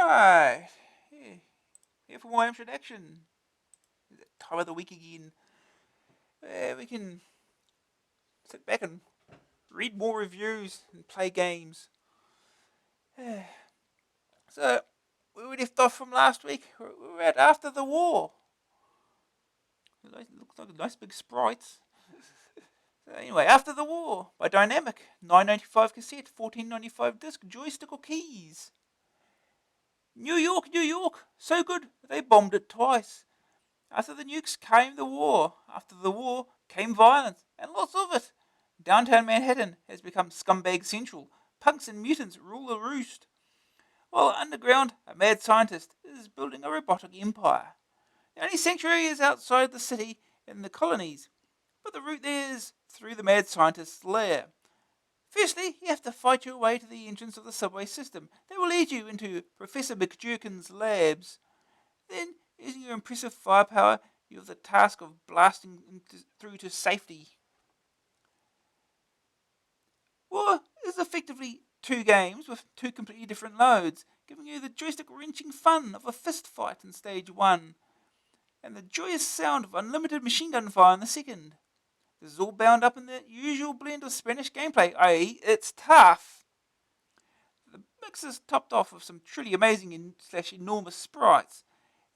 Right. Here for more Amstrad Action. Time of the week again. We can sit back and read more reviews and play games. So, where we left off from last week, we were at After the War. It looks like a nice big sprites. So anyway, After the War by Dynamite. 9.95 cassette, 14.95 disc, joystick or keys. New York, New York. So good, they bombed it twice. After the nukes came the war. After the war came violence, and lots of it. Downtown Manhattan has become scumbag central. Punks and mutants rule the roost. While underground, a mad scientist is building a robotic empire. The only sanctuary is outside the city in the colonies, but the route there is through the mad scientist's lair. Firstly, you have to fight your way to the entrance of the subway system. That will lead you into Professor McJurkin's labs. Then, using your impressive firepower, you have the task of blasting through to safety. War is effectively two games with two completely different loads, giving you the joystick-wrenching fun of a fist fight in stage 1, and the joyous sound of unlimited machine gun fire in the second. This is all bound up in the usual blend of Spanish gameplay, i.e. it's tough. The mix is topped off with some truly amazing / enormous sprites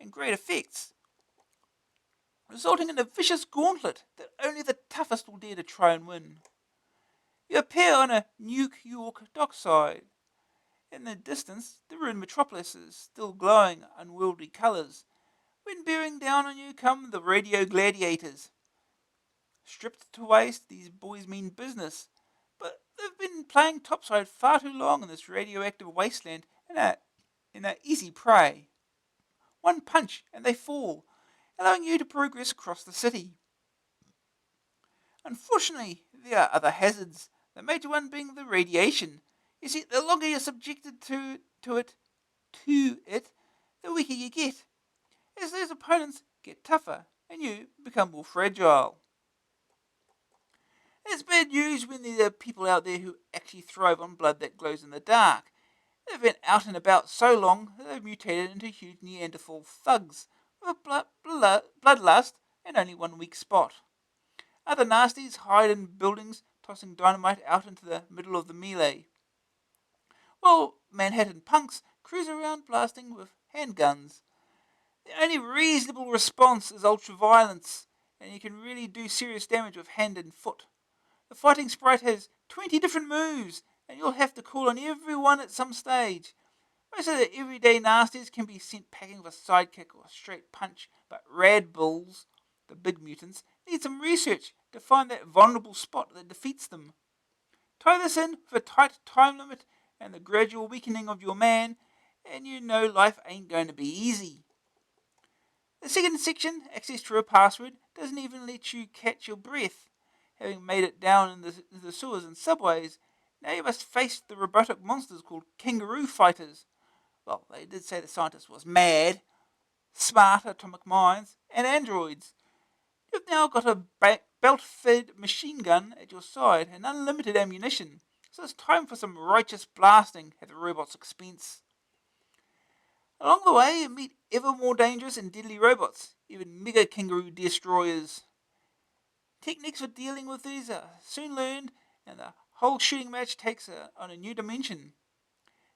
and great effects, resulting in a vicious gauntlet that only the toughest will dare to try and win. You appear on a New York dockside. In the distance, the ruined metropolis is still glowing unwieldy colours. When bearing down on you come the radio gladiators. Stripped to waste, these boys mean business, but they've been playing topside far too long in this radioactive wasteland and are easy prey. One punch and they fall, allowing you to progress across the city. Unfortunately, there are other hazards, the major one being the radiation. You see, the longer you're subjected to it, the weaker you get, as those opponents get tougher and you become more fragile. It's bad news when there are people out there who actually thrive on blood that glows in the dark. They've been out and about so long that they've mutated into huge Neanderthal thugs with a bloodlust and only one weak spot. Other nasties hide in buildings, tossing dynamite out into the middle of the melee, while Manhattan punks cruise around blasting with handguns. The only reasonable response is ultra-violence, and you can really do serious damage with hand and foot. The fighting sprite has 20 different moves, and you'll have to call on everyone at some stage. Most of the everyday nasties can be sent packing with a sidekick or a straight punch, but Rad Bulls, the big mutants, need some research to find that vulnerable spot that defeats them. Tie this in with a tight time limit and the gradual weakening of your man, and you know life ain't going to be easy. The second section, access to a password, doesn't even let you catch your breath. Having made it down in the sewers and subways, now you must face the robotic monsters called kangaroo fighters. Well, they did say the scientist was mad, smart atomic minds, and androids. You've now got a belt-fed machine gun at your side and unlimited ammunition, so it's time for some righteous blasting at the robot's expense. Along the way, you meet ever more dangerous and deadly robots, even mega kangaroo destroyers. Techniques for dealing with these are soon learned, and the whole shooting match takes on a new dimension.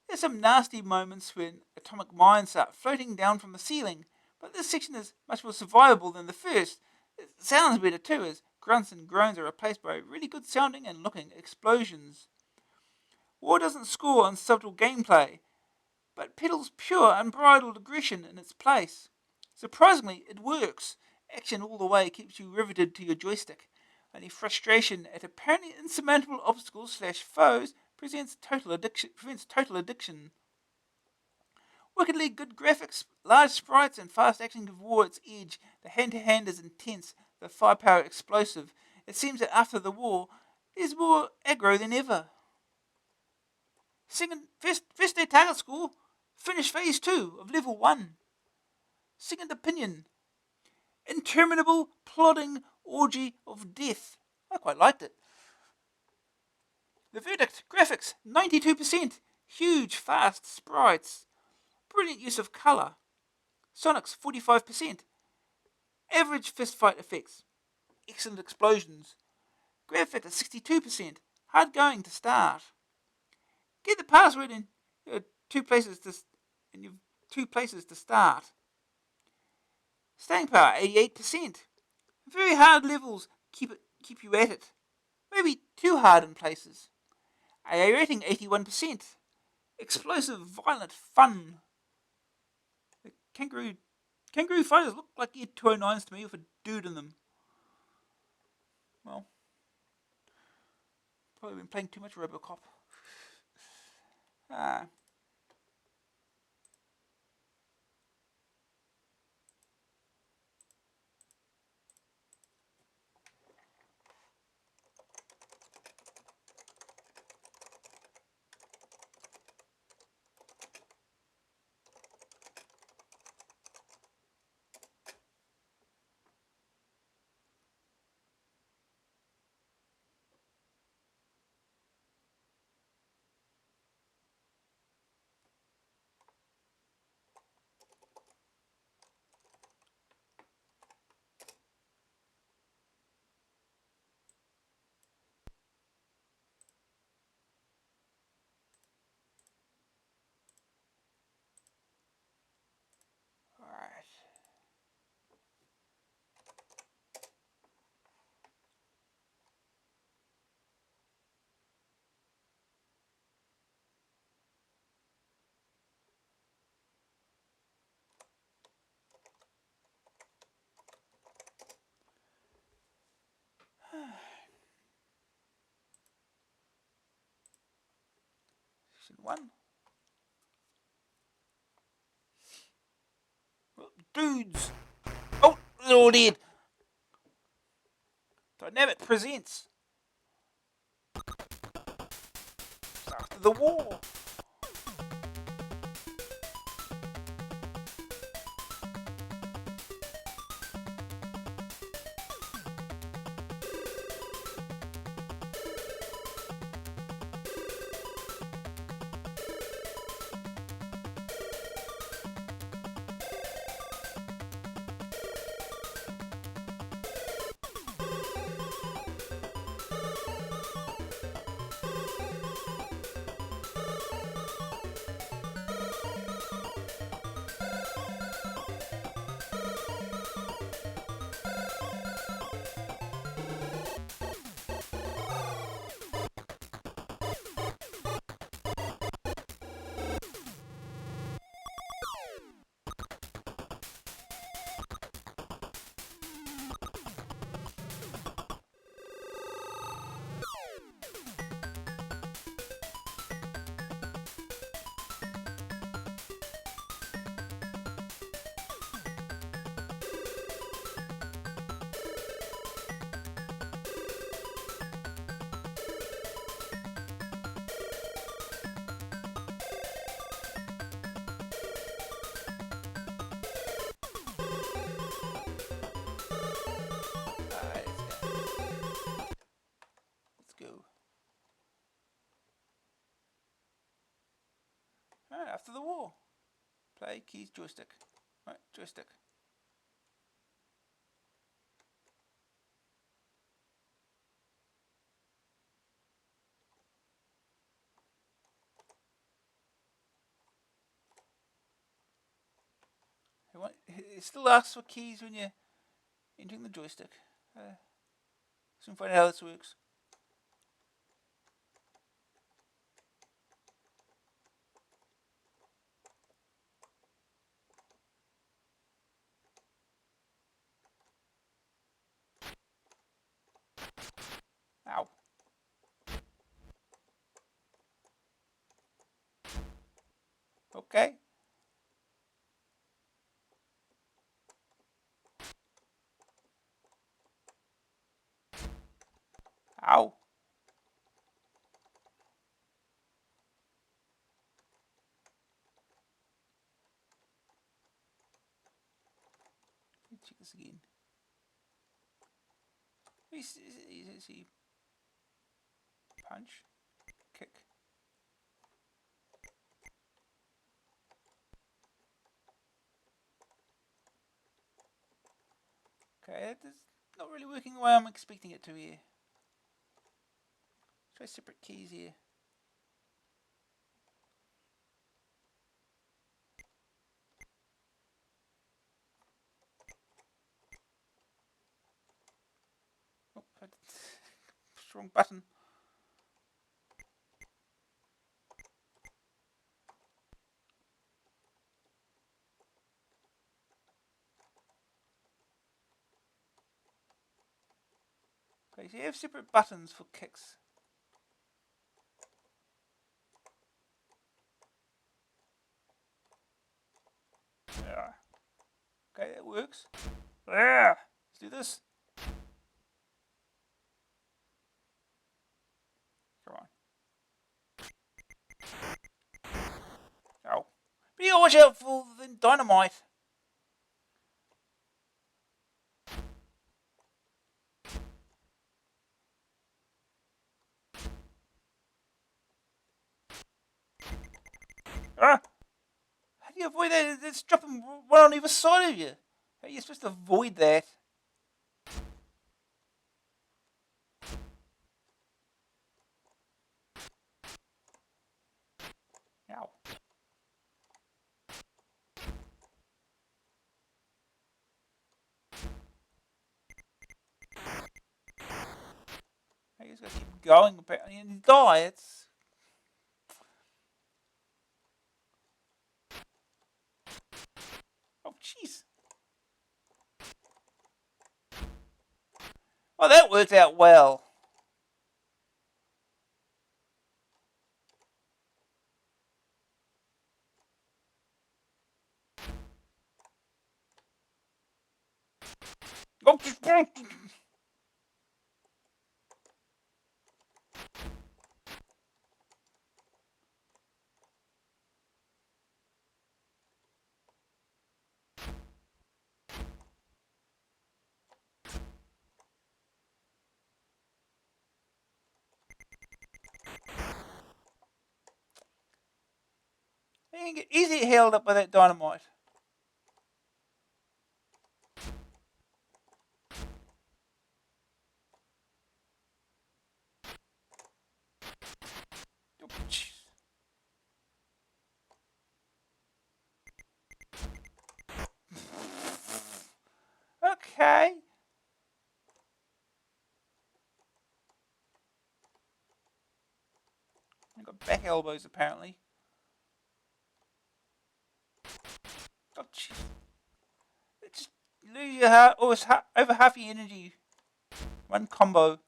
There's some nasty moments when atomic mines start floating down from the ceiling, but this section is much more survivable than the first. It sounds better too, as grunts and groans are replaced by really good sounding and looking explosions. War doesn't score on subtle gameplay, but peddles pure, unbridled aggression in its place. Surprisingly, it works. Action all the way keeps you riveted to your joystick. Only frustration at apparently insurmountable obstacles / foes prevents total addiction. Wickedly good graphics, large sprites, and fast action give war its edge. The hand-to-hand is intense, the firepower explosive. It seems that after the war, there's more aggro than ever. First day target score, finish phase 2 of level 1. Second opinion, interminable plodding orgy of death. I quite liked it. The verdict, graphics, 92%. Huge, fast sprites. Brilliant use of colour. Sonic's 45%. Average fistfight effects. Excellent explosions. Grab factor 62%. Hard going to start. Get the password in two places to start. Staying power 88%. Very hard levels keep you at it. Maybe too hard in places. AA rating 81%. Explosive, violent fun. The kangaroo fighters look like Ed 209s to me with a dude in them. Well, probably been playing too much Robocop. Ah. Alright. Section 1. Dudes! Oh, they're all dead. Dynamite presents After the War. Let's go. Alright, After the War. Play, keys, joystick. Right, joystick. It still asks for keys when you're entering the joystick. Soon find out how this works. Ow. Okay. Ow. Let's check this again. See. Punch. Kick. it's not really working the way I'm expecting it to here. Try separate keys here. Oh, wrong button. Okay, so you have separate buttons for kicks. Yeah. Okay, that works. Yeah. Let's do this. Come on. Oh. But you gotta watch out for the dynamite. Ah! How do you avoid that? It's dropping one on either side of you. How are you supposed to avoid that? Ow. You just gotta keep going apparently and die. It's. Oh, jeez. Well, that worked out well. Oh, you can get easily held up by that dynamite. Oh, jeez. Okay. I've got back elbows apparently. Oh, jeez. Just lose your heart, almost over half your energy. One combo.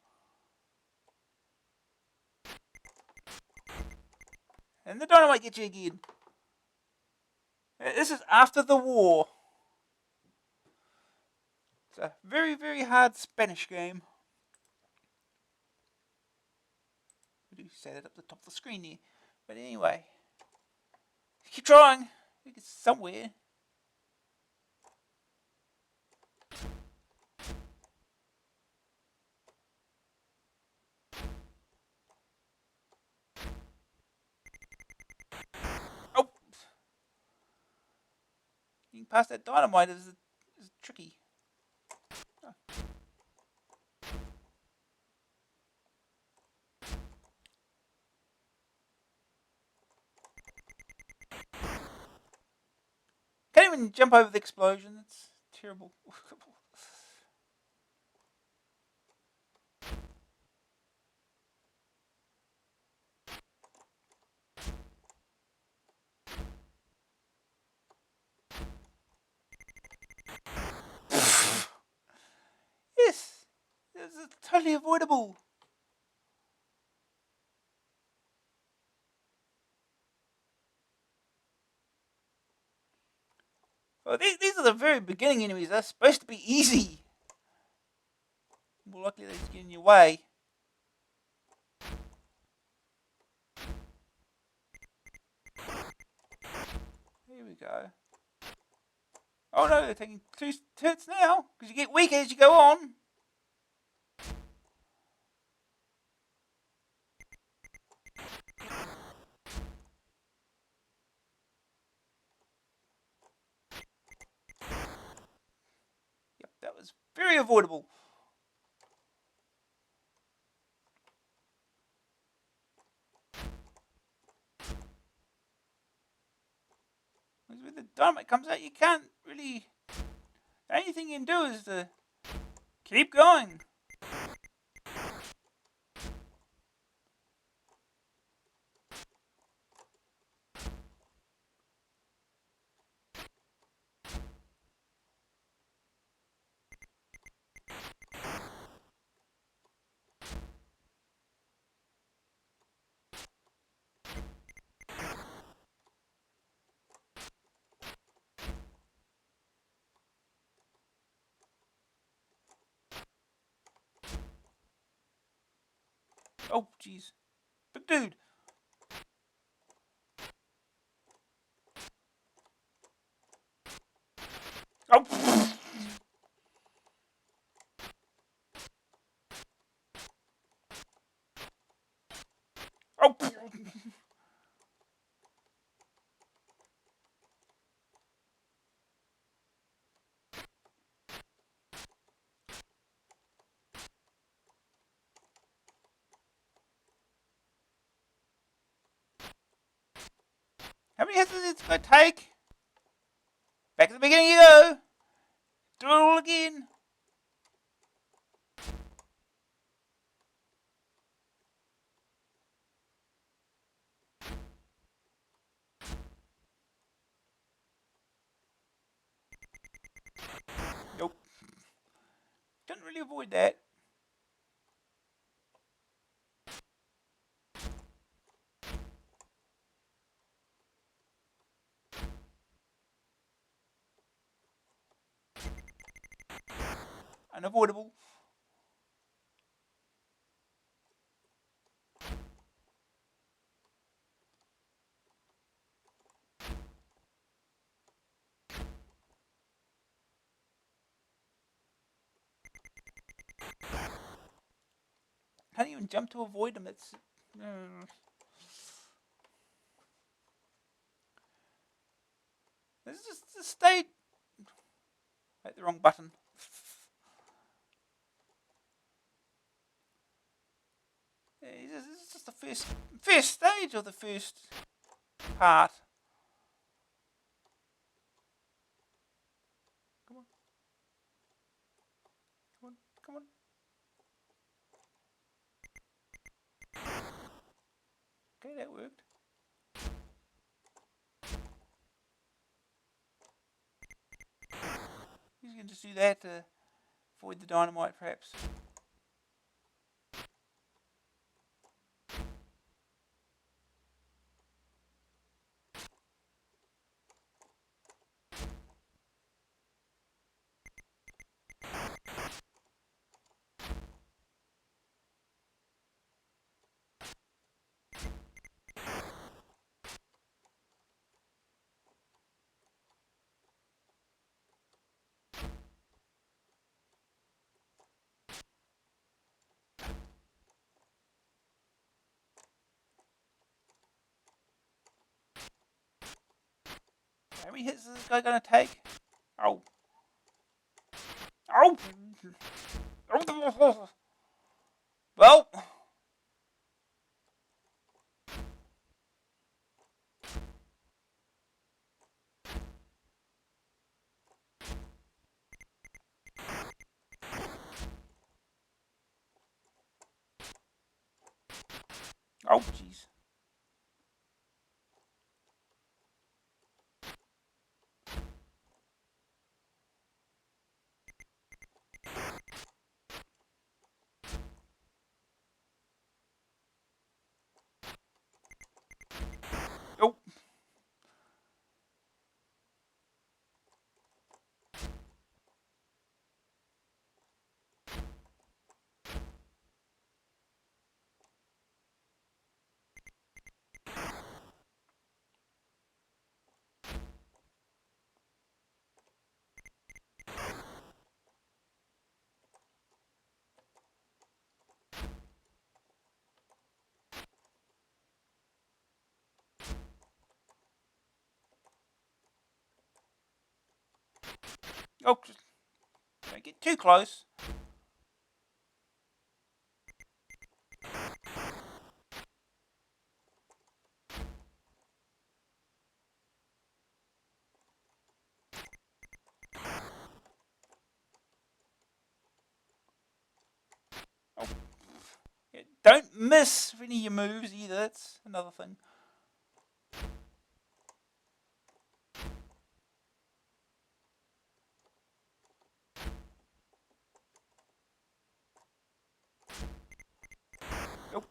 And the dynamite gets you again. This is after the war. It's a very, very hard Spanish game. I do set it up the top of the screen here. But anyway. Keep trying. We get somewhere. Oh! Getting past that dynamite is tricky. Oh. Can't even jump over the explosion. It's terrible. Yes! This is totally avoidable. Well, these are the very beginning enemies. They're supposed to be easy. More likely they just get in your way. Here we go. Oh no, they're taking two hits now. Because you get weaker as you go on. Yep, that was Very avoidable. Because when the dynamite comes out, you can't really... The only thing you can do is to keep going. Oh, jeez. But dude. Oh. Oh. How many hits is it going to take? Back to the beginning you go. Do it all again. Nope. Couldn't really avoid that. Unavoidable. Can't even jump to avoid them. It's... This is just the state. Hit the wrong button. This is just the first stage of the first part. Come on. Come on. Come on. Okay, that worked. You can just do that to avoid the dynamite, perhaps. How many hits is this guy going to take? Oh. Oh! Well. Oh, jeez. Oh. Oh, just get too close. Oh. Yeah, don't miss any of your moves either. That's another thing. Oh.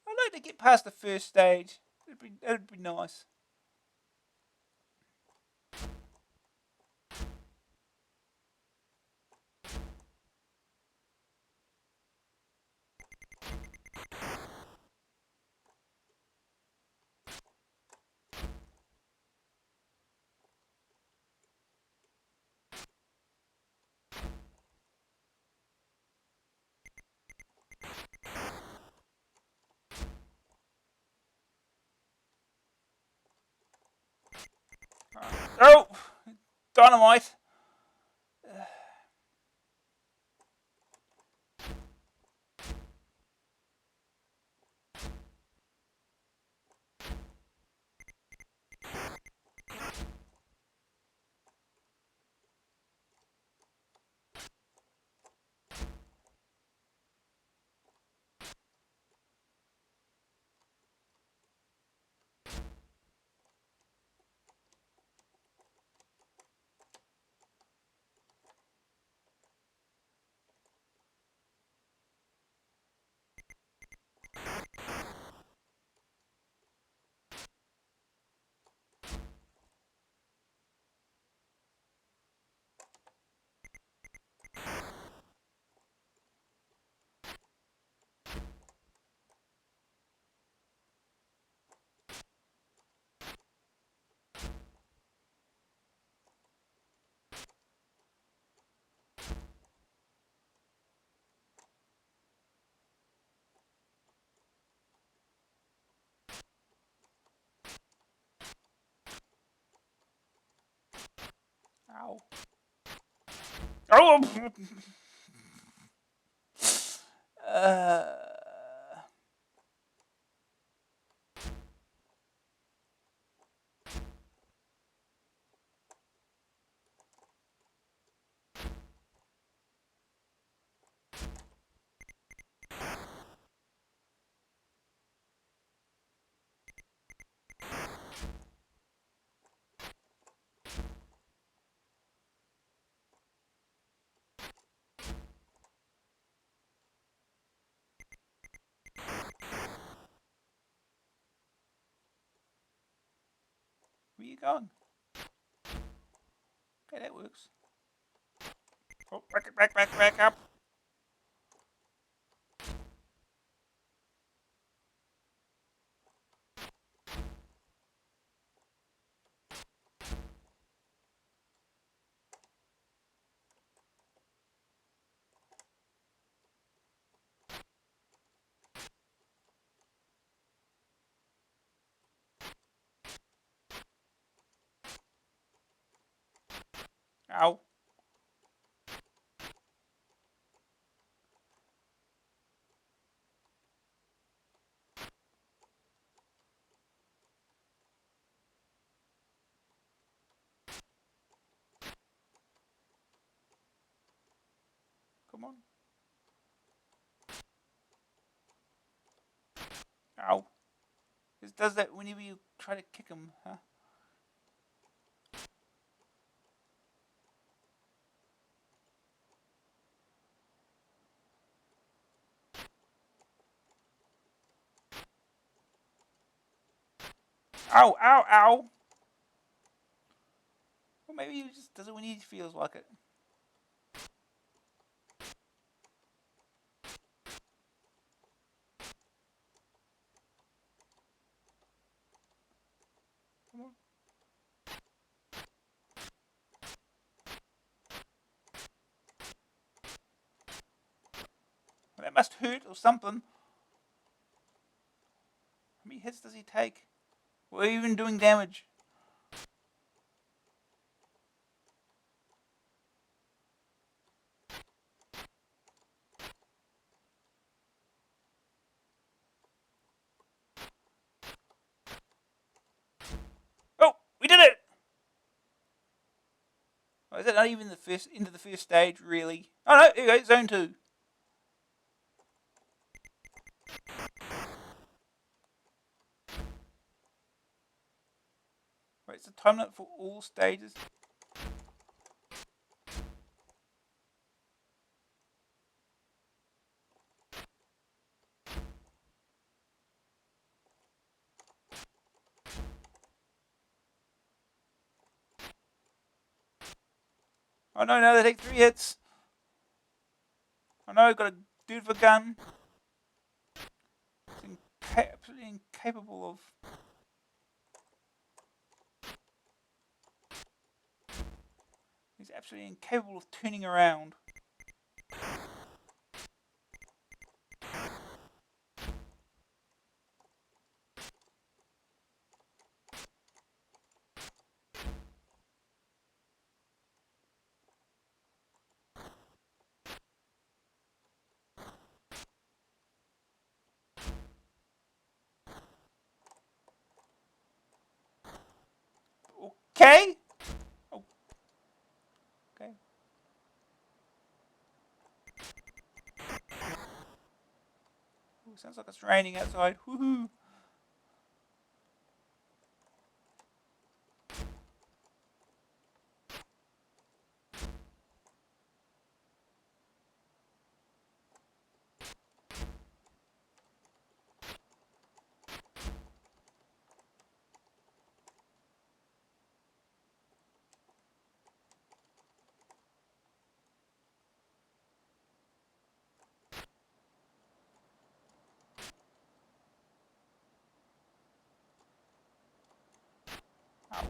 I'd like to get past the first stage. It'd be nice. Oh! Dynamite! Ow. Oh! uh... Where you going? Okay, that works. Oh, back up. Ow. Come on. Ow. It does that whenever you try to kick him, huh? Ow, ow, ow. Or maybe he just does it when he feels like it. Come on. Well, that must hurt or something. How many hits does he take? We're even doing damage. Oh, is that not even the first into the first stage, really? Oh no, here we go, zone 2. Wait, it's a time limit for all stages. Oh no, no, they take 3 hits. Oh no, got a dude with a gun. It's absolutely incapable of. He's absolutely incapable of turning around. Okay. Oh, okay. Ooh, sounds like it's raining outside. Woohoo! Ow.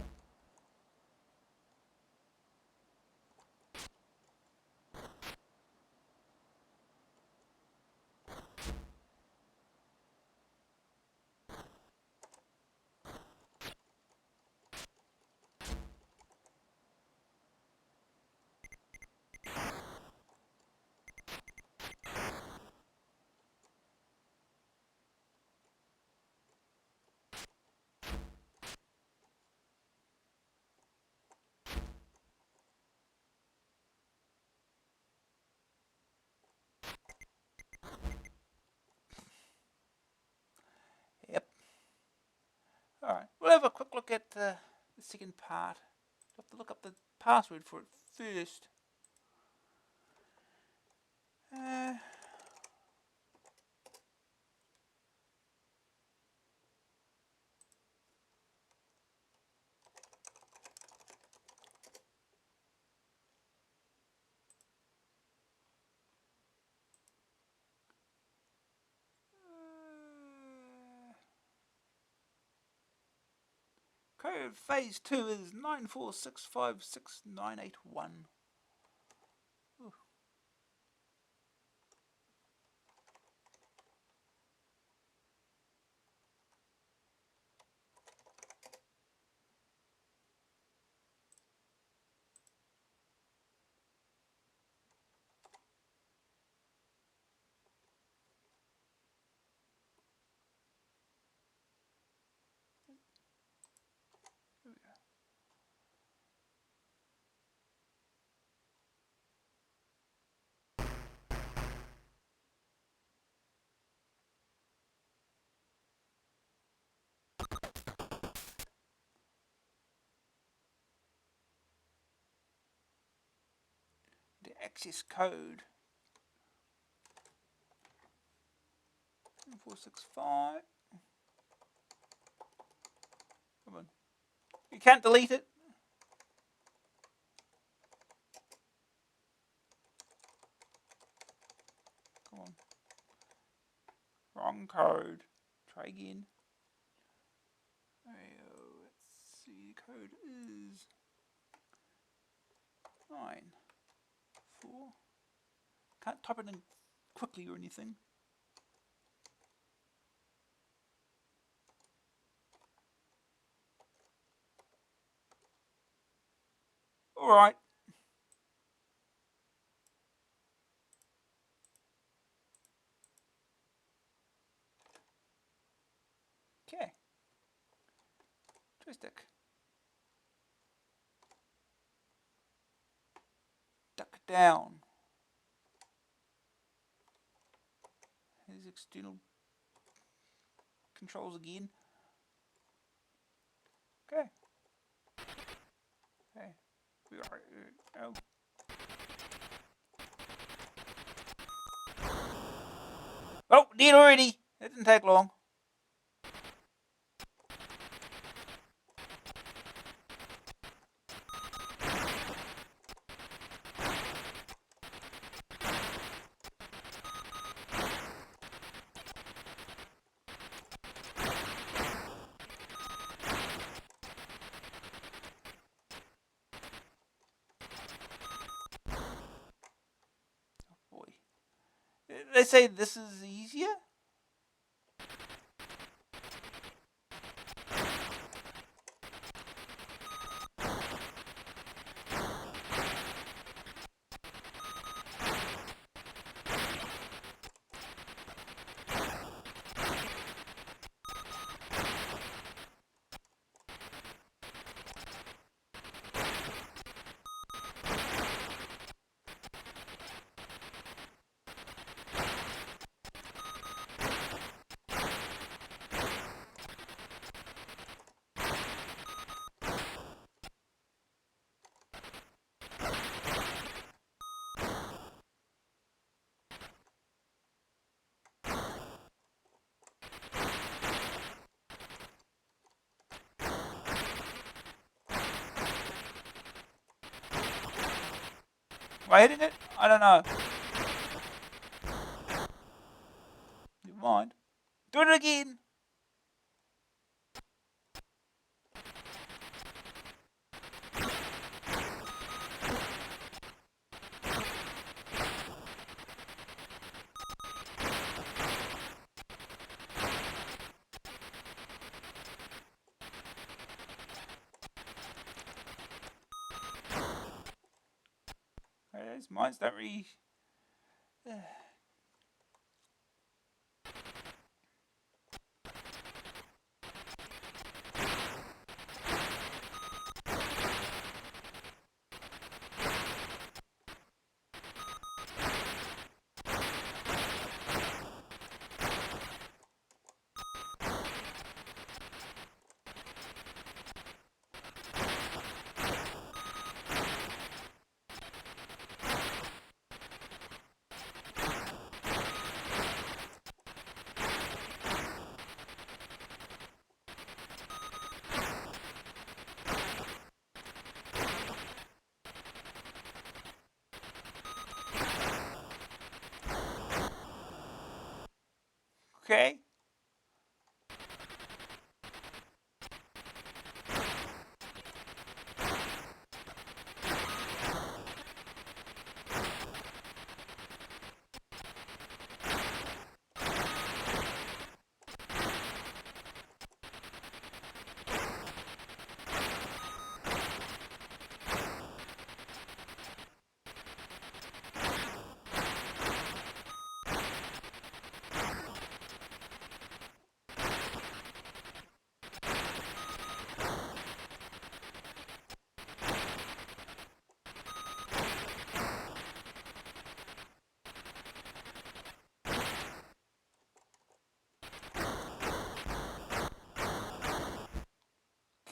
Yep. Alright, we'll have a quick look at the second part. I'll have to look up the password for it first. Code phase 2 is 946569181. Ooh. Here we go. The access code 465. Come on. You can't delete it. Come on. Wrong code. Try again. Let's see. The code is 94. Can't type it in quickly or anything. Alright. Okay. Joystick. down. Here's external controls again. Okay. Okay. We are. Oh. Oh, dead already. That didn't take long. Boy. They say this is easier? Am I hitting it? I don't know. Never mind. Do it again. Those mines don't really. Okay.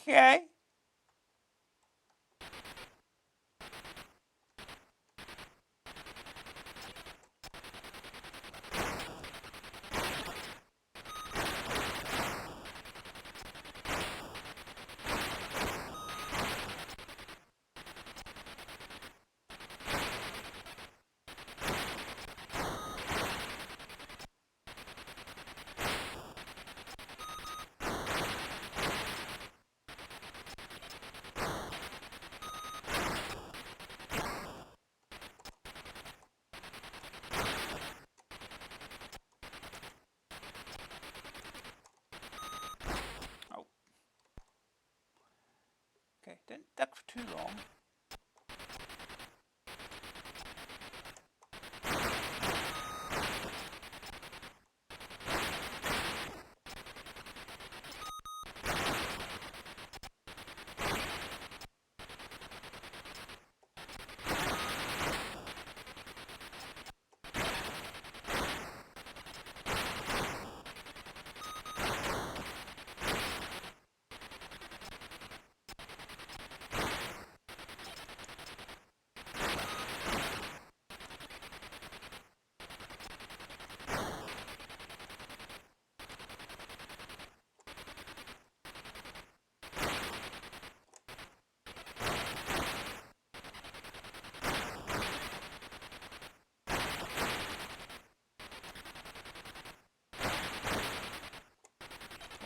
Okay. Oh. Okay, don't duck for too long.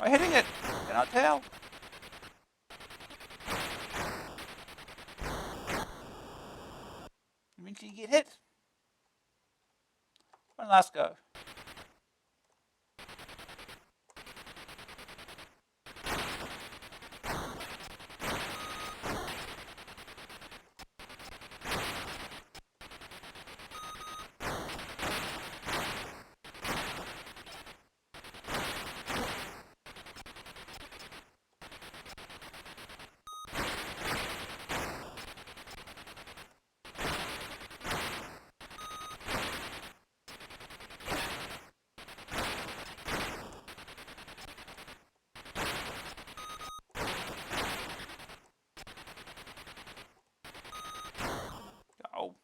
I hitting it? Cannot tell. Eventually you get hit. One last go. Oh.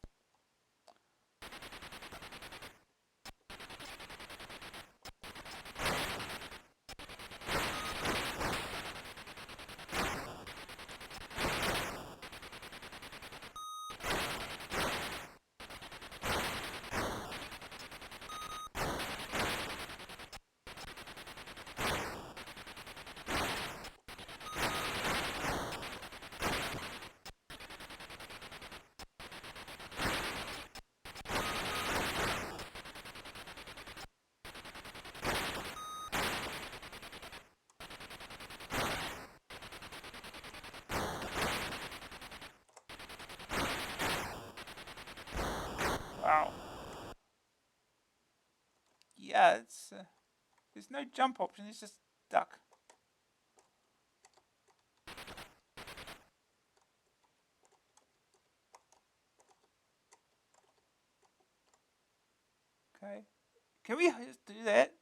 Wow. Yeah, it's there's no jump option. It's just duck. Okay. Can we just do that?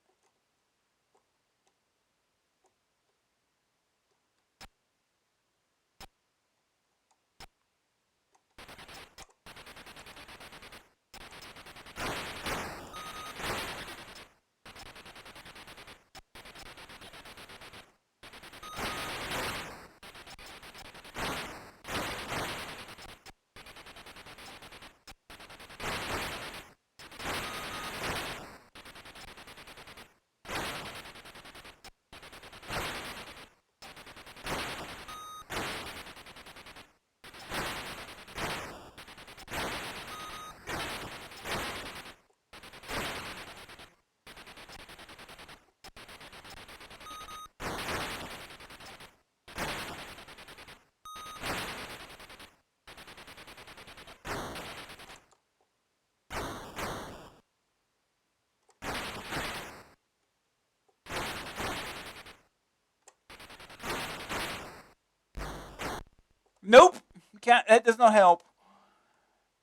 Nope. Can't. That does not help.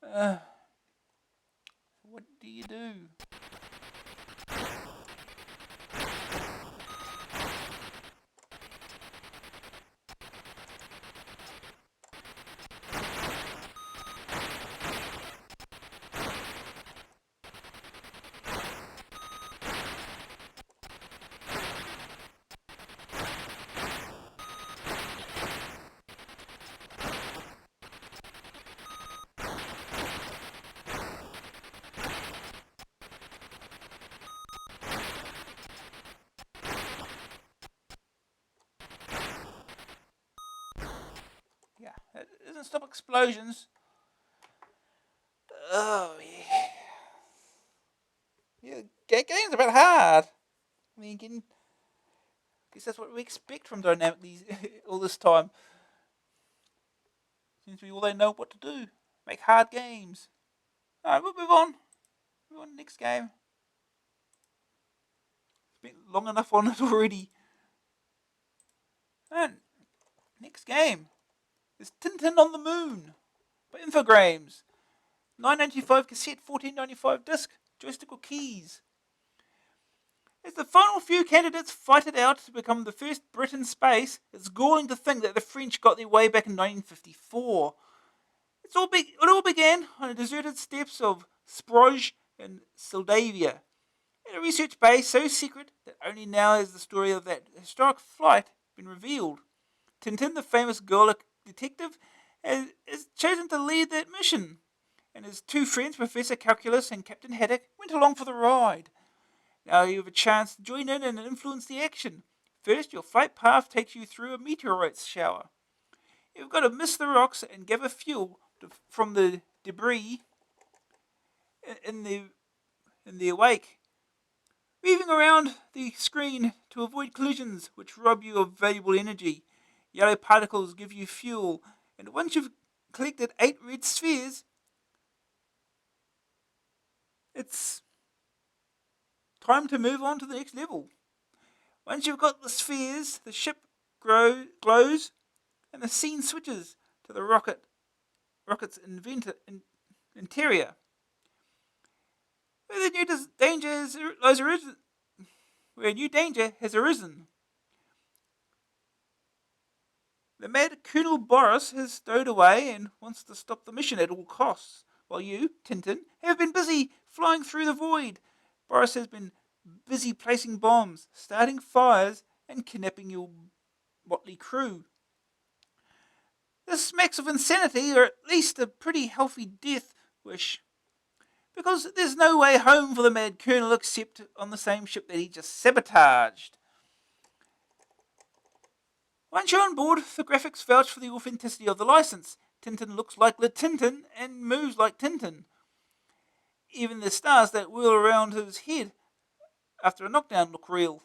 Uh, what do you do? Yeah, it doesn't stop explosions. Oh yeah. Yeah, game's a bit hard. I mean, I guess that's what we expect from Dynamite all this time. Seems to be all they know what to do. Make hard games. Alright, we'll move on. Move on to the next game. Spent long enough on it already. And next game is Tintin on the Moon by Infogrames. 9.95 cassette, 14.95 disc, joystick keys. As the final few candidates fight it out to become the first Brit in space, it's galling to think that the French got their way back in 1954. It all began on the deserted steppes of Sproj in Moldavia, at a research base so secret that only now has the story of that historic flight been revealed. Tintin, the famous girl detective, is chosen to lead that mission, and his two friends, Professor Calculus and Captain Haddock, went along for the ride. Now you have a chance to join in and influence the action. First, your flight path takes you through a meteorite shower. You've got to miss the rocks and gather fuel from the debris in the wake, weaving around the screen to avoid collisions which rob you of valuable energy. Yellow particles give you fuel, and once you've collected 8 red spheres, it's time to move on to the next level. Once you've got the spheres, the ship glows, and the scene switches to the rocket's interior, where a new danger has arisen. The mad Colonel Boris has stowed away and wants to stop the mission at all costs, while you, Tintin, have been busy flying through the void. Boris has been busy placing bombs, starting fires, and kidnapping your motley crew. This smacks of insanity, or at least a pretty healthy death wish, because there's no way home for the mad Colonel except on the same ship that he just sabotaged. Once you're on board, the graphics vouch for the authenticity of the license. Tintin looks like Le Tintin and moves like Tintin. Even the stars that whirl around his head after a knockdown look real.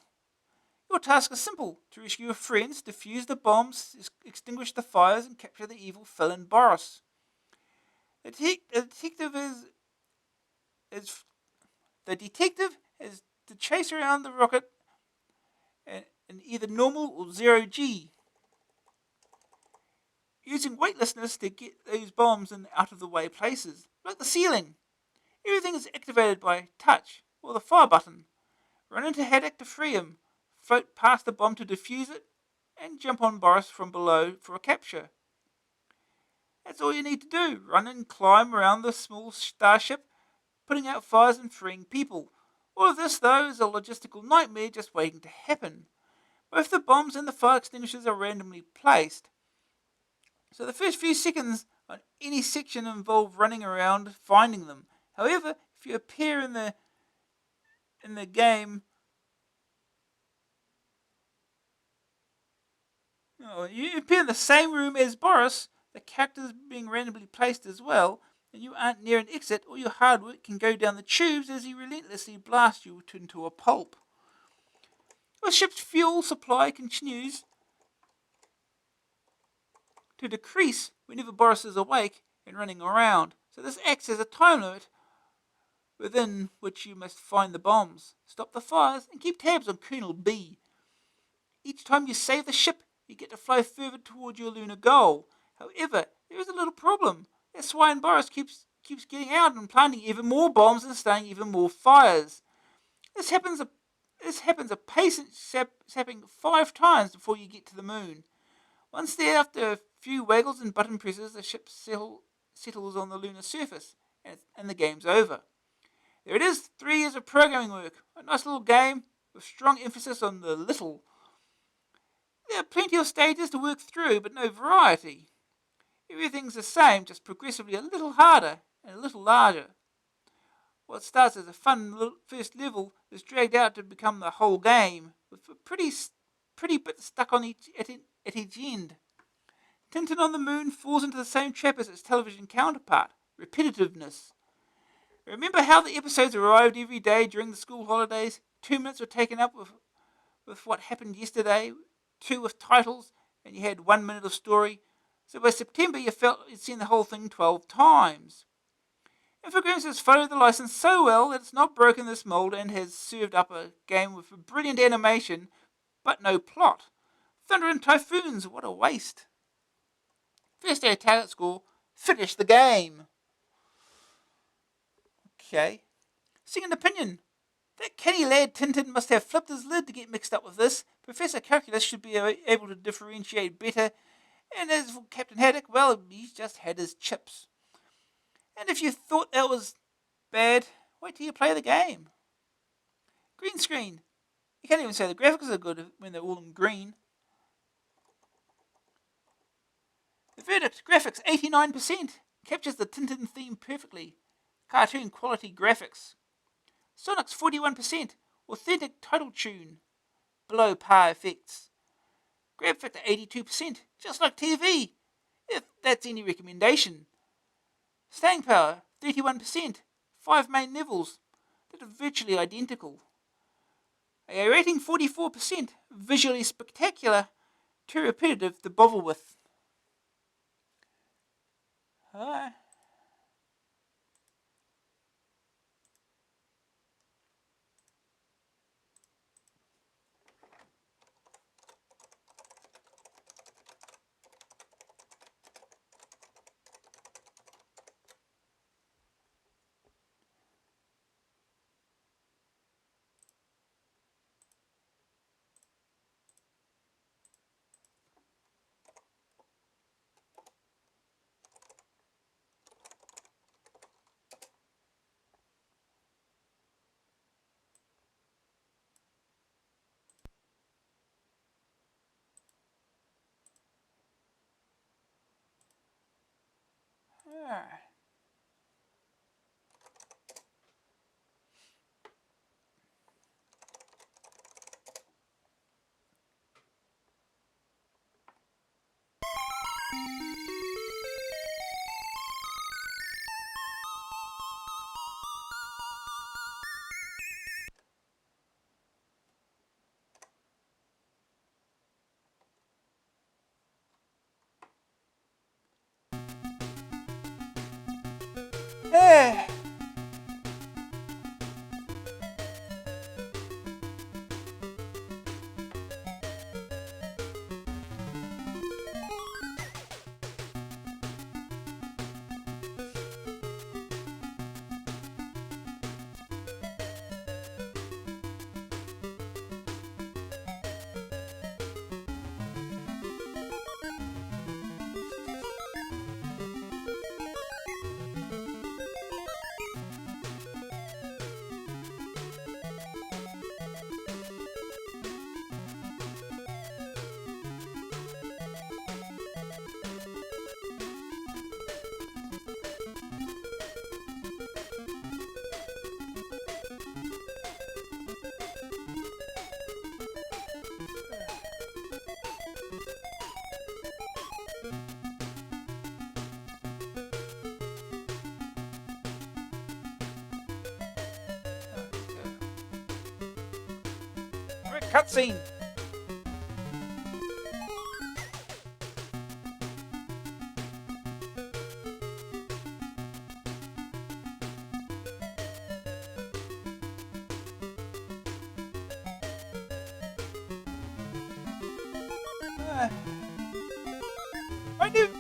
Your task is simple: to rescue your friends, defuse the bombs, extinguish the fires, and capture the evil villain Boris. The detective is to chase around the rocket in either normal or 0G, using weightlessness to get those bombs in out of the way places, like the ceiling. Everything is activated by touch or the fire button. Run into Haddock to free him, float past the bomb to defuse it, and jump on Boris from below for a capture. That's all you need to do. Run and climb around the small starship, putting out fires and freeing people. All of this, though, is a logistical nightmare just waiting to happen. Both the bombs and the fire extinguishers are randomly placed, so the first few seconds on any section involve running around finding them. However, if you appear in the game, you appear in the same room as Boris, the characters being randomly placed as well, and you aren't near an exit, all your hard work can go down the tubes as he relentlessly blasts you into a pulp. The ship's fuel supply continues to decrease whenever Boris is awake and running around, so this acts as a time limit within which you must find the bombs, stop the fires, and keep tabs on Colonel B. Each time you save the ship, you get to fly further toward your lunar goal. However, there is a little problem. That's why Boris keeps getting out and planting even more bombs and starting even more fires. This happens a pace sapping 5 times before you get to the moon. Once there, after a few waggles and button presses, the ship settles on the lunar surface, and the game's over. There it is, 3 years of programming work. A nice little game with strong emphasis on the little. There are plenty of stages to work through, but no variety. Everything's the same, just progressively a little harder and a little larger. What starts as a fun first level is dragged out to become the whole game, with a pretty bit stuck on at each end. Tintin on the Moon falls into the same trap as its television counterpart: repetitiveness. Remember how the episodes arrived every day during the school holidays? 2 minutes were taken up with what happened yesterday, 2 with titles, and you had 1 minute of story. So by September you felt you'd seen the whole thing 12 times. Infogrames has followed the license so well that it's not broken this mold and has served up a game with a brilliant animation, but no plot. Thunder and Typhoons, what a waste. First day target score, finish the game. Okay. Second opinion. That canny lad Tintin must have flipped his lid to get mixed up with this. Professor Calculus should be able to differentiate better. And as for Captain Haddock, well, he's just had his chips. And if you thought that was bad, wait till you play the game. Green screen. You can't even say the graphics are good when they're all in green. The verdict: graphics 89%. Captures the Tintin theme perfectly. Cartoon quality graphics. Sonic's 41%. Authentic title tune. below par effects. Grab factor 82%, just like TV, if that's any recommendation. Staying power 31%, 5 main levels that are virtually identical. AA rating 44%, visually spectacular, too repetitive to bother with. Hi. I cutscene.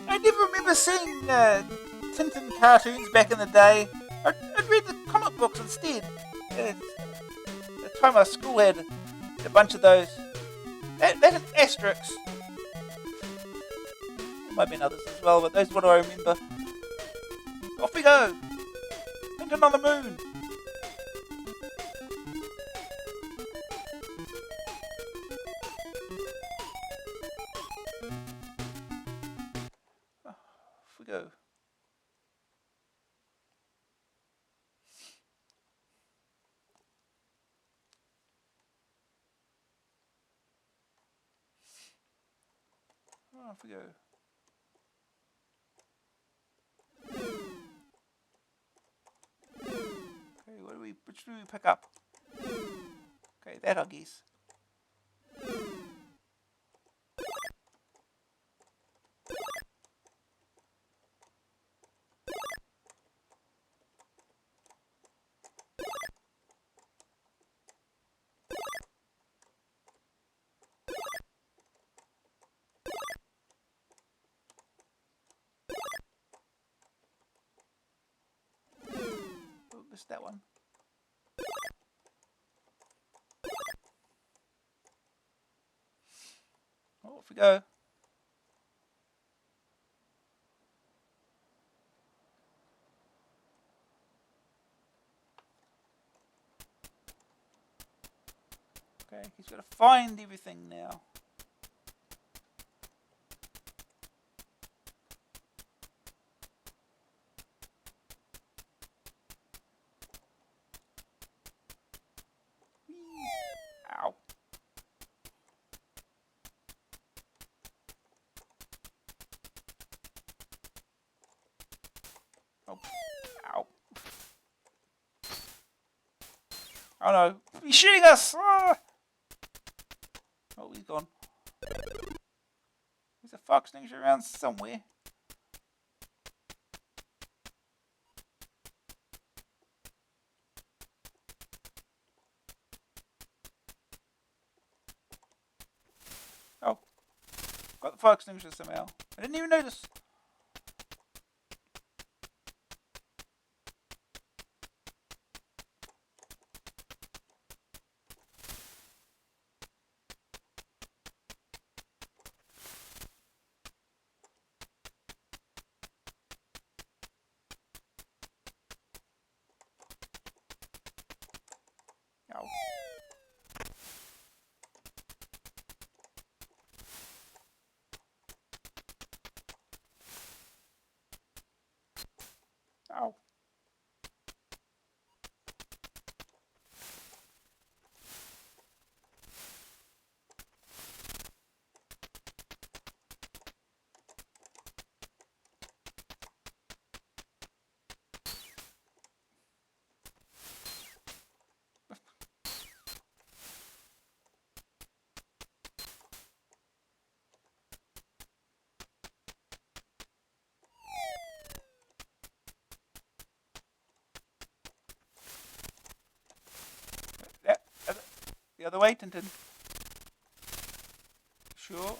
I never remember seeing Tintin cartoons back in the day. I'd read the comic books instead. At the time our school had a bunch of those. That and Asterix. There might have been others as well, but those are what I remember. Off we go! Tintin on the moon! Off we go. Off we go. Okay, which do we pick up? Okay, that I guess. Oh, missed that one. Oh, off we go. Okay, he's got to find everything now. Whee. Ow. Oh no. He's shooting us! Ah! Oh, he's gone. There's a fire extinguisher around somewhere. Oh. Got the fire extinguisher somehow. I didn't even notice. Oh. Oh. Yeah, the other way, Tintin. Sure.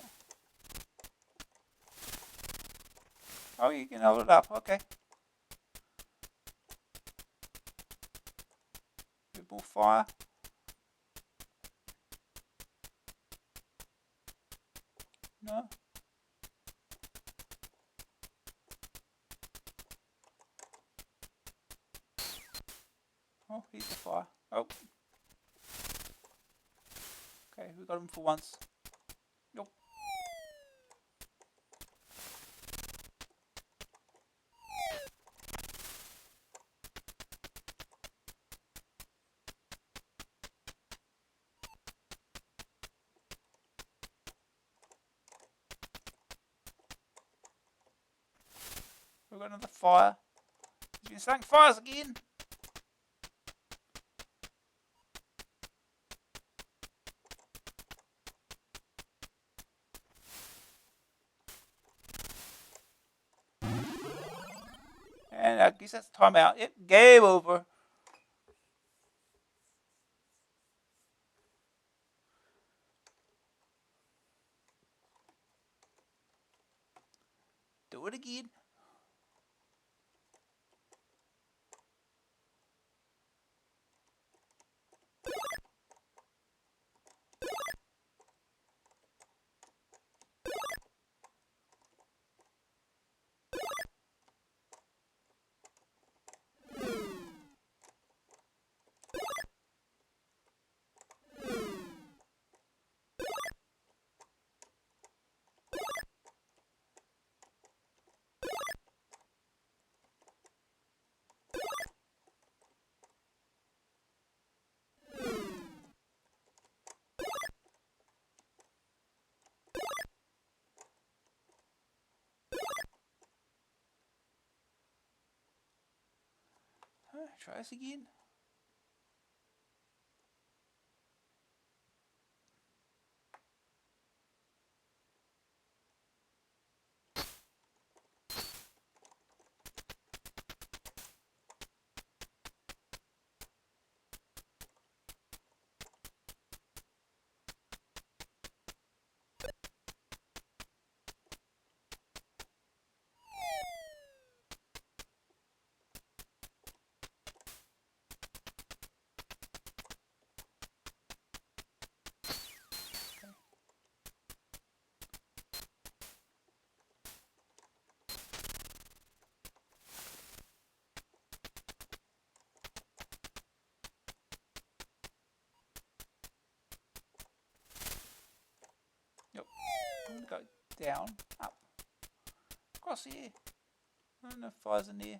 Oh, you can hold it up. Okay. Bit more fire. No. Oh, here's the fire. Oh. Okay, we got him for once. Nope. We've got another fire. He's been starting fires again. And I guess that's time out. Yep, game over. Do it again. Try this again. Nope. I'm gonna go down, up, across here. I don't know if fire's in there.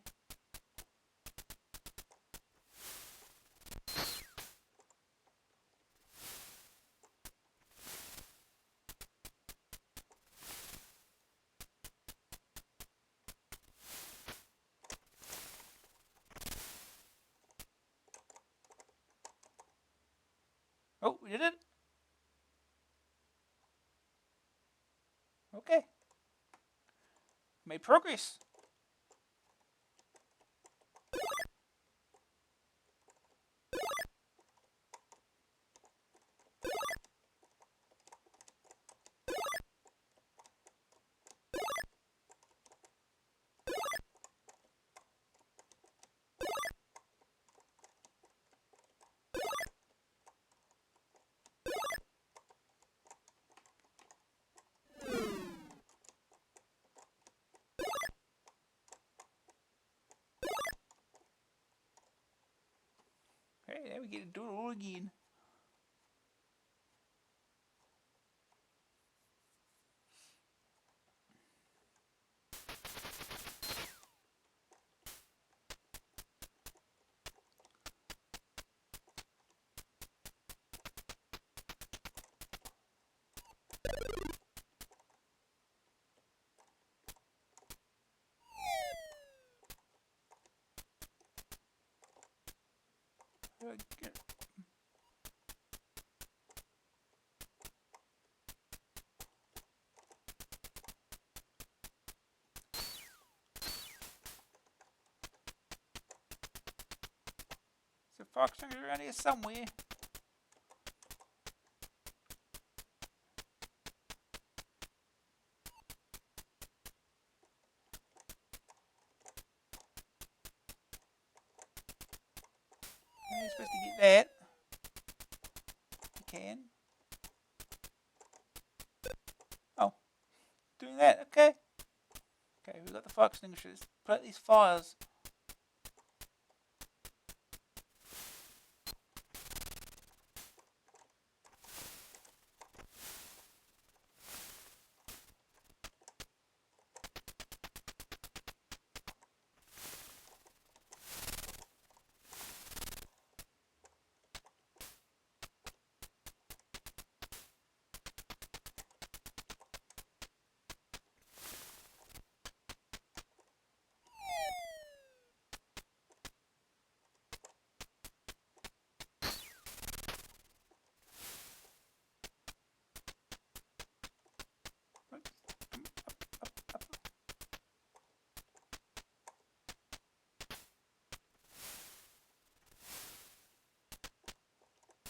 Okay. Made progress. Okay, now we get to do it all again. Okay. So fox around here somewhere. You're supposed to get that. You can. Oh, doing that. Okay. Okay, we've got the fire extinguishers. Put out these fires.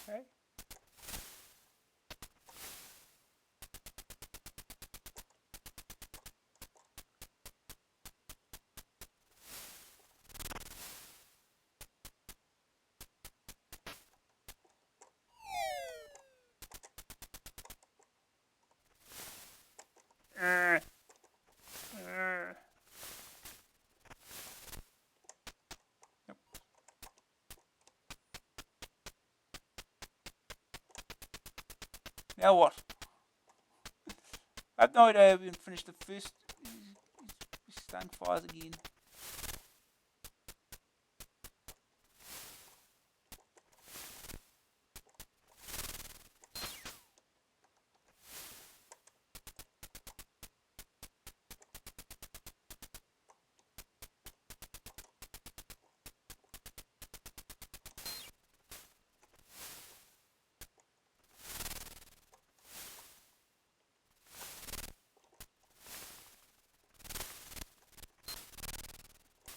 Okay. Uh, uh. Nope. Now what? I have no idea if we can finish the first. He's starting fires again.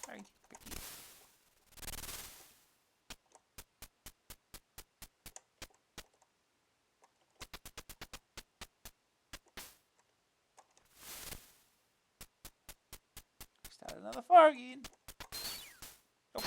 Hey, start another fire again. Nope.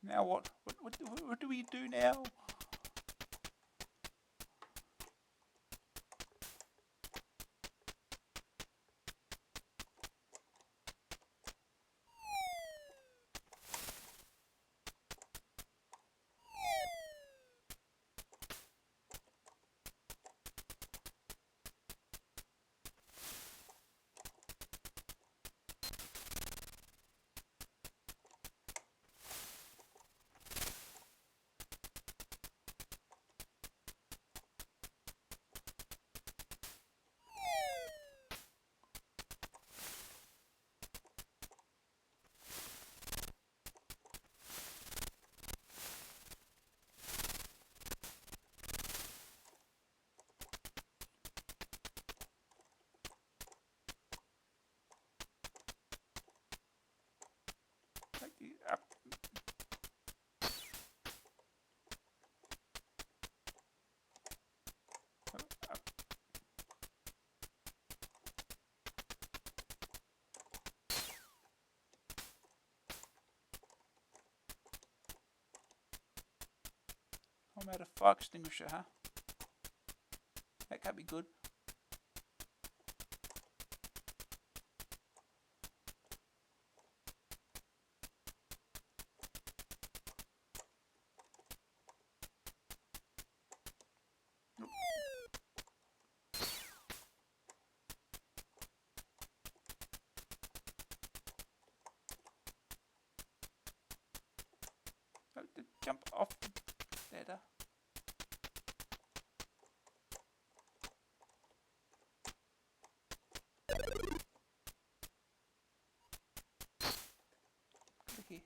Now what? What do we do now? I'm out of fire extinguisher, huh? That can't be good. Oh, to jump off the ladder. Clicky.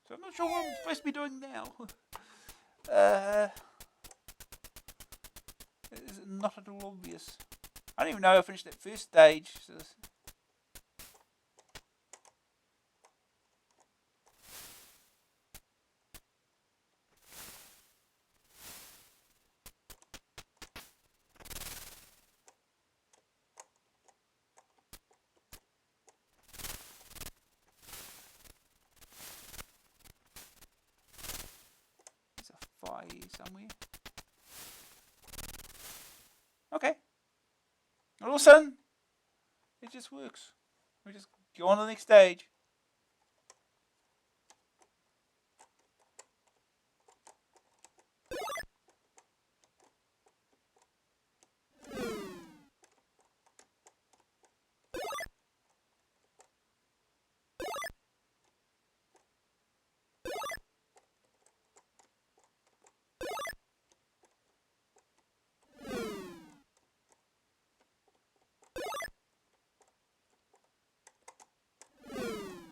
So I'm not sure what I'm supposed to be doing now. It's not at all obvious. I don't even know I finished that first stage. So there's a fire here somewhere. Okay. All of a sudden, it just works. We just go on to the next stage.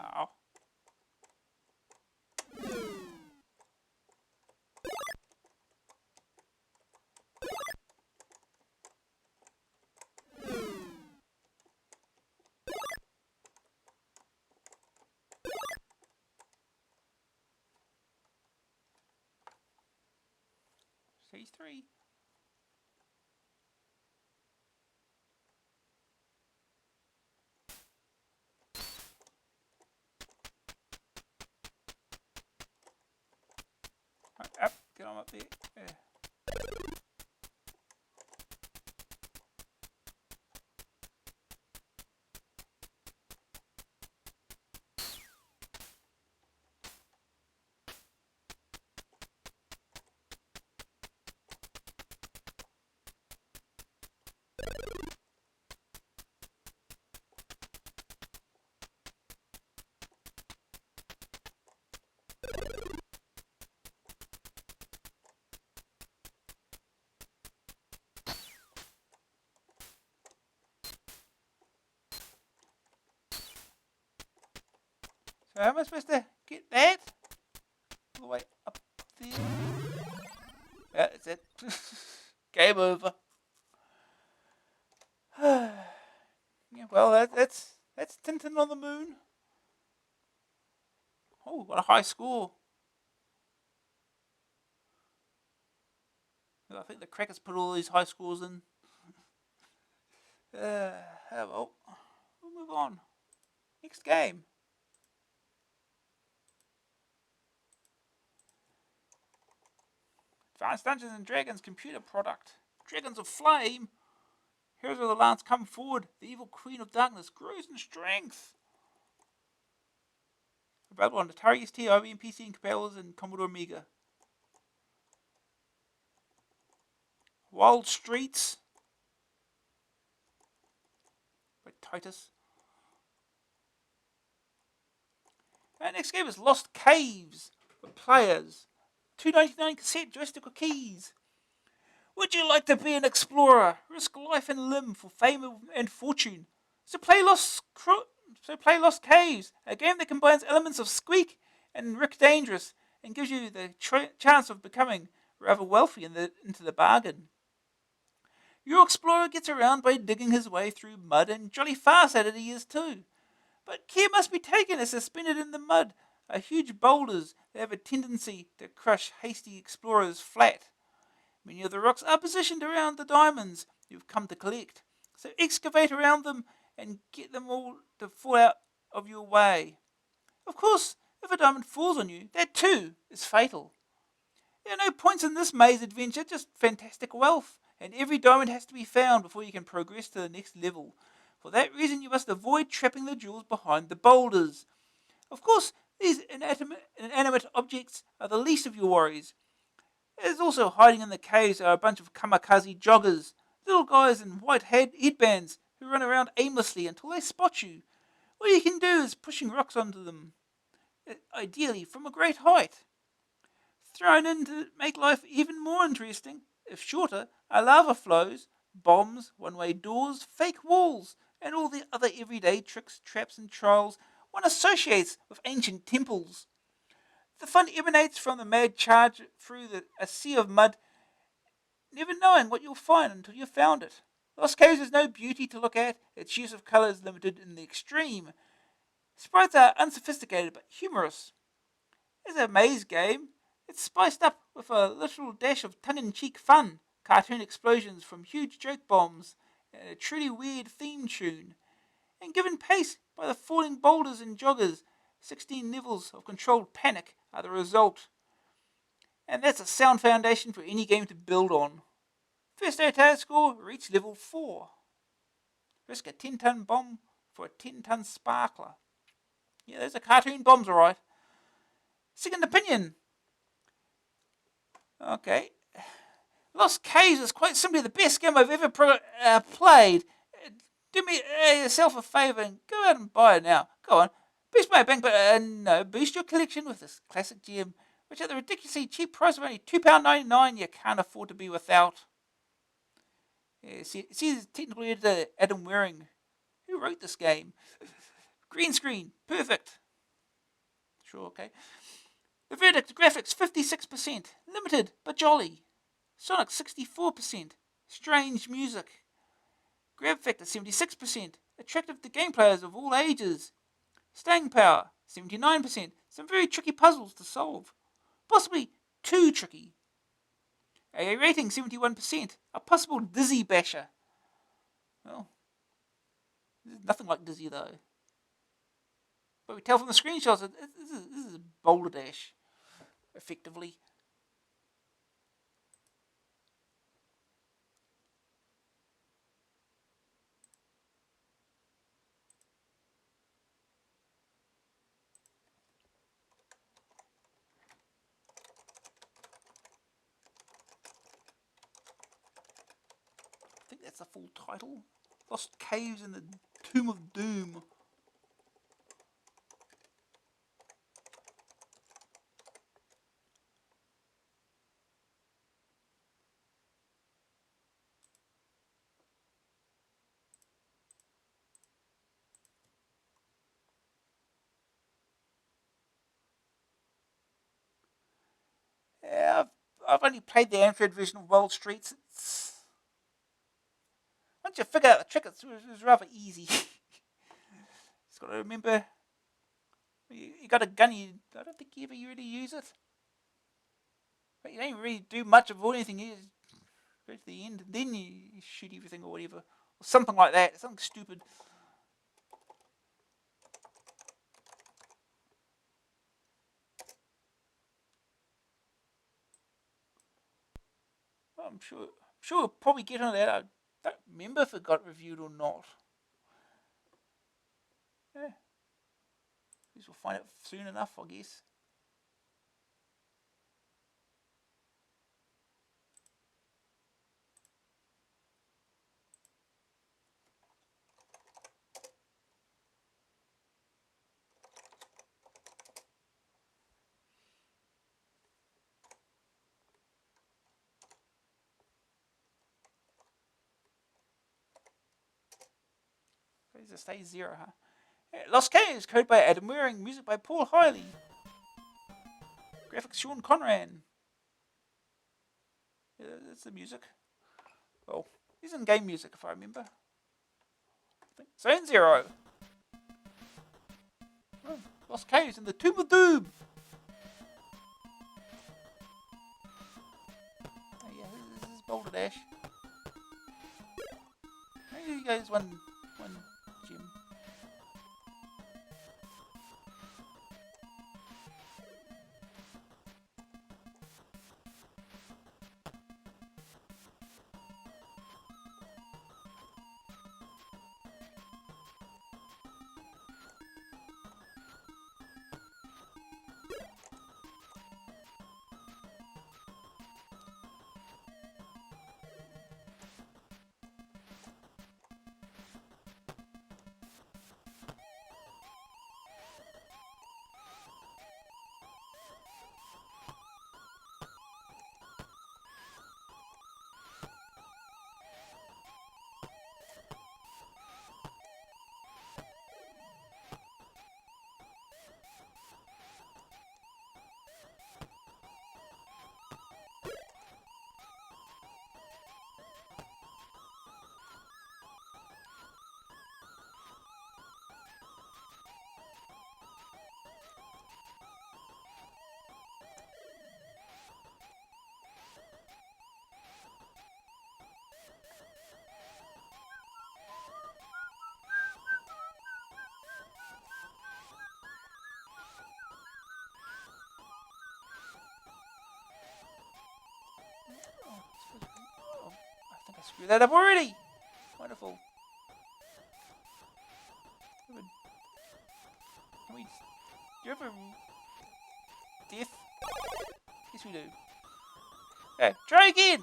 Ow. Stage 3. Right, up, get on up there. Yeah. So how am I supposed to get that? All the way up there. Yeah, that's it. Game over. Yeah, well, that's Tintin on the moon. Oh, what a high score. I think the crackers put all these high scores in. Oh well, we'll move on. Next game. Advanced Dungeons and Dragons computer product. Dragons of Flame. Heroes of the Lance come forward. The evil Queen of Darkness grows in strength. Available on Atari ST, IBM PC, and compilers, and Commodore Amiga. Wild Streets by Titus. Our next game is Lost Caves for players. $2.99 cassette, joystick or keys. Would you like to be an explorer? Risk life and limb for fame and fortune. So play Lost Caves, a game that combines elements of Squeak and Rick Dangerous, and gives you the chance of becoming rather wealthy into the bargain. Your explorer gets around by digging his way through mud, and jolly fast at it he is too. But care must be taken as suspended in the mud are huge boulders that have a tendency to crush hasty explorers flat. Many of the rocks are positioned around the diamonds you've come to collect, so excavate around them and get them all to fall out of your way. Of course, if a diamond falls on you, that too is fatal. There are no points in this maze adventure, just fantastic wealth, and every diamond has to be found before you can progress to the next level. For that reason, you must avoid trapping the jewels behind the boulders. Of course, these inanimate objects are the least of your worries. There's also hiding in the caves are a bunch of kamikaze joggers, little guys in white headbands who run around aimlessly until they spot you. All you can do is pushing rocks onto them, ideally from a great height. Thrown in to make life even more interesting, if shorter, are lava flows, bombs, one-way doors, fake walls, and all the other everyday tricks, traps, and trials one associates with ancient temples. The fun emanates from the mad charge through a sea of mud, never knowing what you'll find until you've found it. Lost Caves has no beauty to look at, its use of colour is limited in the extreme. Sprites are unsophisticated but humorous. As a maze game, it's spiced up with a little dash of tongue-in-cheek fun, cartoon explosions from huge joke bombs, and a truly weird theme tune. And given pace by the falling boulders and joggers, 16 levels of controlled panic are the result. And that's a sound foundation for any game to build on. First Otago score, reach level 4. Risk a 10-ton bomb for a 10-ton sparkler. Yeah, those are cartoon bombs, alright. Second opinion. Okay. Lost Caves is quite simply the best game I've ever played. Do me yourself a favour and go out and buy it now. Go on. Boost my bank, but no, boost your collection with this classic gem, which at the ridiculously cheap price of only £2.99 you can't afford to be without. Yeah, see the technical editor Adam Waring, who wrote this game. Green screen, perfect. Sure, okay. The verdict, graphics 56%, limited but jolly. Sonic 64%, strange music. Grab factor 76%, attractive to game players of all ages. Staying power 79%, some very tricky puzzles to solve. Possibly too tricky. AA rating 71%, a possible dizzy basher. Well, this is nothing like dizzy though. But we tell from the screenshots that this is Boulder Dash, effectively. I think that's the full title. Lost Caves in the Tomb of Doom. Yeah, I've only played the Amstrad version of Wild Streets. Once you figure out the trick, it's rather easy. Just got to remember, you got a gun, I don't think you ever really use it. But you don't really do much of anything. You just go to the end, and then you shoot everything or whatever. Or something like that, something stupid. I'm sure we'll probably get on that. I don't remember if it got reviewed or not. Yeah. Guess we'll find out soon enough, I guess. There's a stage 0, huh? Lost Caves, code by Adam Waring, music by Paul Hiley. Graphics Sean Conran. Yeah, that's the music. Well, he's in game music if I remember. Zone 0. Oh, Lost Caves in the Tomb of Doom. Oh yeah, this is Boulder Dash. Maybe he goes one gem. Oh, I think I screwed that up already. Wonderful. Can we... Do you have a... Death? Yes, we do. Okay, try again!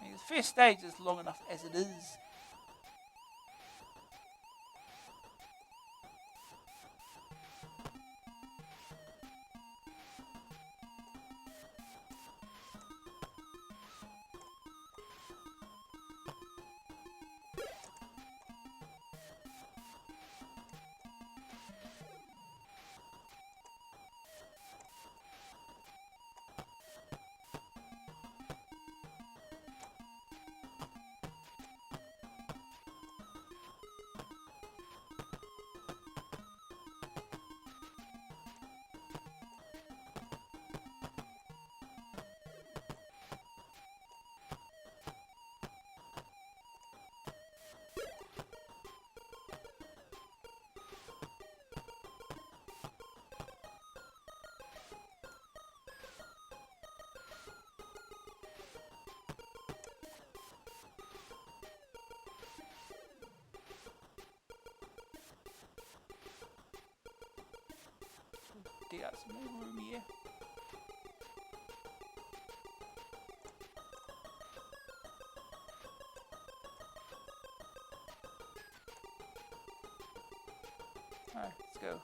The first stage is long enough as it is. Dig out some more room here. Alright, let's go.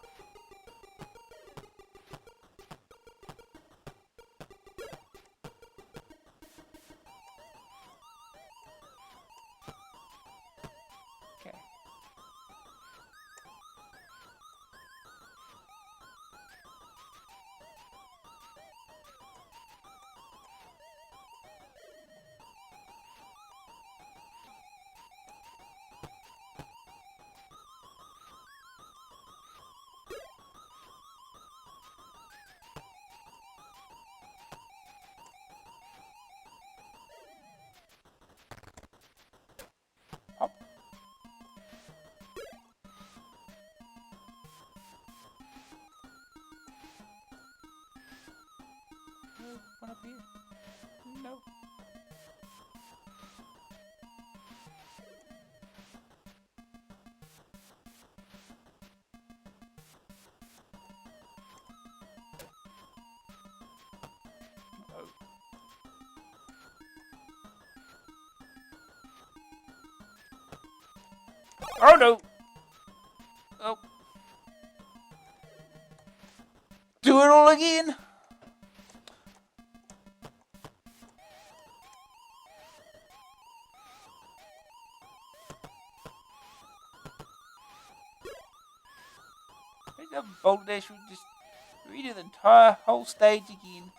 Okay. Hop. One up here. No. Oh no! Oh. Do it all again! The Boulder Dash will just redo the entire whole stage again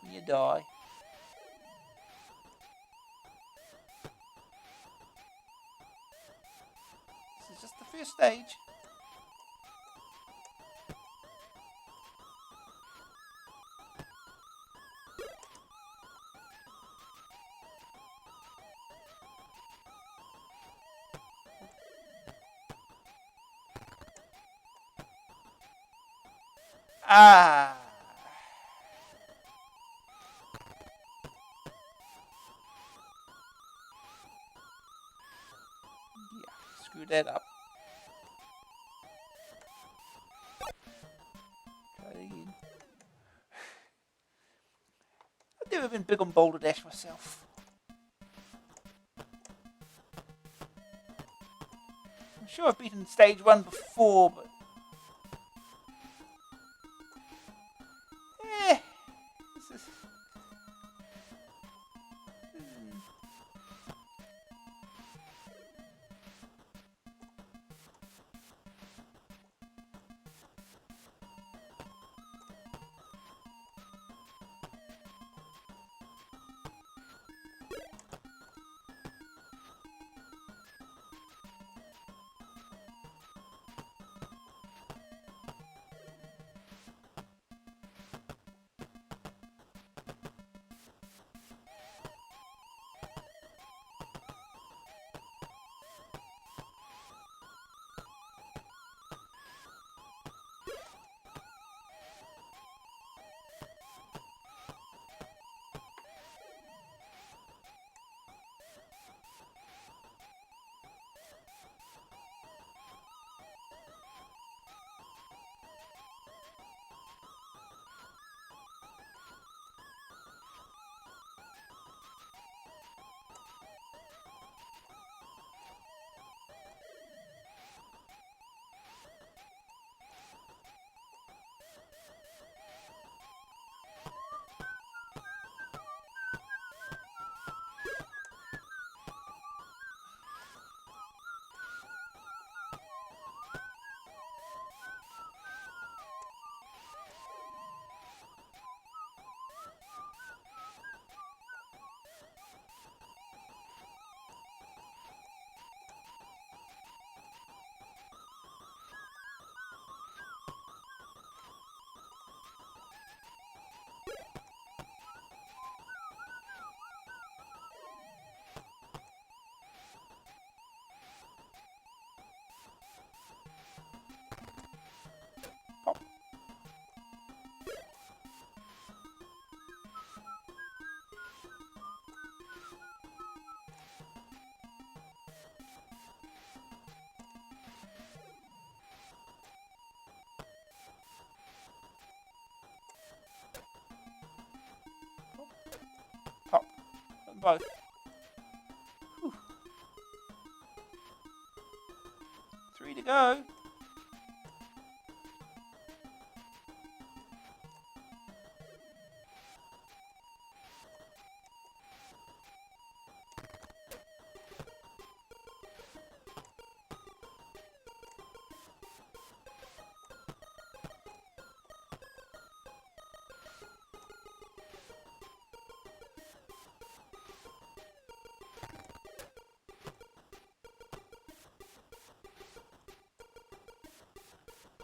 when you die. This is just the first stage. Ah. Yeah, screw that up. Try it again. I've never been big on Boulder Dash myself. I'm sure I've beaten stage 1 before, but this is... Pop. Pop. Both. Whew. 3 to go.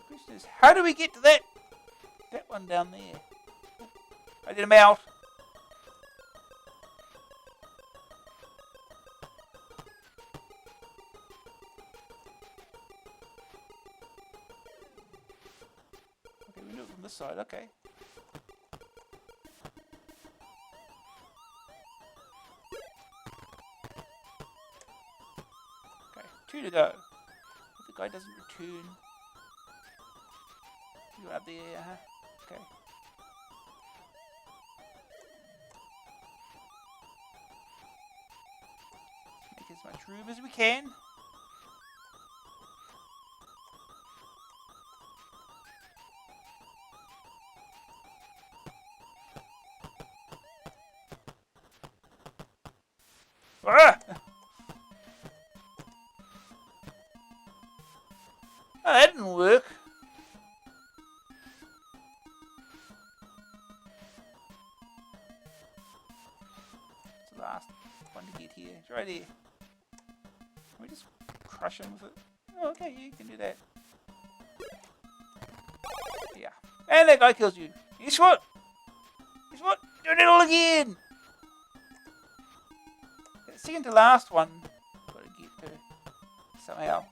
Question is, how do we get to that one down there? I did him out. Okay, we do it from this side, okay. Okay, 2 to go. If the guy doesn't return. You're up there, okay. Let's make as much room as we can. Ah! Oh, that didn't work. trying to get here. It's right there. Can we just crush him with it? Oh, okay, yeah, you can do that. Yeah. And that guy kills you. Guess what? Guess what? Doing it all again! The second to last one, gotta get to somehow.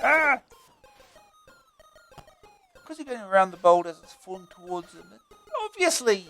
Ah! Because you're going around the boulder as it's falling towards him. Obviously!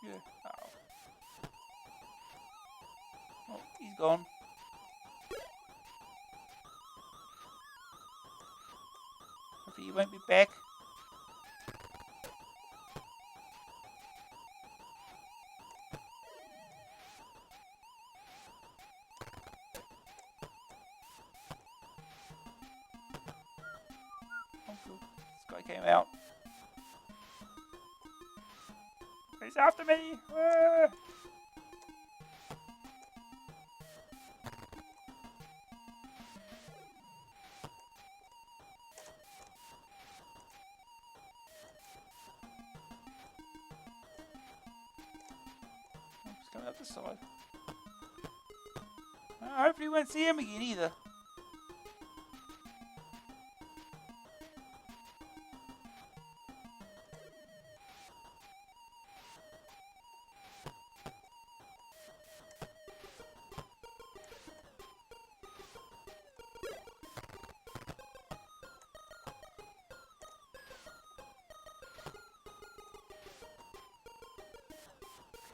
Yeah. Oh. Oh, he's gone. Hopefully he won't be back. Oh, good. This guy came out. He's after me! Ah! He's coming up the side. Hopefully we won't see him again either.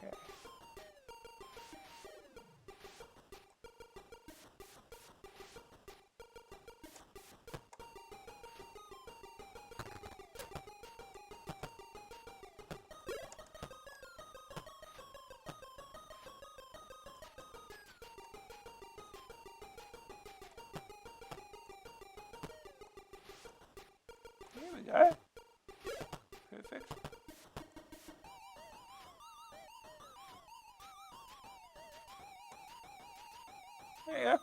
Okay. Here we go. Perfect. There you go.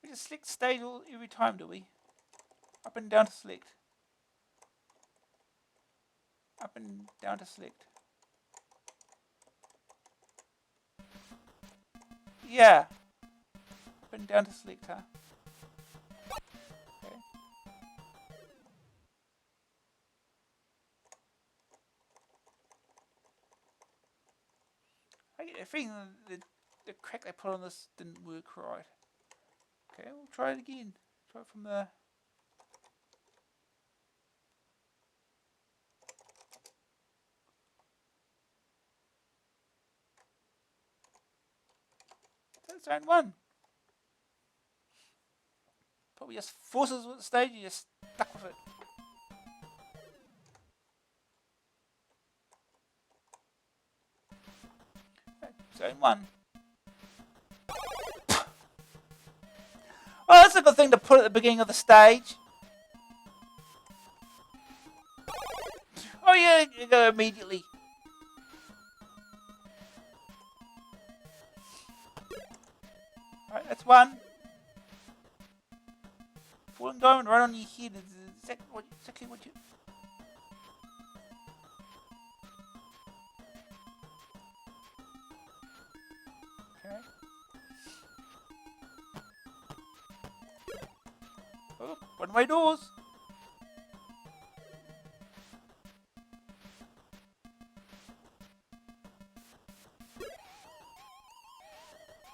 We just select stage every time, do we? Up and down to select. Up and down to select. Yeah. Up and down to select, huh? Okay. I get a feeling the crack they put on this didn't work right. Okay, we'll try it again. Try it from the... That's zone one. Probably just forces with the stage, you just stuck with it. Okay, zone one. Oh, that's a good thing to put at the beginning of the stage. Oh yeah, you go immediately. Alright, that's one. Falling diamond right on your head is exactly what you... Okay. Oh, one-way doors.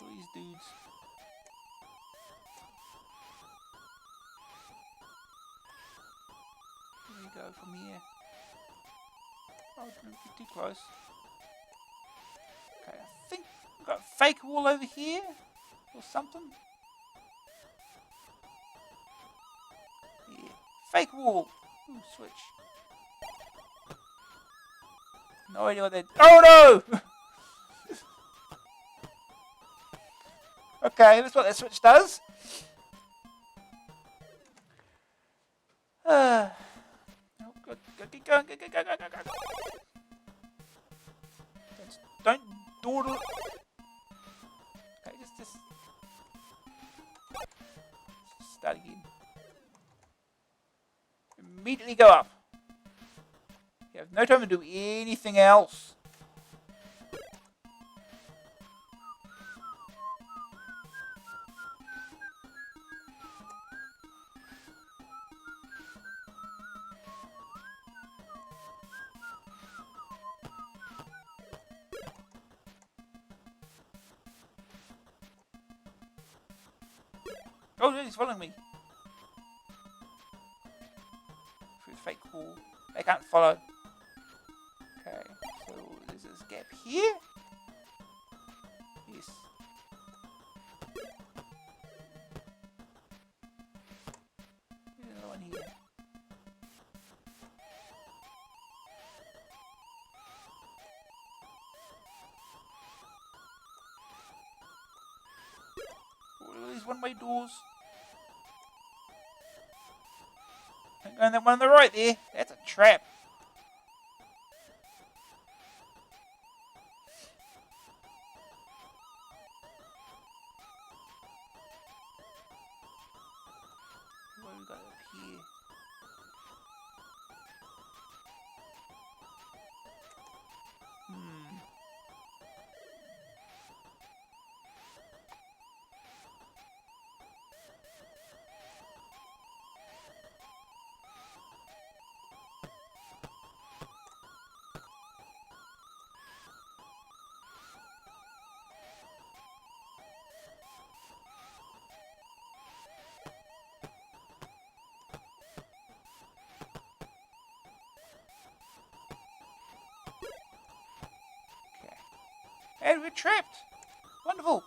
All these dudes. There we go from here. Oh, don't get too close. Okay, I think we've got a fake wall over here or something. Yeah, fake wall. Ooh, switch. No idea what that. Oh no! Okay, that's what that switch does. Oh, go, keep going, go. Don't dawdle. Okay, just start again. Immediately go up. You have no time to do anything else. Oh, he's following me. Through the fake wall. They can't follow. Okay. here? Yes. There's another one here. Oh, these one-way doors. And that one on the right there, that's a trap. What have we got up here? Okay. And we're trapped. Wonderful.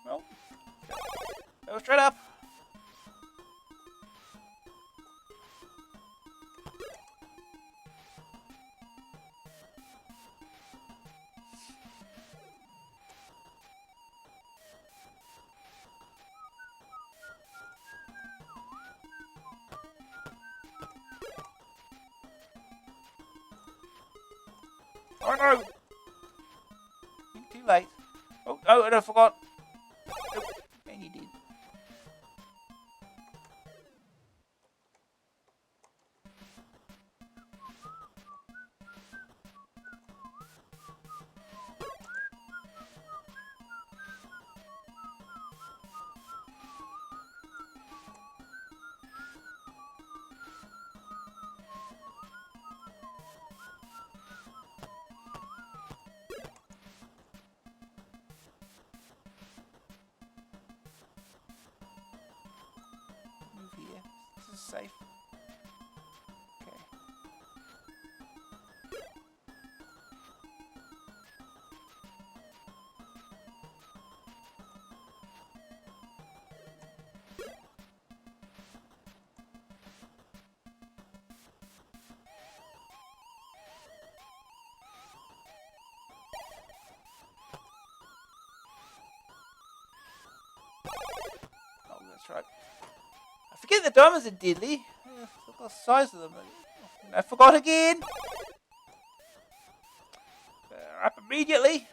Well, go straight up. Oh no! Too late. Oh no, I forgot. Oh, and you did. Move here. This is safe. Okay. Oh, that's right. I forget the diamonds are deadly. Look at the size of them. I forgot again. Up immediately.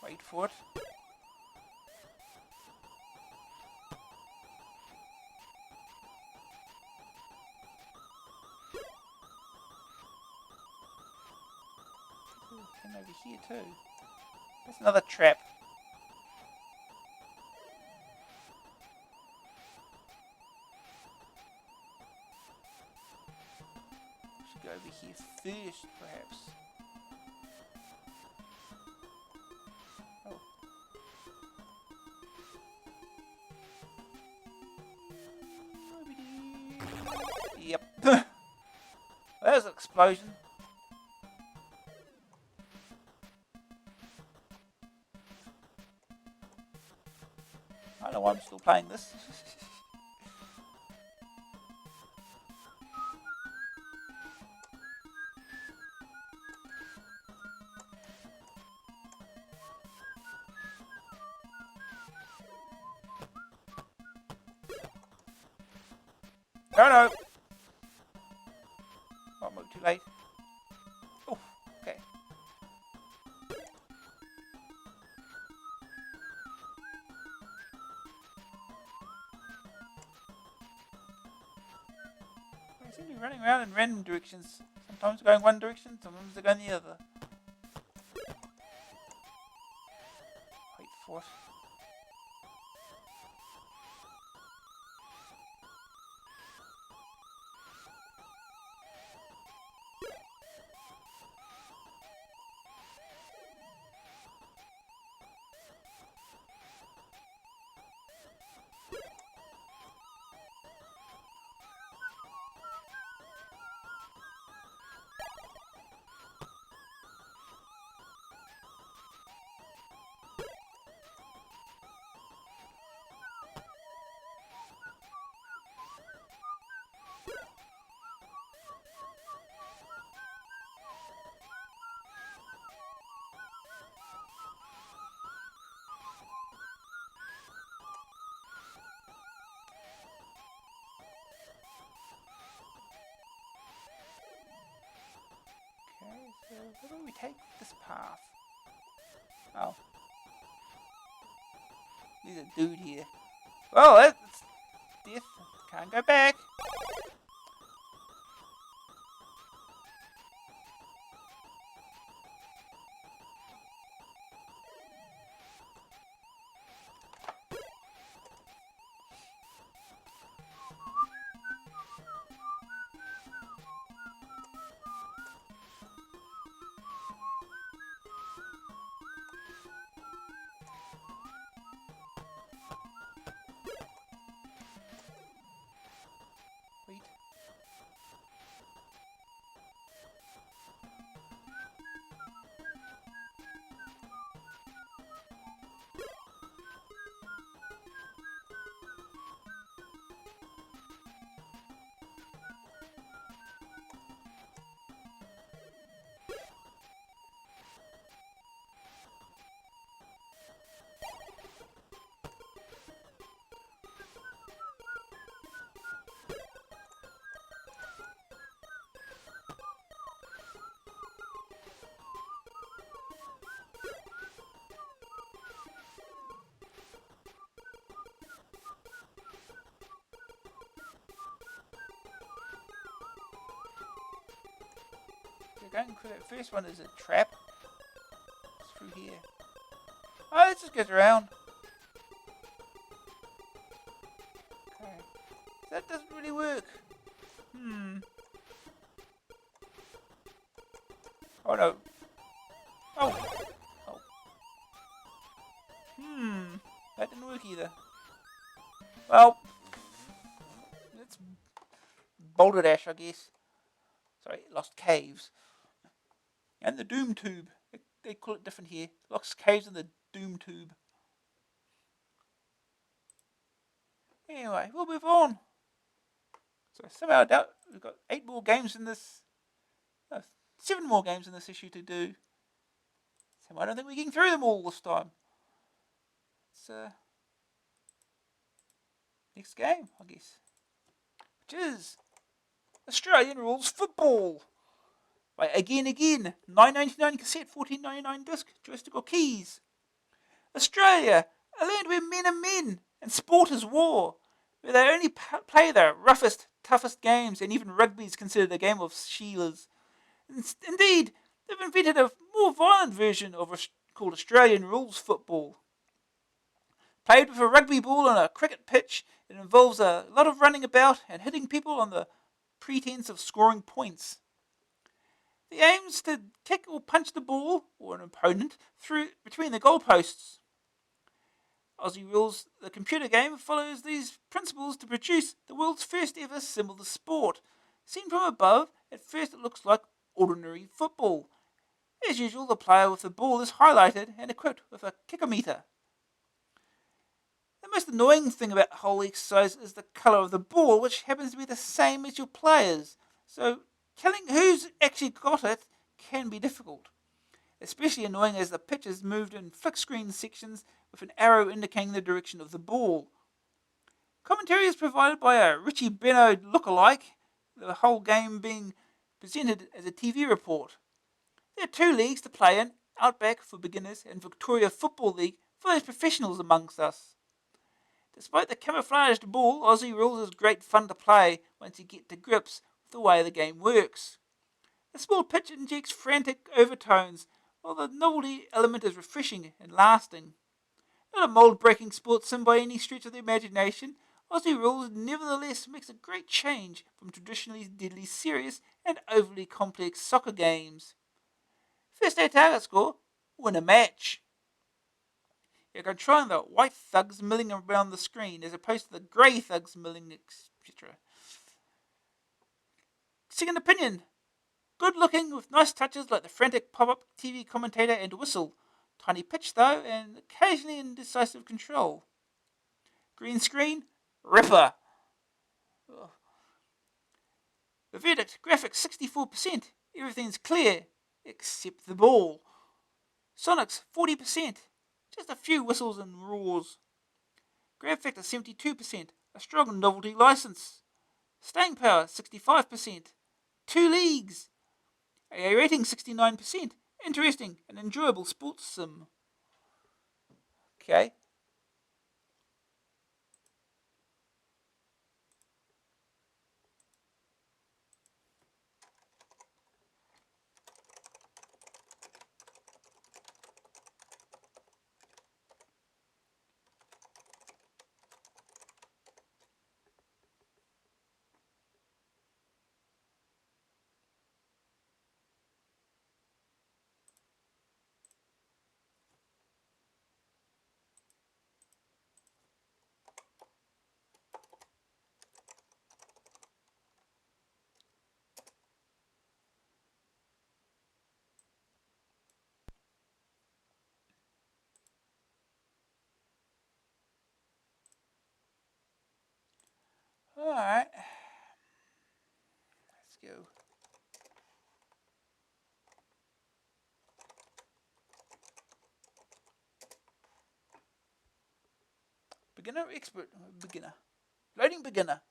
Wait for it. And over here too. That's another trap. Should go over here first, perhaps. Oh. Yep. That was an explosion. I don't know why I'm still playing this. No. Oh, I'm too late. Oh, okay. They seem to be running around in random directions. Sometimes going one direction, sometimes they're going the other. Wait for it. Okay, so where do we take this path? Oh. There's a dude here. Well, that's death. Can't go back. Wait. Going through that first one is a trap. It's through here. Oh, let's just get around. Okay. That doesn't really work. Oh no. Oh. Oh. That didn't work either. Well, it's Boulder Dash, I guess. Sorry, Lost Caves. And the Doom Tube. They call it different here. Lost Caves and the Doom Tube. Anyway, we'll move on. So somehow I doubt we've got 8 more games in this. 7 more games in this issue to do. So I don't think we're getting through them all this time. It's next game, I guess. Which is Australian Rules Football. By Again, $9.99 cassette, $14.99 disc, joystick keys. Australia, a land where men are men and sport is war, where they only play the roughest, toughest games, and even rugby is considered a game of Sheilas. Indeed, they've invented a more violent version of called Australian Rules Football. Played with a rugby ball on a cricket pitch, it involves a lot of running about and hitting people on the pretense of scoring points. The aim is to kick or punch the ball, or an opponent, through between the goalposts. Aussie Rules, the computer game, follows these principles to produce the world's first ever similar sport. Seen from above, at first it looks like ordinary football. As usual, the player with the ball is highlighted and equipped with a kickometer. The most annoying thing about the whole exercise is the colour of the ball, which happens to be the same as your players. So, telling who's actually got it can be difficult. Especially annoying as the pitch is moved in flick screen sections with an arrow indicating the direction of the ball. Commentary is provided by a Richie Benno lookalike, the whole game being presented as a TV report. There are 2 leagues to play in, Outback for beginners and Victoria Football League for those professionals amongst us. Despite the camouflaged ball, Aussie rules is great fun to play once you get to grips with the way the game works. The small pitch injects frantic overtones, while the novelty element is refreshing and lasting. Not a mould-breaking sports sim by any stretch of the imagination, Aussie rules nevertheless makes a great change from traditionally deadly serious and overly complex soccer games. First day target score, win a match. You're controlling the white thugs milling around the screen as opposed to the grey thugs milling, etc. Second opinion, good looking with nice touches like the frantic pop-up TV commentator and whistle. Tiny pitch though, and occasionally indecisive control. Green screen, ripper. Ugh. The verdict, graphics 64%. Everything's clear, except the ball. Sonics 40%. Just a few whistles and roars. Grab factor 72%. A strong novelty license. Staying power 65%. 2 leagues. AA rating 69%. Interesting and enjoyable sports sim. Okay. Alright. Let's go. Beginner, expert, beginner. Loading beginner.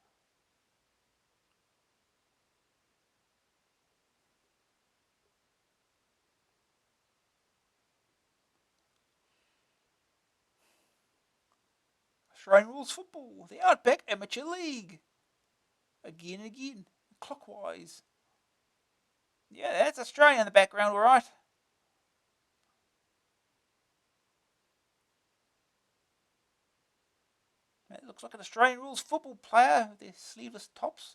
Australian Rules Football, the Outback Amateur League. Again and again, clockwise. Yeah, that's Australia in the background, alright. It looks like an Australian Rules Football player with their sleeveless tops.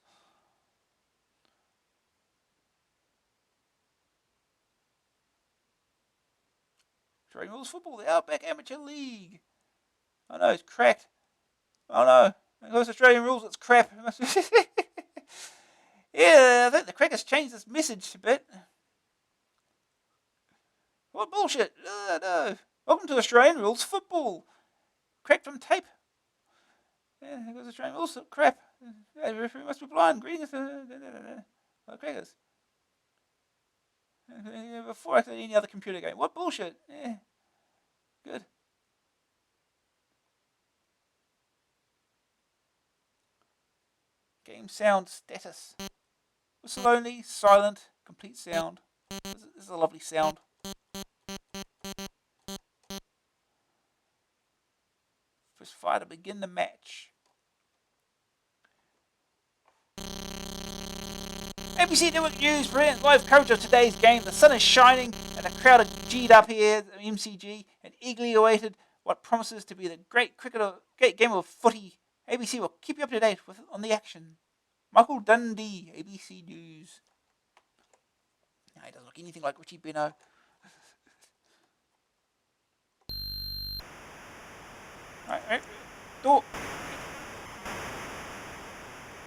Australian Rules Football, the Outback Amateur League. Oh no, it's cracked. Oh no, it's Australian Rules, it's crap. Yeah, I think the crackers changed this message a bit. What bullshit? No. Welcome to Australian Rules Football. Cracked from tape. Yeah, it goes Australian Rules. Crap. Yeah, the referee must be blind. Greetings. Well, crackers. Before I could any other computer game. What bullshit? Yeah. Good. Game sound status. Whistle only, silent, complete sound. This is a lovely sound. Press fire to begin the match. ABC Network News presents live coverage of today's game. The sun is shining and the crowd are G'd up here at MCG and eagerly awaited what promises to be the great game of footy. ABC will keep you up to date on the action. Michael Dundee, ABC News. No, he doesn't look anything like Richie Benno. Right. Door.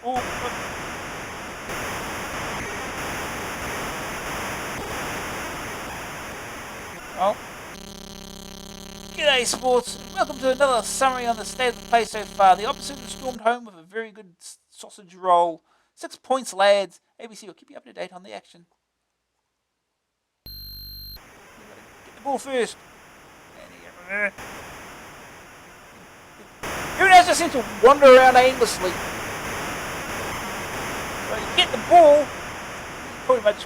Oh. Well, g'day sports, welcome to another summary on the state of the play so far. The opposition stormed home with a very good sausage roll. 6 points, lads. ABC will keep you up to date on the action. Get the ball first. Everyone else just seems to wander around aimlessly. So you get the ball. Pretty much.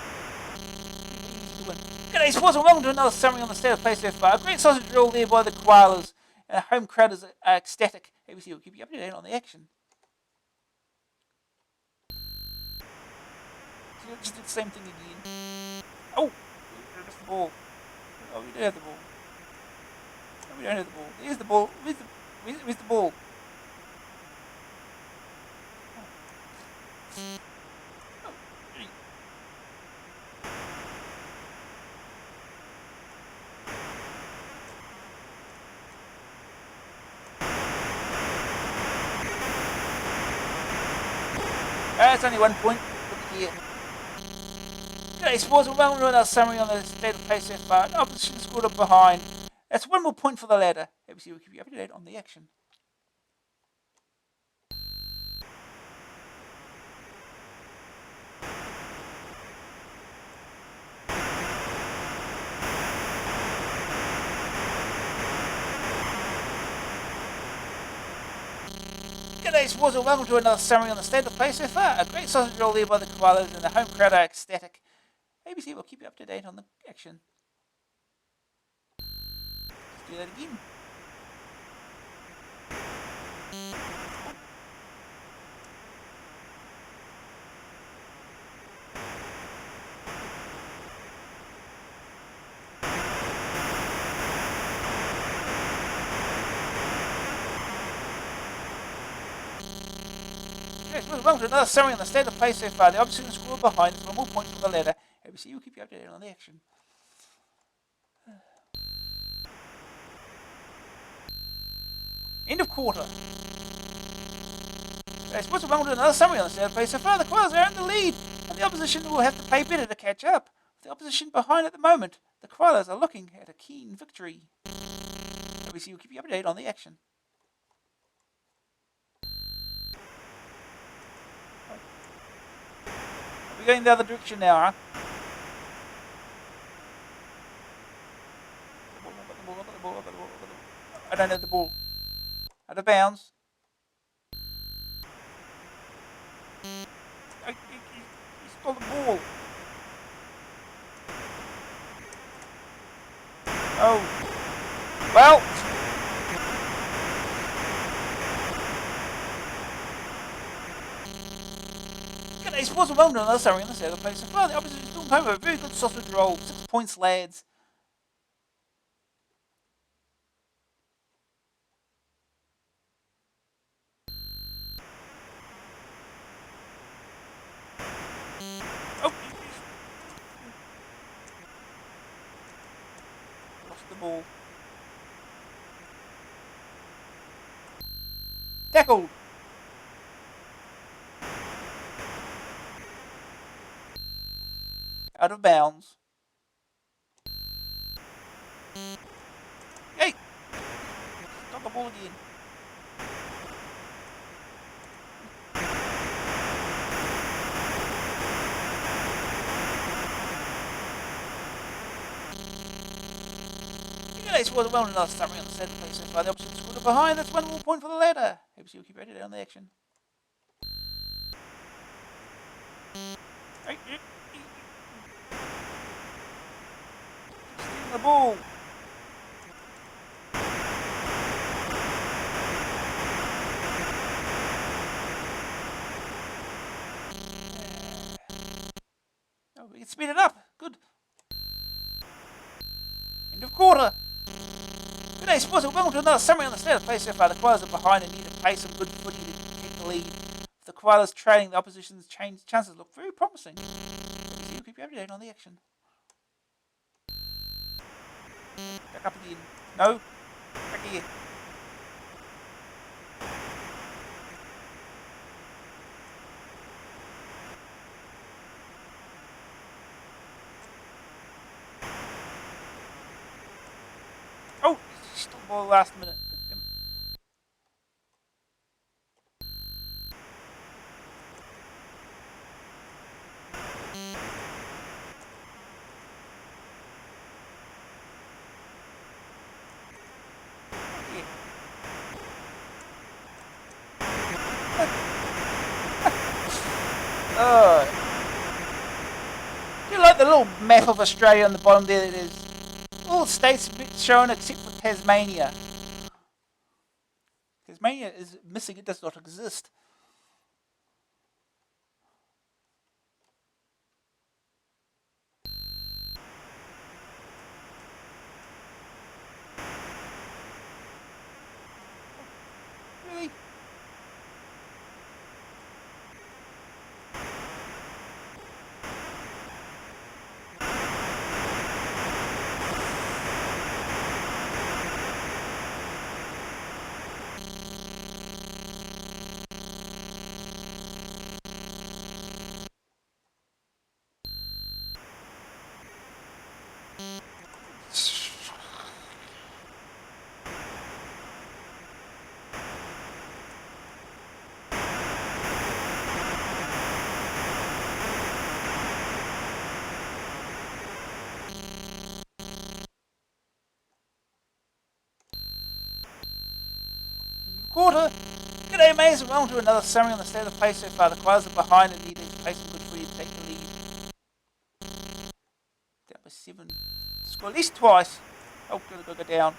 G'day, sports, and welcome to another summary on the state of play so far. A great sausage roll there by the koalas, and home crowders are ecstatic. ABC will keep you up to date on the action. So you just did the same thing again. Oh, we missed the ball. Oh, we do have the ball. No, we don't have the ball. There's the ball. Where's the ball? That's only 1 point. Look here. G'day, sports, and welcome to another summary on the state of play so far. The opposition scored up behind. That's 1 more point for the ladder. ABC will keep you up to date on the action. G'day, sports, and welcome to another summary on the state of play so far. A great sausage roll there by the koalas, and the home crowd are ecstatic. ABC will keep you up to date on the action. Let's do that again. Welcome to another summary on the state of play so far. The opposition scored behind. There's 1 more point for the ladder. ABC will keep you up to date on the action. End of quarter. Sports, welcome to another summary on the state of play so far. The koalas are in the lead, and the opposition will have to play better to catch up. With the opposition behind at the moment, the koalas are looking at a keen victory. ABC will keep you up to date on the action. We're going the other direction now, huh? I don't have the ball. Out of bounds. He stole the ball. Oh. Well. G'day, sports, and welcome to another summary on the state of play so far. The opposition is doing home a very good sausage roll. 6 points, lads. The ball. Tackled. Out of bounds. Hey! Got the ball again. G'day, sports, well, another summary on the set of play so far. The opposition scored behind. That's 1 more point for the ladder. ABC will keep ready on the action. Hey, stealing the ball. Oh, we can speed it up. Good. End of quarter. G'day, sports, and welcome to another summary on the state of play so far. The koalas are behind and need to play some good footy to take the lead. With the koalas trailing, the opposition's chances look very promising. ABC will keep you up to date on the action. Back up again. No. Back here. Oh, stole the ball last minute. like the little map of Australia on the bottom there. There's all states shown except for Tasmania. Tasmania is missing. It does not exist. Really? Quarter. G'day, mates, and welcome to another summary on the state of the play so far. The Koalas are behind and need to play some good for you to take the lead. Down by 7. Score at least twice. Oh, gotta go down.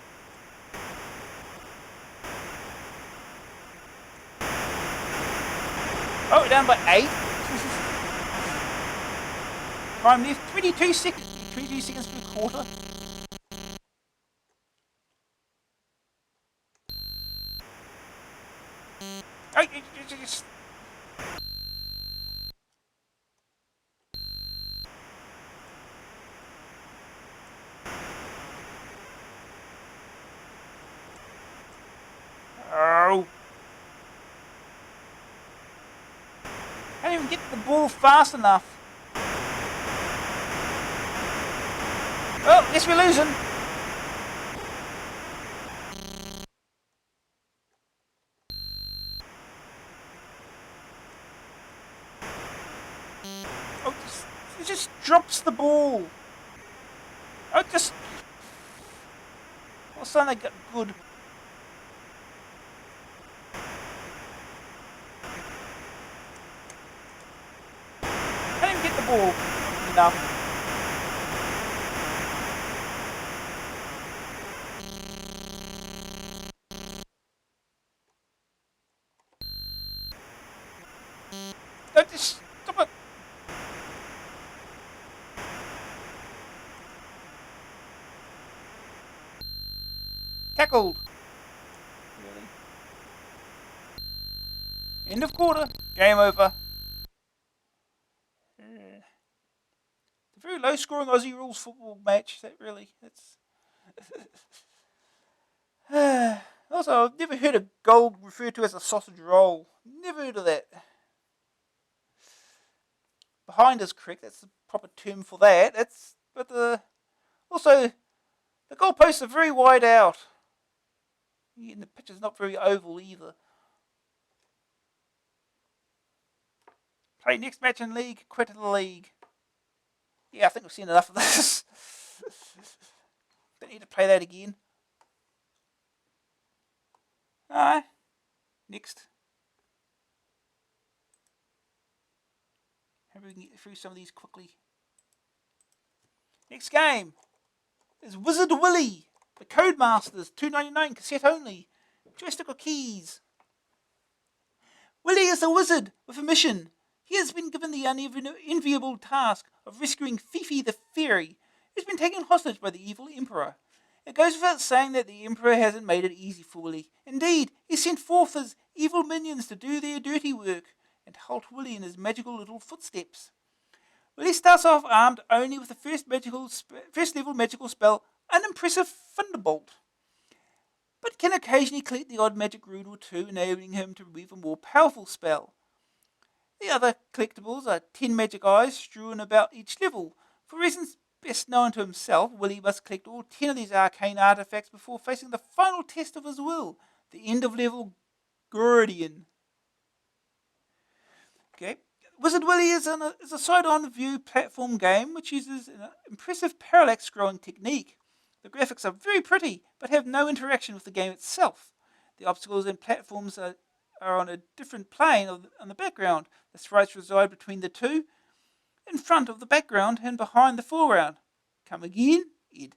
Oh, we're down by 8. Time left 22 seconds. 22 seconds per quarter. Oh, just. Oh. Can't even get the ball fast enough. Oh, guess we're losing. Oh, it just drops the ball. Oh, just. All of a sudden they got good. Can't even get the ball enough. Don't just stop it. Tackled. Really? End of quarter. Game over. It's a very low scoring Aussie rules football match. That's. Also, I've never heard a goal referred to as a sausage roll. Never heard of that. Behind is correct. That's the proper term for that. Also the goalposts are very wide out. And the pitch is not very oval either. Play next match in league. Quit the league. Yeah, I think we've seen enough of this. Don't need to play that again. Alright. Next. Maybe we can get through some of these quickly. Next game is Wizard Willy. The Codemasters. $2.99 cassette only. Joystick or keys. Willy is a wizard with a mission. He has been given the unenviable task of rescuing Fifi the fairy, who's been taken hostage by the evil Emperor. It goes without saying that the Emperor hasn't made it easy for Willy. Indeed, he sent forth his evil minions to do their dirty work and halt Willy in his magical little footsteps. Willy starts off armed only with the first level magical spell, an impressive Thunderbolt, but can occasionally collect the odd magic rune or two, enabling him to weave a more powerful spell. The other collectibles are 10 magic eyes strewn about each level. For reasons best known to himself, Willy must collect all 10 of these arcane artifacts before facing the final test of his will, the end of level Guardian. Okay. Wizard Willy is a side-on view platform game which uses an impressive parallax scrolling technique. The graphics are very pretty, but have no interaction with the game itself. The obstacles and platforms are on a different plane on the background. The sprites reside between the two. in front of the background and behind the foreground. Come again, Ed.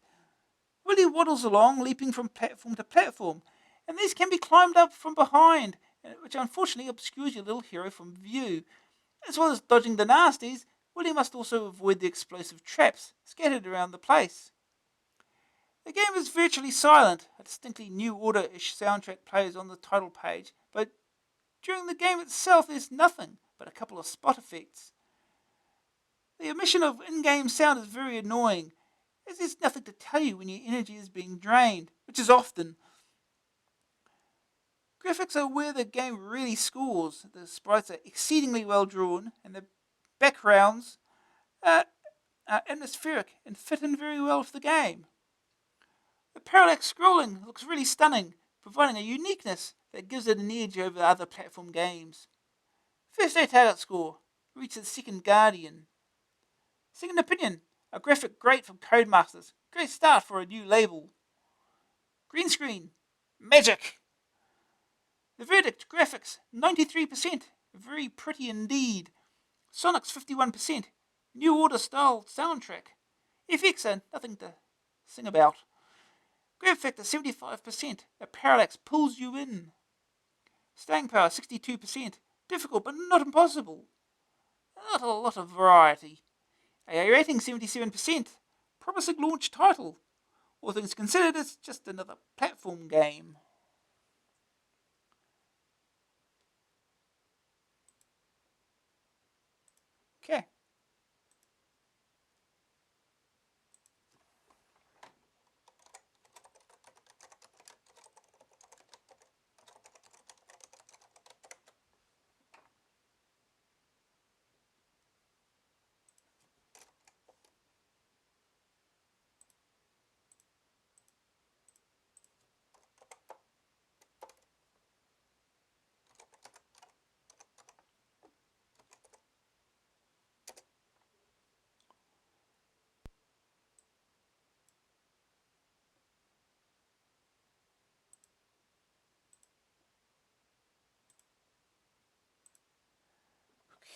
Willy waddles along, leaping from platform to platform, and these can be climbed up from behind, which unfortunately obscures your little hero from view. As well as dodging the nasties, Willy must also avoid the explosive traps scattered around the place. The game is virtually silent. A distinctly New Order-ish soundtrack plays on the title page, but during the game itself there's nothing but a couple of spot effects. The omission of in-game sound is very annoying, as there's nothing to tell you when your energy is being drained, which is often. Graphics are where the game really scores. The sprites are exceedingly well drawn, and the backgrounds are atmospheric and fit in very well with the game. The parallax scrolling looks really stunning, providing a uniqueness that gives it an edge over other platform games. First 8 target score reaches second Guardian. Second opinion, a graphic great from Codemasters. Great start for a new label. Green screen, magic. The verdict, graphics, 93%. Very pretty indeed. Sonics, 51%. New Order style soundtrack. FX are nothing to sing about. Grab factor, 75%. A parallax pulls you in. Staying power, 62%. Difficult but not impossible. Not a lot of variety. AA rating, 77%. Promising launch title. All things considered, it's just another platform game. Okay.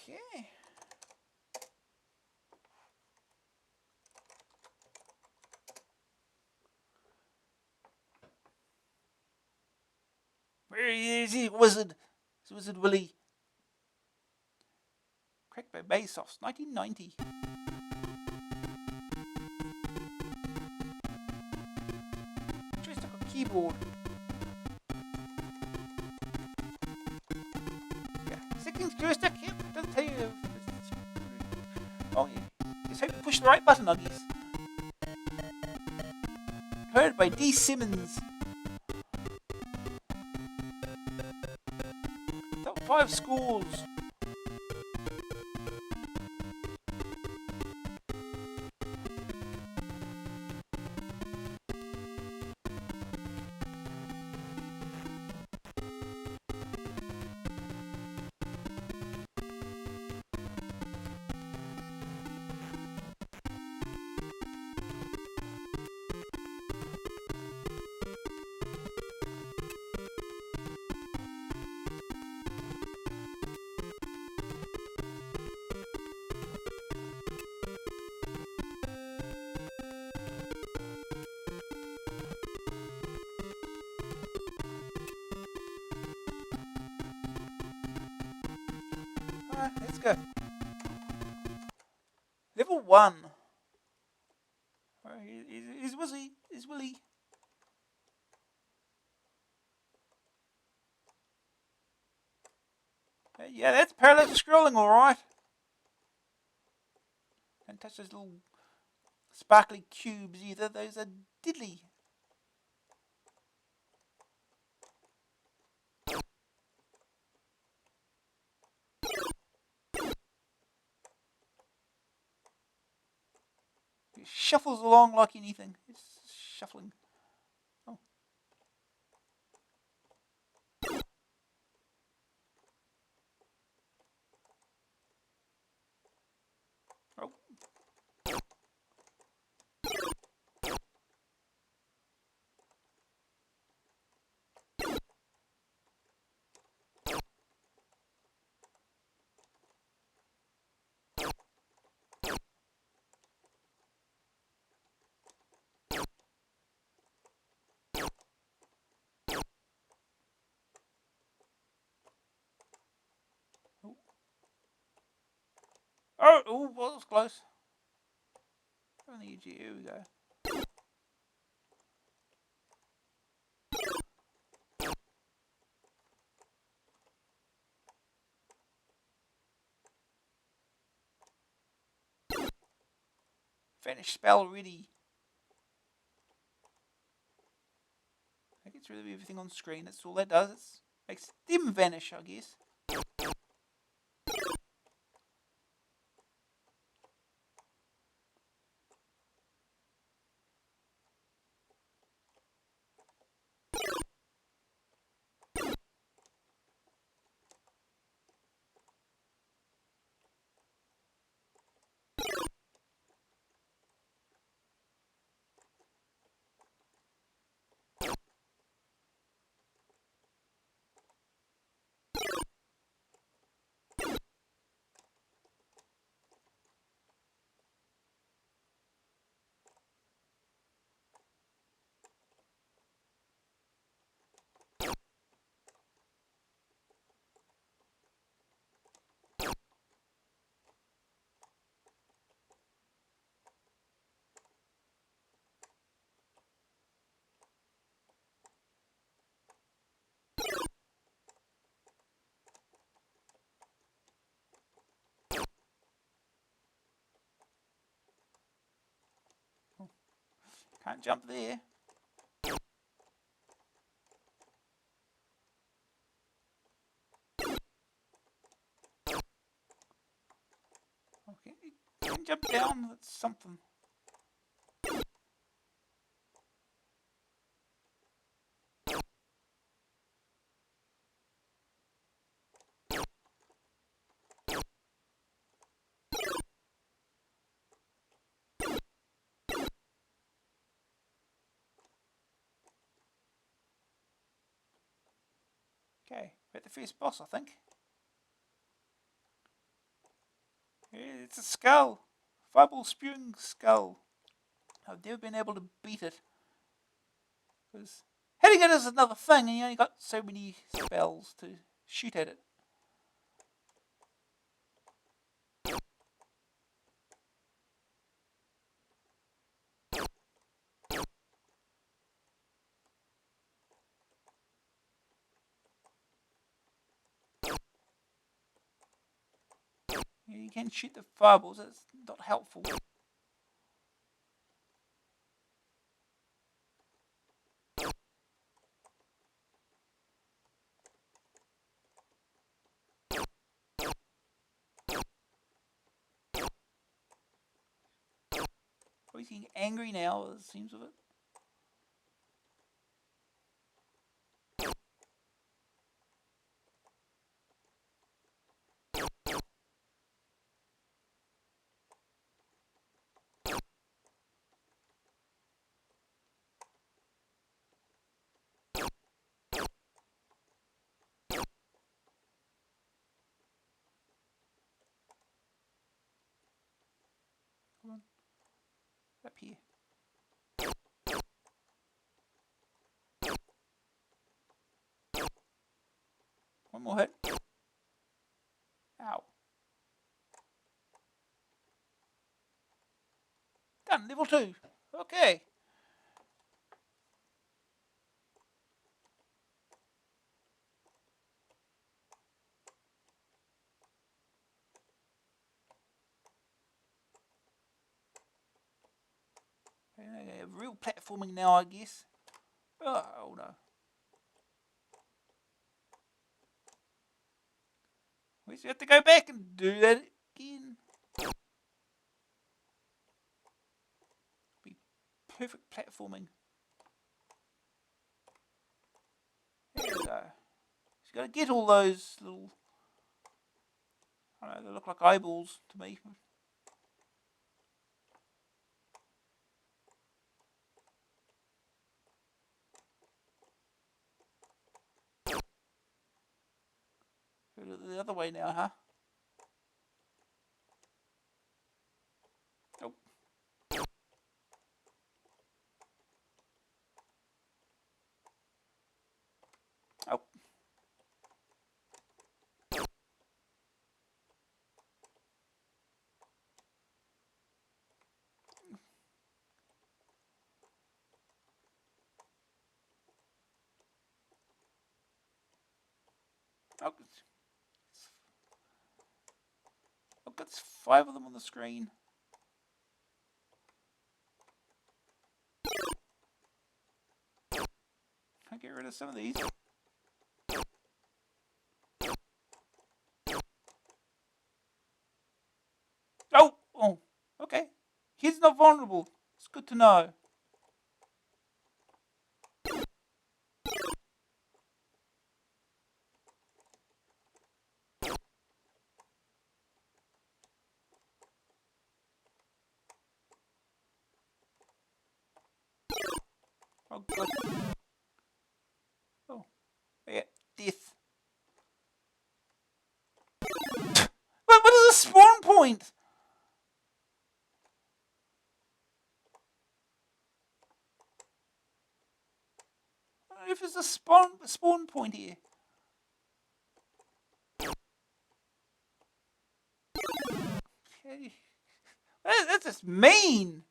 Okay. Where is he, Wizard? It's Wizard Willy. Cracked by Baysoft, 1990. Joystick or keyboard? Yeah. Second joystick, yep, doesn't tell you. Oh yeah. Just hope you push the right button, Uggies. Heard by D. Simmons. Top 5 schools. Alright, let's go. Level 1. Here's Willy. Here's Willy. Yeah, that's parallel scrolling, alright. Don't touch those little sparkly cubes either. Those are diddly. It shuffles along like anything. It's shuffling. Oh. Oh. Oh, well, that was close. On the edge. Here we go. Vanish spell ready. That gets rid of everything on screen. That's all that does. It makes them vanish, I guess. Can't jump there. Okay, you can jump down. That's something. Okay, we're at the first boss, I think. Yeah, it's a skull. Fireball spewing skull. I've never been able to beat it. Because hitting it is another thing, and you only got so many spells to shoot at it. You can shoot the fireballs, that's not helpful. Oh, he's getting angry now, it seems of it. Come on. Up here. One more hit. Ow. Done, level 2. Okay. Real platforming now, I guess. Oh no. We have to go back and do that again. Be perfect platforming. There we go. So you got to get all those little. I don't know, they look like eyeballs to me. Go the other way now, huh? Oh. Oh. Oh, I've got 5 of them on the screen. I'll get rid of some of these. Oh, okay. He's not vulnerable. It's good to know. Oh, God. Oh, yeah, death. What is a spawn point? I don't know if there's a spawn point here. Okay. That's just mean.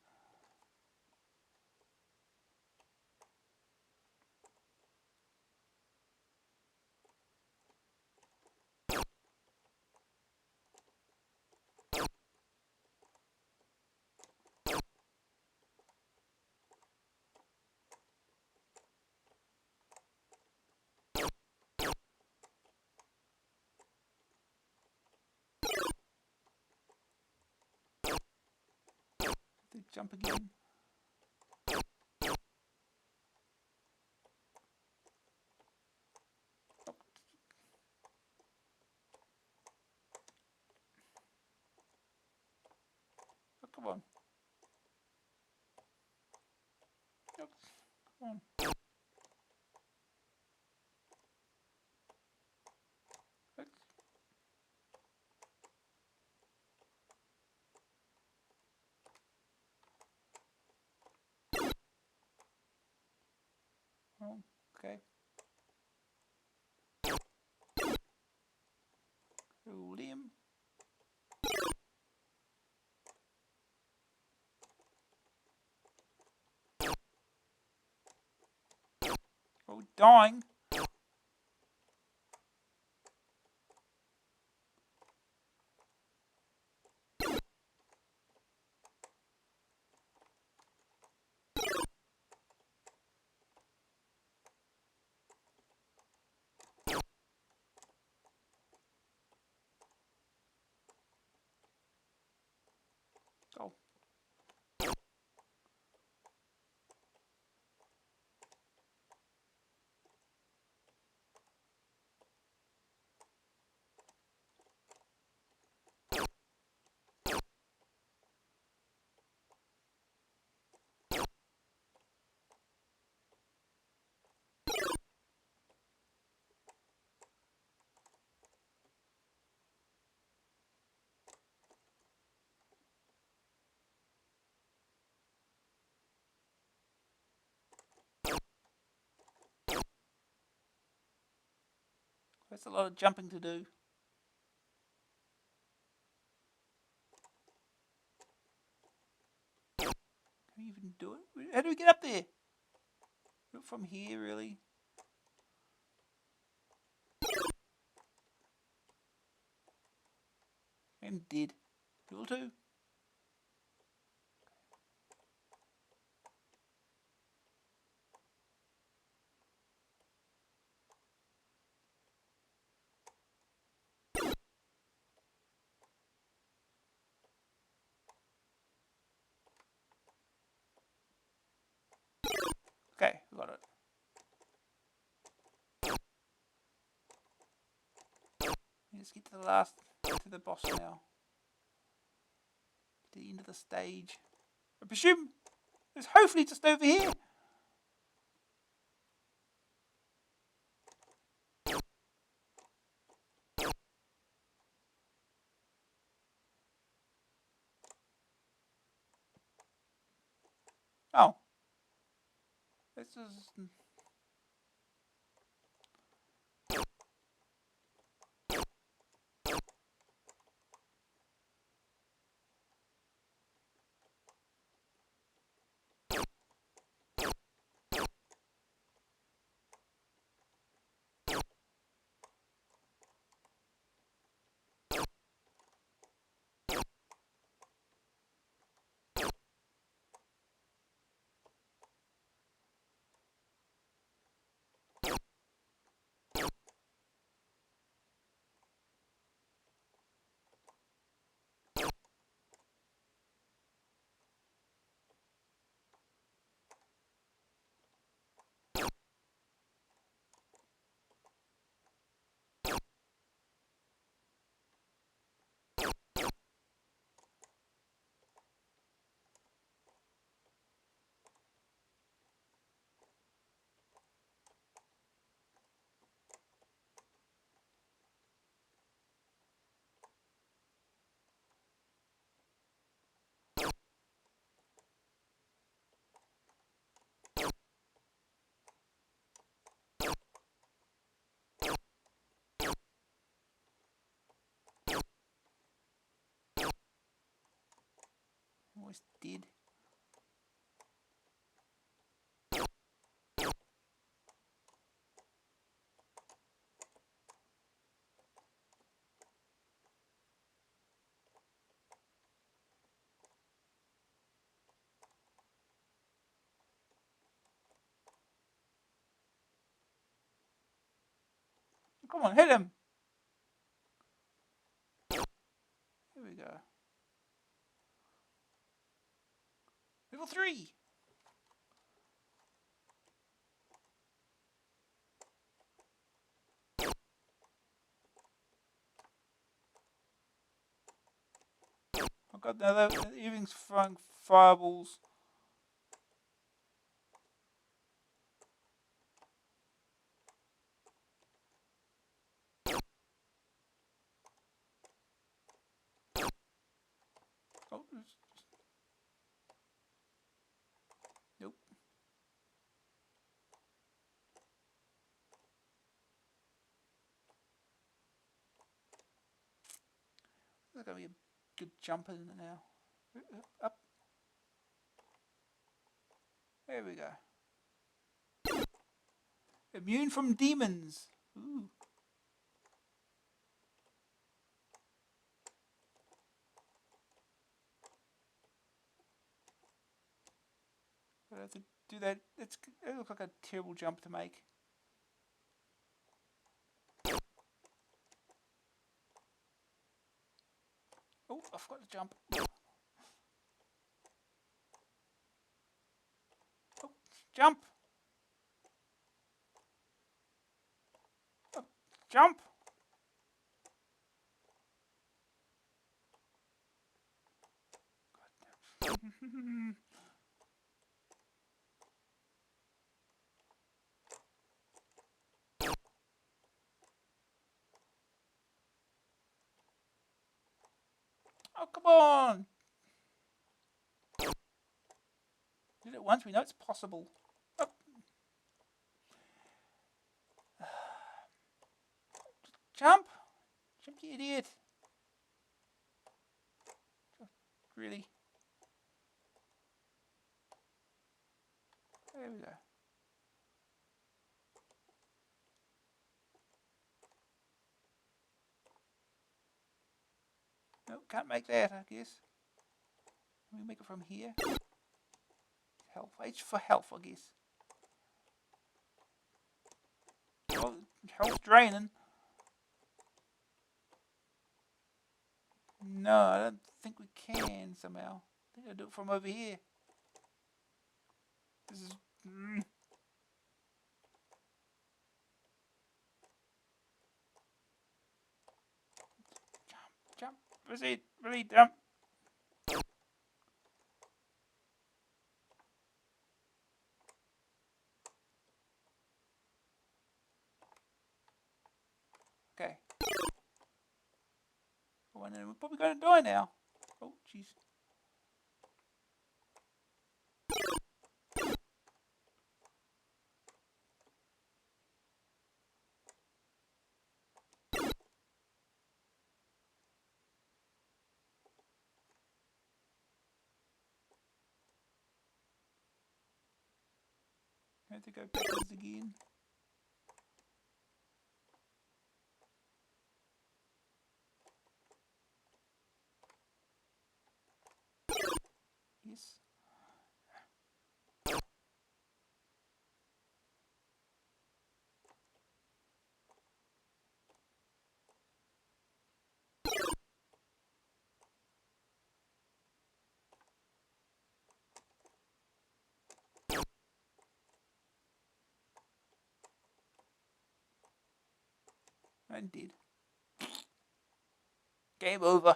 They jump again. Oh, come on. Oh, come on. Oh, okay. Hold him. Oh, dying. Oh. That's a lot of jumping to do. Can you even do it? How do we get up there? Not from here, really. I'm dead. Level 2. Okay, got it. Let's get to the boss now. To the end of the stage. I presume it's hopefully just over here. Oh. This is... Almost dead. Come on, hit him. Here we go. Level 3. Oh god, now everything's throwing fireballs. Oh, nope. There's gonna be a good jump in it now. Up. There we go. Immune from demons. Ooh. I have to do that. It looks like a terrible jump to make. Oh, I forgot to jump. Oh, jump. Oh, jump. Oh, come on. Did it once, we know it's possible. Oh. Jump. Jump, you idiot. Really? There we go. Nope, can't make that, I guess. Can we make it from here? Health. H for health, I guess. Oh, health draining. No, I don't think we can somehow. I think I'll do it from over here. This is... Jump. Proceed. Really jump. Okay. Oh, and then we're probably going to die now. Oh, jeez. I have to go backwards again. Yes. I'm dead. Game over.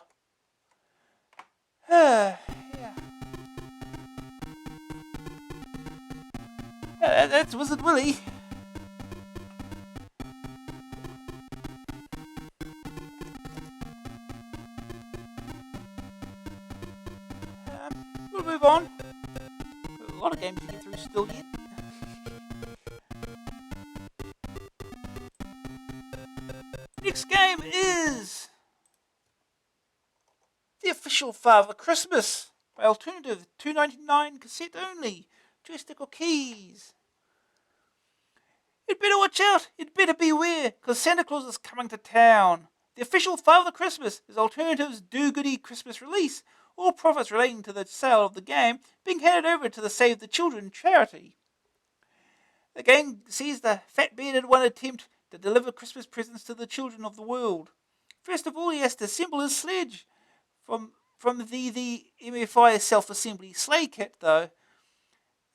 Yeah. That's Wizard Willy. We'll move on. A lot of games to get through still yet. Next game is the official Father Christmas. by alternative $2.99 cassette only. Joystick or keys. You'd better watch out. You'd better beware, because Santa Claus is coming to town. The official Father Christmas is Alternative's do-goody Christmas release. All profits relating to the sale of the game being handed over to the Save the Children charity. The game sees the fat-bearded one attempt to deliver Christmas presents to the children of the world. First of all, he has to assemble his sledge. From the MFI self-assembly sleigh kit, though,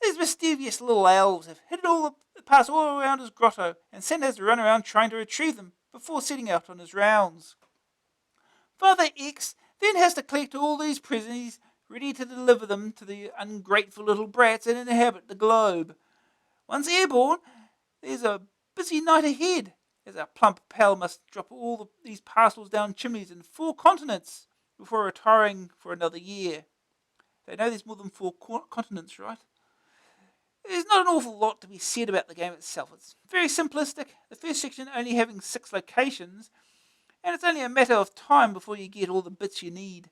these mischievous little elves have hidden all the parts all around his grotto, and Santa has to run around trying to retrieve them before setting out on his rounds. Father X then has to collect all these presents, ready to deliver them to the ungrateful little brats that inhabit the globe. Once airborne, there's a busy night ahead, as our plump pal must drop all these parcels down chimneys in 4 continents before retiring for another year. They know there's more than 4 continents, right? There's not an awful lot to be said about the game itself. It's very simplistic, the first section only having 6 locations, and it's only a matter of time before you get all the bits you need.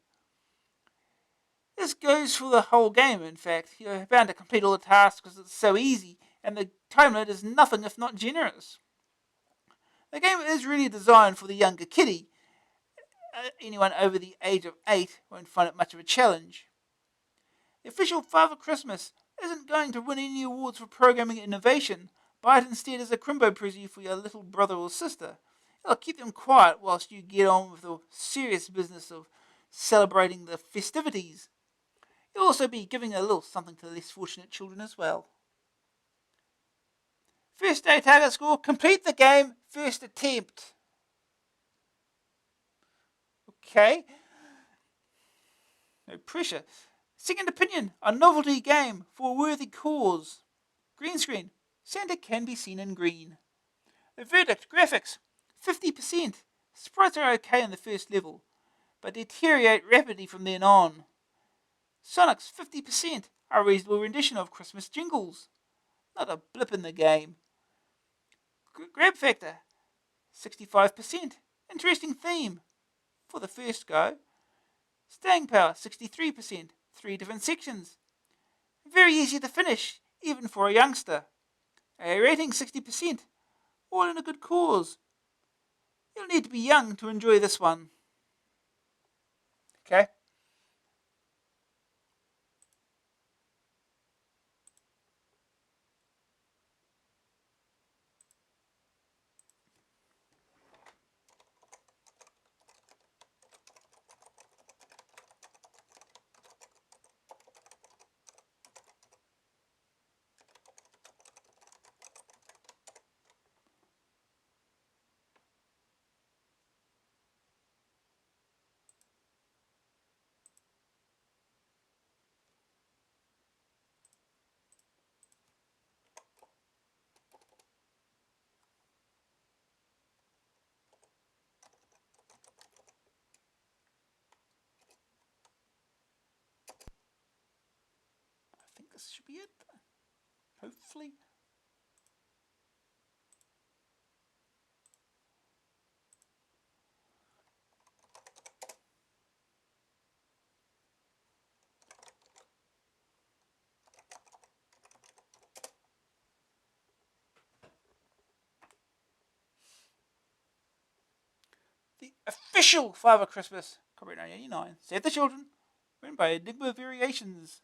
This goes for the whole game, in fact. You're bound to complete all the tasks because it's so easy, and the time limit is nothing if not generous. The game is really designed for the younger kiddie. Anyone over the age of 8 won't find it much of a challenge. The official Father Christmas isn't going to win any awards for programming innovation. Buy it instead as a Crimbo present for your little brother or sister. It'll keep them quiet whilst you get on with the serious business of celebrating the festivities. You'll also be giving a little something to less fortunate children as well. First day target score, complete the game, first attempt. Okay. No pressure. Second opinion, a novelty game for a worthy cause. Green screen, Santa can be seen in green. The verdict, graphics, 50%. Sprites are okay in the first level, but deteriorate rapidly from then on. Sonic's 50%, a reasonable rendition of Christmas jingles. Not a blip in the game. Grab factor, 65%. Interesting theme. For the first go. Staying power, 63%. 3 different sections. Very easy to finish, even for a youngster. A rating, 60%. All in a good cause. You'll need to be young to enjoy this one. Okay? I think this should be it. Hopefully. The official Father Christmas, copyright 1989. Save the Children, written by Enigma Variations.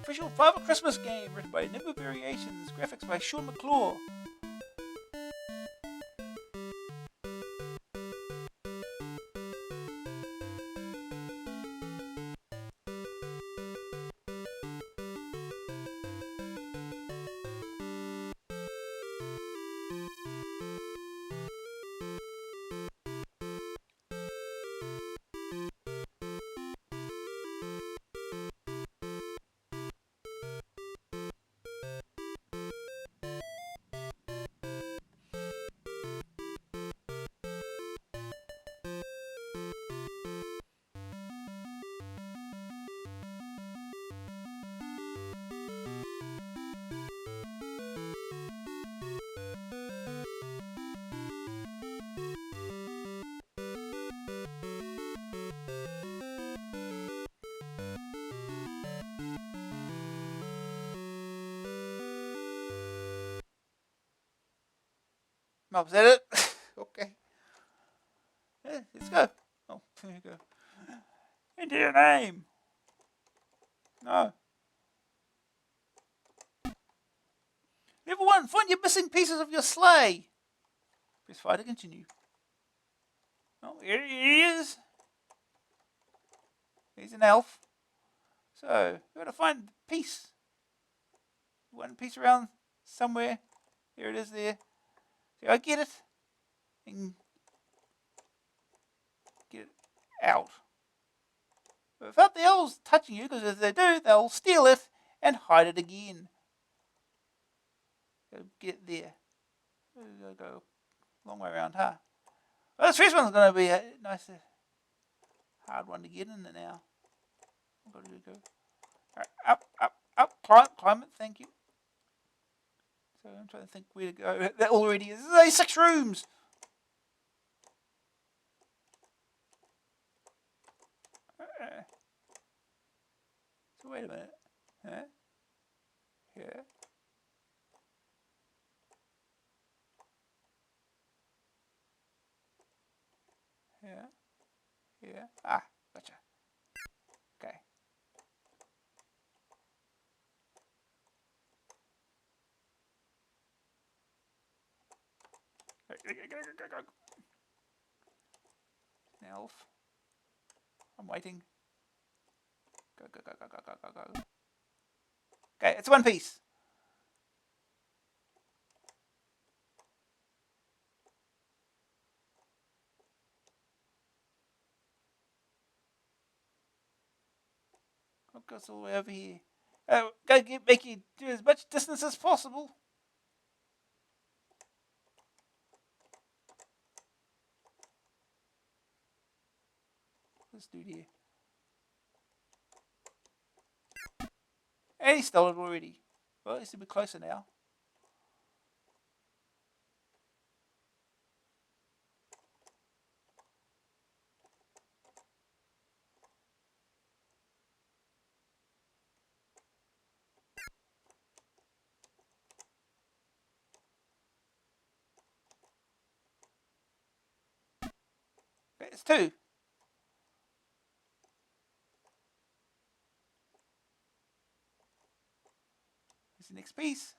Official Father Christmas game, written by Enigma Variations. Graphics by Sean McClure. Oh, is that it? Okay. Yeah, let's go. Oh, there you go. Enter your name. No. Level 1, find your missing pieces of your sleigh. Press 5 to continue. Oh, here he is. He's an elf. So, we've got to find the piece. One piece around somewhere. There it is there. So I get it. And get it out. But without the elves touching you, because if they do, they'll steal it and hide it again. So get there. We'll go a long way around, huh? Well, this first one's going to be a nice, hard one to get in there now. I've got to go. Alright, up, climb it, thank you. So I'm trying to think where to go. That already is. There's 6 rooms! So wait a minute. Huh? Here. Here. Here. Ah, gotcha. Okay. Go. Elf. I'm waiting. Go. Okay, it's one piece. It goes all the way over here. Make you do as much distance as possible. This dude here. And he stole it already. Well, he's a bit closer now. Okay, it's 2. Here's the next piece.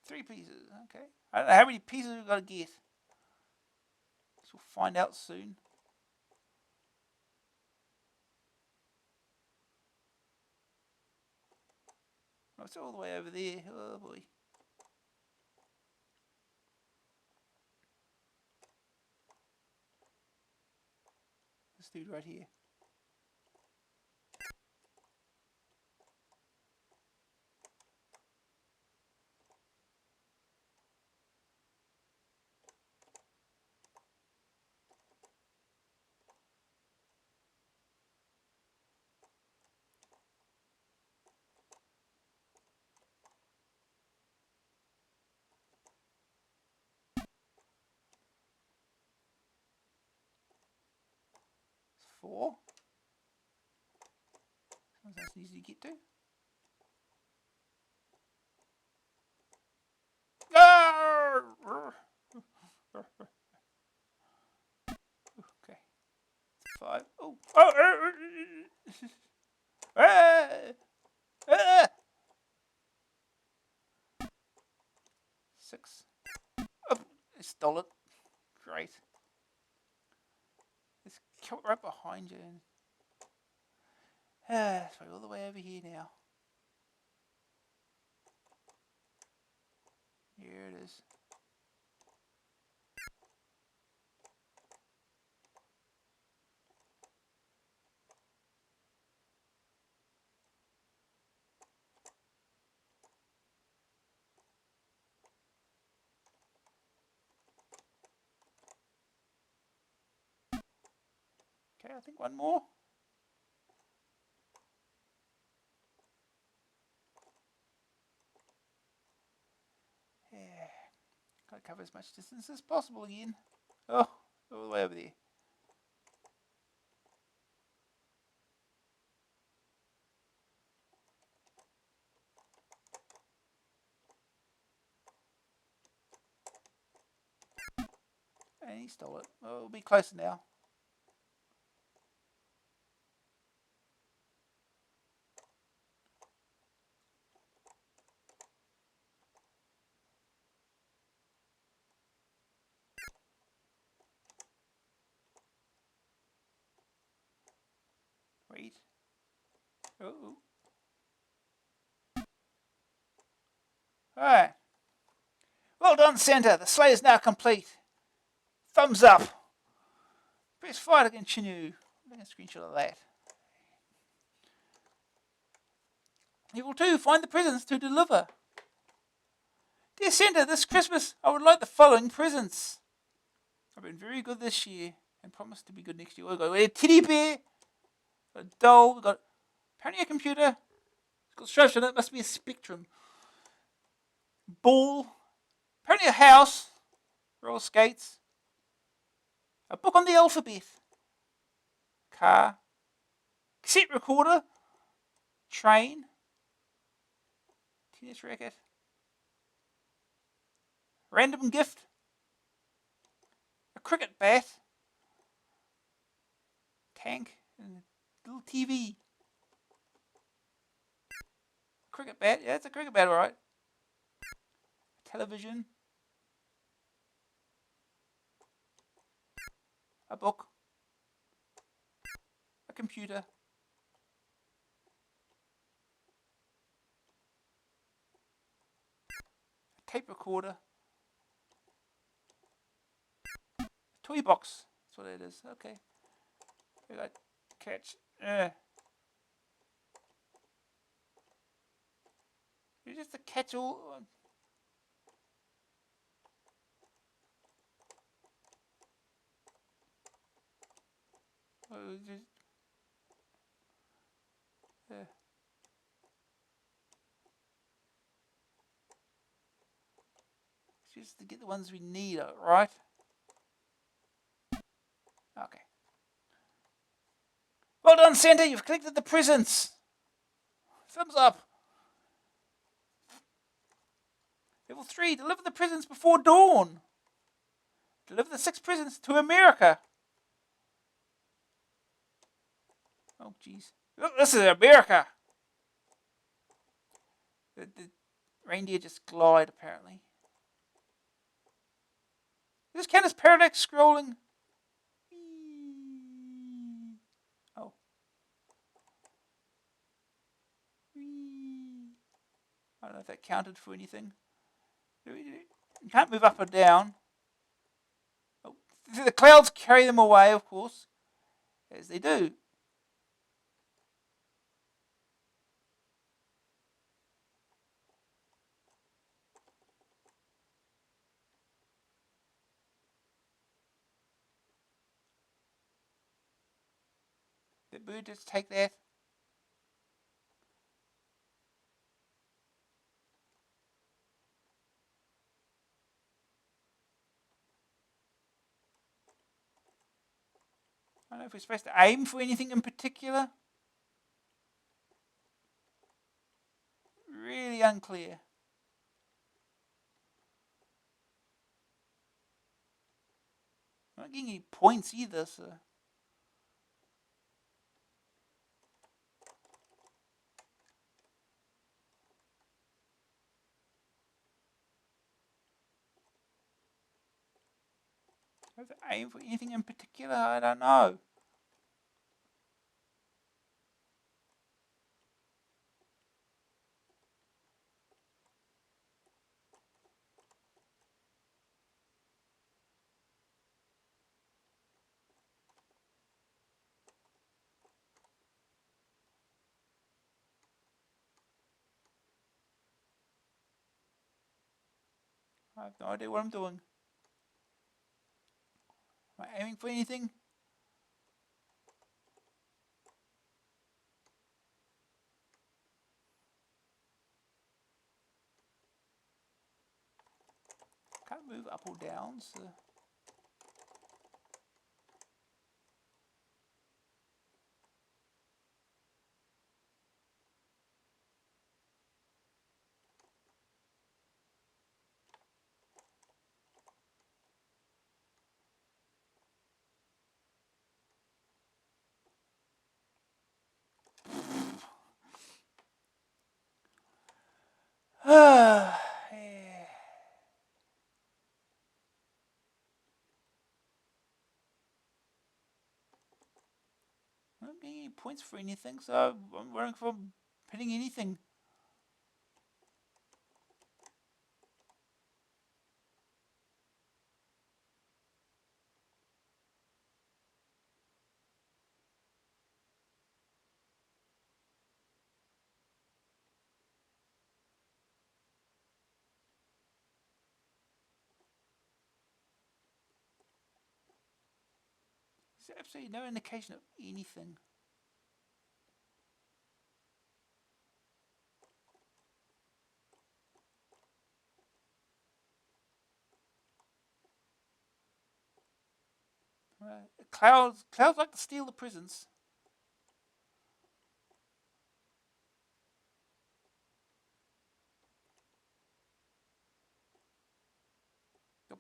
Three pieces, okay. I don't know how many pieces we've got to get. So we'll find out soon. Oh, it's all the way over there. Oh boy. This dude right here. It's 4. That's easy to get to. Okay. 5. Oh. Oh. 6. Oh, I stole it. Great. It's right behind you. It's all the way over here now. Here it is. I think one more. Yeah. Gotta cover as much distance as possible again. Oh, all the way over there. And he stole it. Oh, it'll be closer now. Wait. Oh. Alright. Well done, Santa. The sleigh is now complete. Thumbs up. Press fire to continue. Make a screenshot of that. Level 2. Find the presents to deliver. Dear Santa, this Christmas I would like the following presents. I've been very good this year and promise to be good next year. We've got a teddy bear, a doll, we've got apparently a computer. It's got stripes on it. Must be a Spectrum. Ball. Apparently a house. Roller skates. A book on the alphabet. Car. Cassette recorder. Train. Tennis racket. Random gift. A cricket bat. Tank. And a little TV. Cricket bat. Yeah, it's a cricket bat, alright. Television. A book. A computer. A tape recorder. A toy box. That's what it is. Okay. We got catch. It's just a catch-all. Just to get the ones we need, right? Okay. Well done, Santa. You've collected the presents. Thumbs up. Level 3. Deliver the presents before dawn. Deliver the 6 presents to America. Oh, jeez. Look, this is America. The reindeer just glide, apparently. Does this count as parallax scrolling? Oh. I don't know if that counted for anything. You can't move up or down. Oh. The clouds carry them away, of course. As they do. The bird just take that. I don't know if we're supposed to aim for anything in particular. Really unclear. I'm not getting any points either, so. Do I have to aim for anything in particular? I don't know. I have no idea what I'm doing. Am I aiming for anything? move up or down. So. Yeah. I don't get any points for anything, so I'm worrying for hitting anything. There's absolutely no indication of anything. Clouds like to steal the prisons. Yep.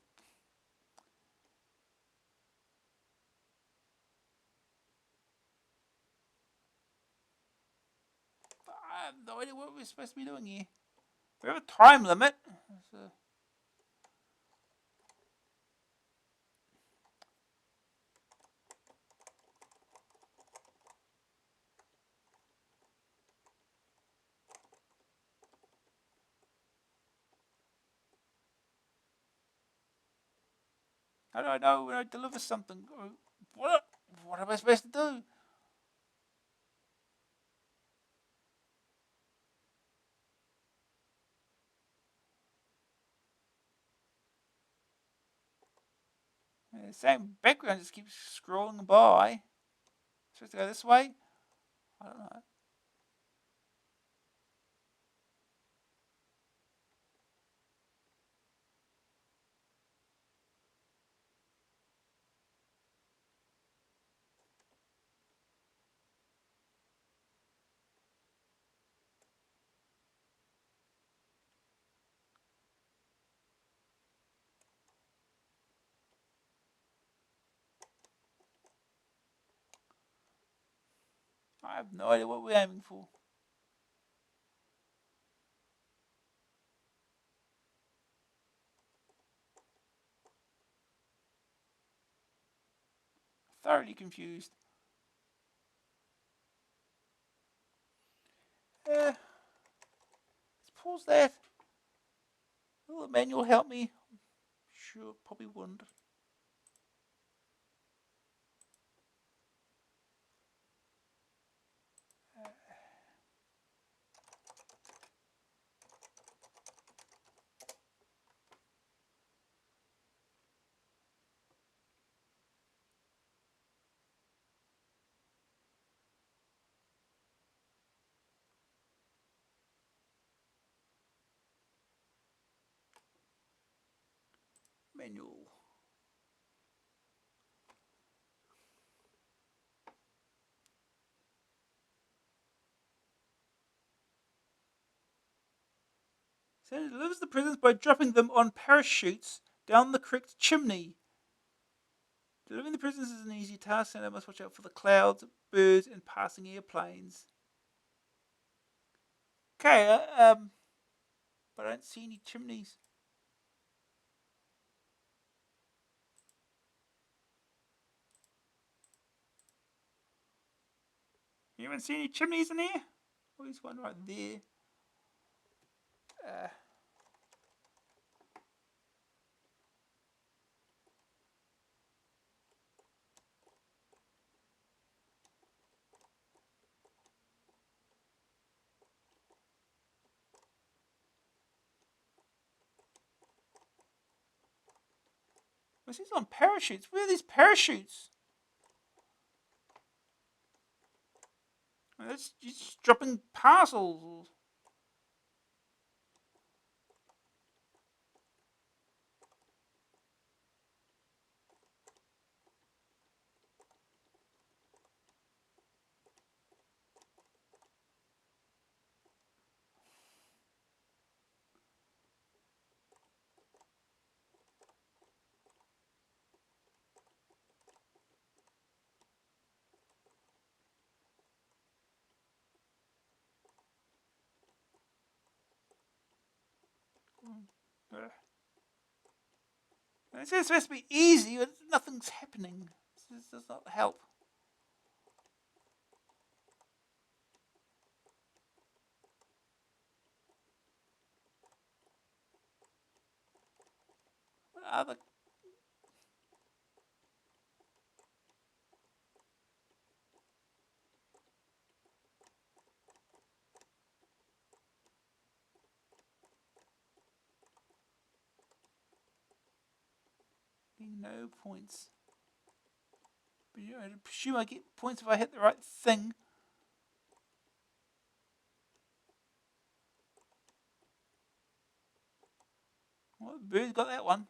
I have no idea what we're supposed to be doing here. We have a time limit. So. How do I know when I deliver something? What am I supposed to do? The same background just keeps scrolling by. Supposed to go this way? I don't know. I have no idea what we're aiming for. Thoroughly confused. Let's pause that. Will the manual help me? Sure, probably wouldn't. Manual. So it delivers the prisons by dropping them on parachutes down the correct chimney. Delivering the prisons is an easy task, and I must watch out for the clouds, birds, and passing airplanes. Okay, but I don't see any chimneys. You haven't seen any chimneys in here? Oh, there's one right there. Uh, What's this on parachutes? Where are these parachutes? That's just dropping parcels. It's supposed to be easy, but nothing's happening. This does not help. What are the... No points. But I presume I get points if I hit the right thing. Well, the bird's got that one.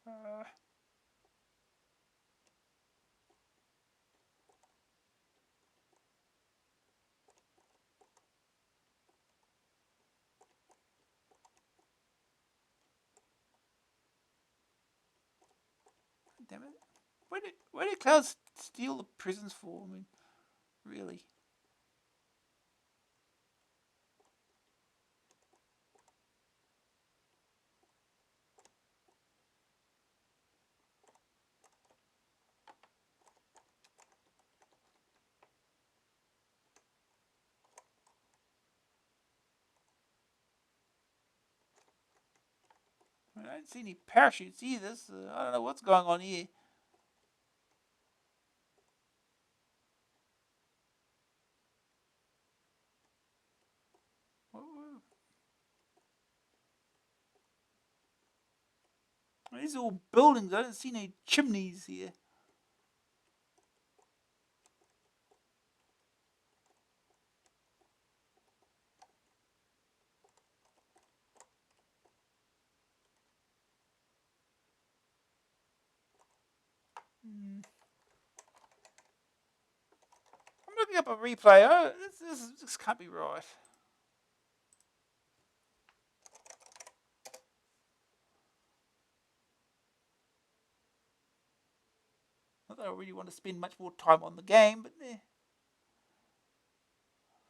Uh, Damn it. Where did clouds steal the prisons for? I mean, really? I don't see any parachutes either, so I don't know what's going on here. These are all buildings. I don't see any chimneys here. I'm looking up a replay. Oh, this can't be right. Not that I really want to spend much more time on the game, but at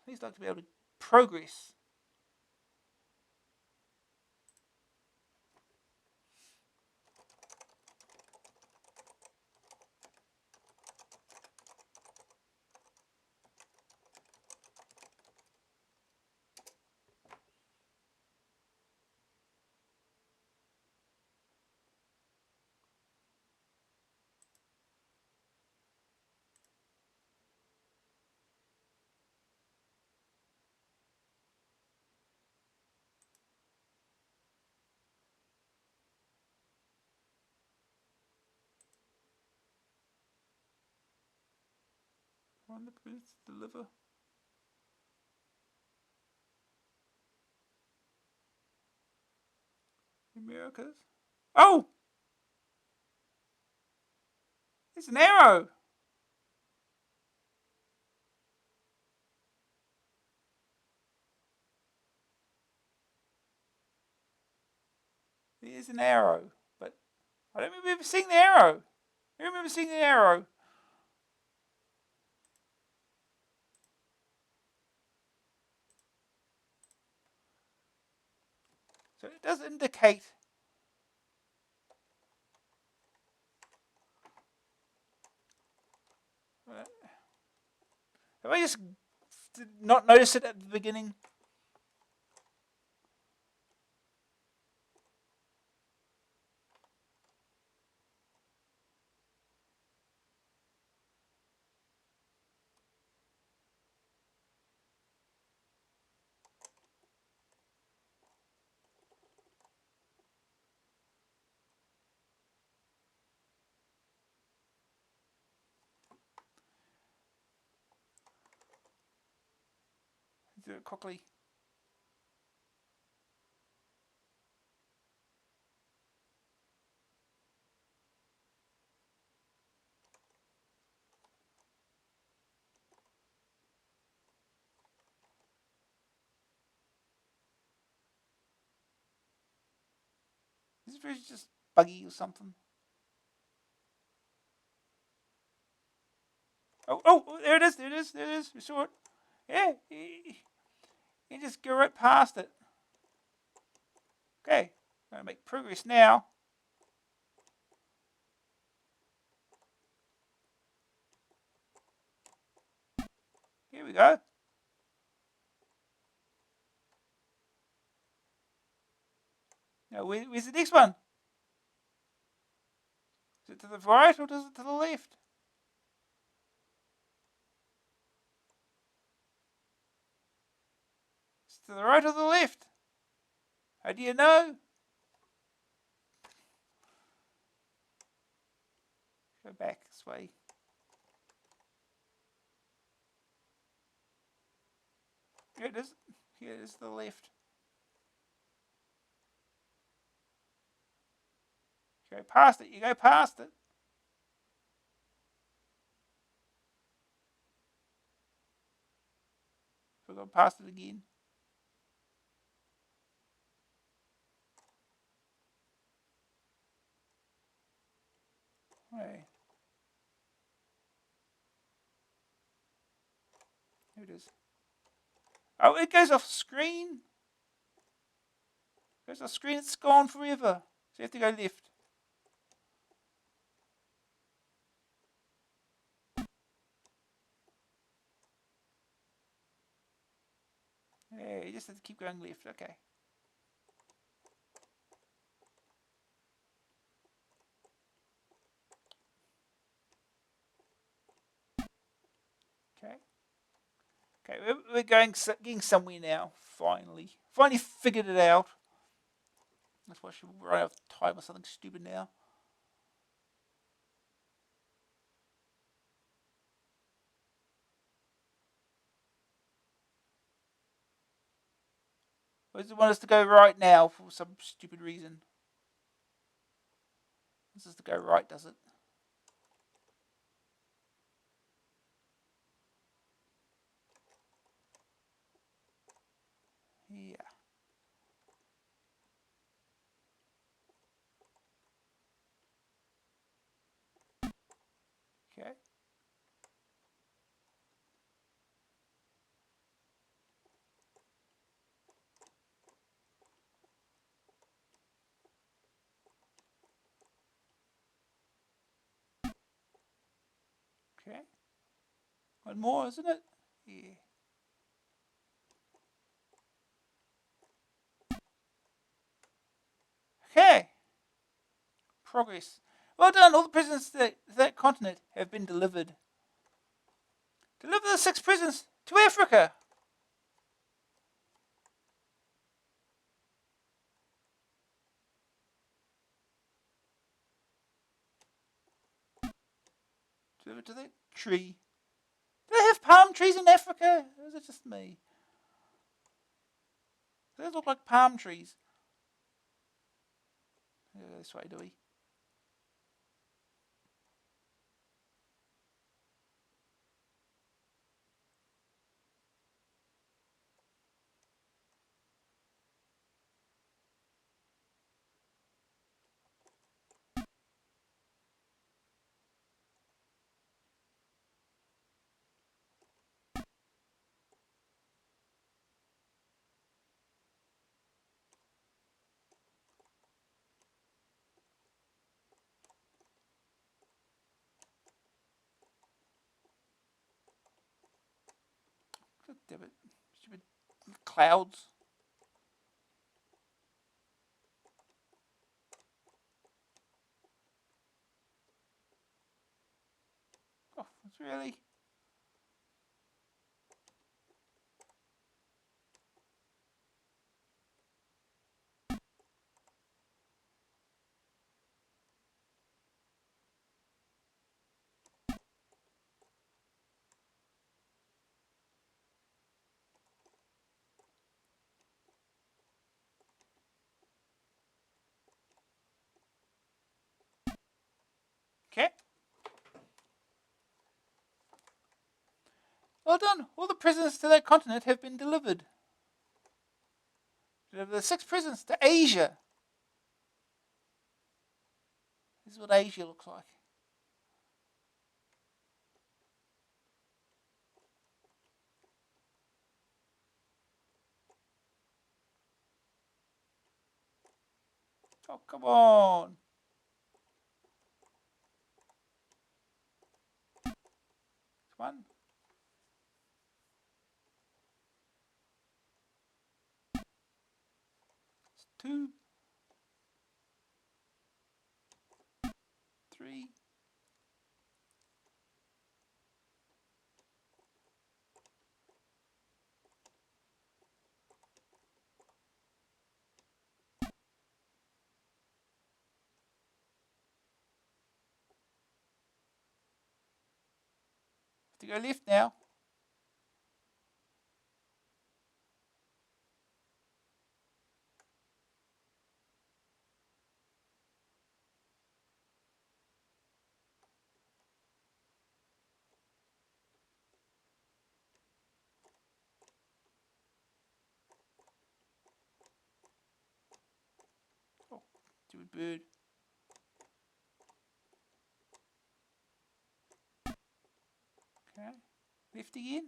least I'd like to be able to progress. Run the boots, deliver. Americas. Oh! It's an arrow! There's an arrow, but I don't remember seeing the arrow. I remember seeing the arrow. So it does indicate. Have I just did not notice it at the beginning? Do it quickly. suppose it's just buggy or something. Oh, there it is. We saw it. Yeah, you just go right past it. Okay, I'm going to make progress now. Here we go. Now, where's the next one? Is it to the right or is it to the left? Is it to the right or the left? How do you know? Go back this way. Here it is. Here it is to the left. You go past it. You go past it. We've gone past it again. Hey. Here it is. Oh, it goes off screen. It goes off screen. It's gone forever. So you have to go left. Yeah, you just have to keep going left. Okay. Okay. Okay, we're getting somewhere now. Finally figured it out. That's why I should run out of time or something stupid now. Or does it want us to go right now for some stupid reason? This is to go right, does it? Yeah. Okay. Okay. One more, isn't it? Yeah. Okay. Progress. Well done. All the prisoners to that continent have been delivered. Deliver the 6 prisoners to Africa. Deliver to the tree. Do they have palm trees in Africa? Or is it just me? Those look like palm trees. Go this way, do we? Damn it. Stupid clouds. Oh, it's really. Okay. Well done. All the prisoners to that continent have been delivered. Deliver the 6 prisoners to Asia. This is what Asia looks like. Oh, come on. One. It's 2. 3. 'To go left now. Oh, stupid bird. Okay. Left again.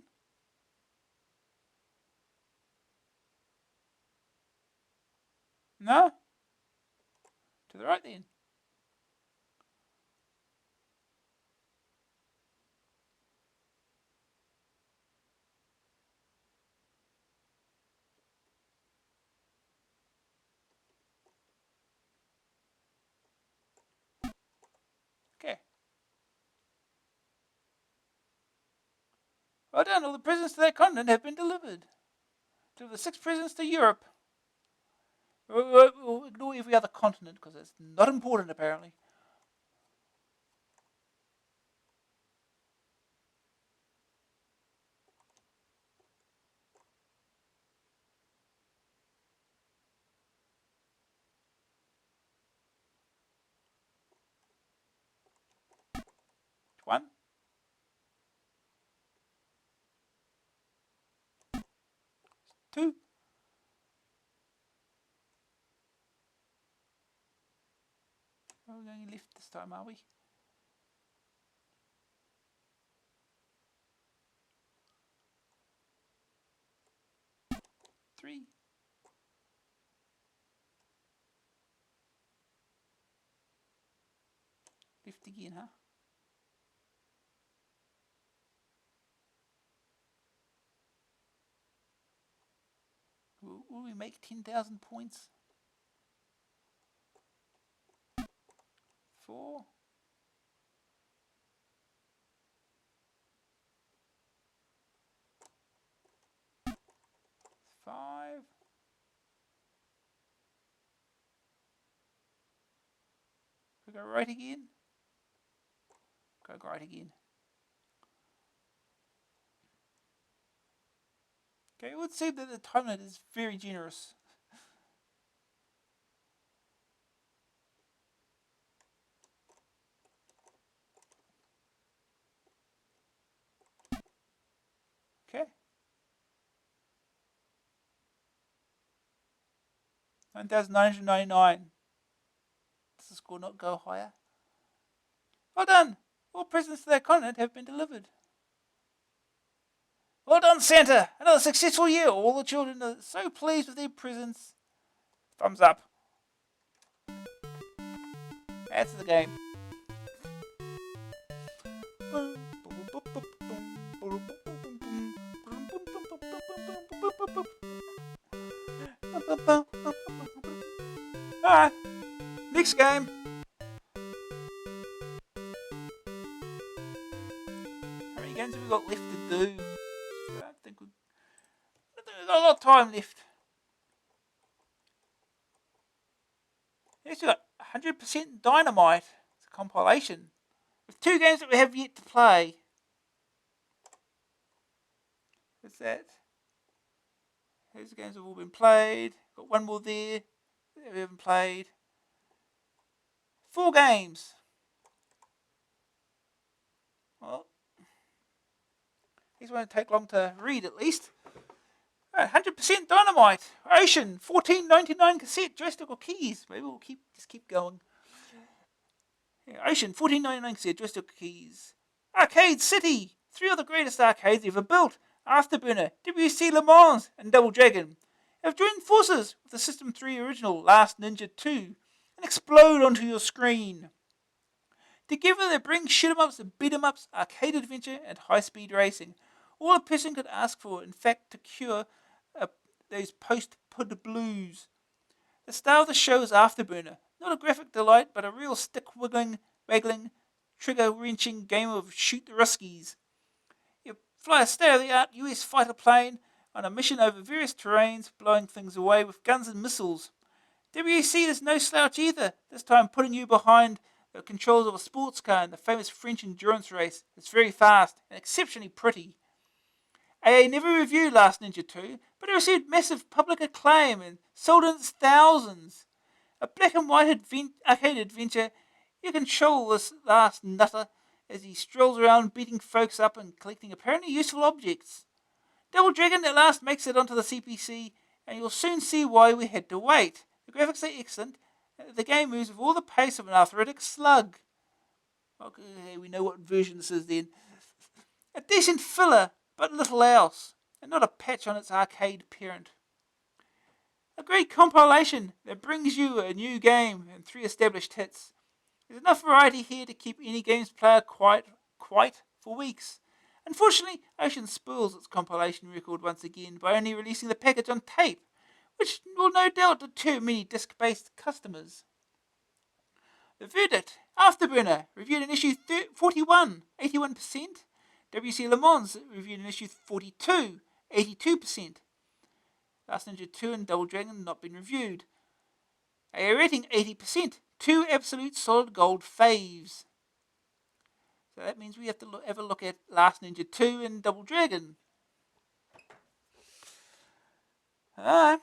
No? To the right then. Okay. Well done. All the presents to that continent have been delivered. To the 6 presents to Europe. We'll ignore every other continent because it's not important apparently. One. 2. Oh, we're going left this time, are we? 3. Left again, huh? Will we make 10,000 points? 4. 5. We go right again. Go right again. Okay, it would seem that the time limit is very generous. Okay. 9,999. Does the score not go higher? Well done! All presents to that continent have been delivered. Well done, Santa! Another successful year. All the children are so pleased with their presents. Thumbs up. That's the game. Alright, next game. How many games have we got left to do? I don't think we've got a lot of time left. Yes, we've got 100% Dynamite. It's a compilation. With 2 games that we have yet to play. What's that? Those games have all been played. Got 1 more there that we haven't played. 4 games. Well, these won't take long to read at least. 100% Dynamite. Ocean. $14.99 cassette. Joystick or keys. Maybe we'll just keep going. Ocean 14.99 said, joystick keys. Arcade City, 3 of the greatest arcades ever built. Afterburner, WC Le Mans, and Double Dragon have joined forces with the System 3 original Last Ninja 2 and explode onto your screen. Together they bring shoot-em-ups and beat-em-ups, arcade adventure, and high-speed racing. All a person could ask for, in fact, to cure those post-pud blues. The star of the show is Afterburner. Not a graphic delight, but a real stick-wiggling, waggling, trigger-wrenching game of shoot the Ruskies. You fly a state-of-the-art US fighter plane on a mission over various terrains, blowing things away with guns and missiles. WC is no slouch either, this time putting you behind the controls of a sports car in the famous French endurance race. It's very fast and exceptionally pretty. AA never reviewed Last Ninja 2, but it received massive public acclaim and sold in its thousands. A black and white arcade adventure, you control this last nutter as he strolls around beating folks up and collecting apparently useful objects. Double Dragon at last makes it onto the CPC, and you'll soon see why we had to wait. The graphics are excellent, and the game moves with all the pace of an arthritic slug. Okay, we know what version this is then. A decent filler, but little else, and not a patch on its arcade parent. A great compilation that brings you a new game and 3 established hits. There's enough variety here to keep any games player quiet for weeks. Unfortunately, Ocean spoils its compilation record once again by only releasing the package on tape, which will no doubt deter many disc-based customers. The verdict: Afterburner, reviewed in issue 41, 81%. WC Le Mans, reviewed in issue 42, 82%. Last Ninja 2 and Double Dragon not been reviewed. A rating 80%. 2 absolute solid gold faves. So that means we have to have a look at Last Ninja 2 and Double Dragon. Alright.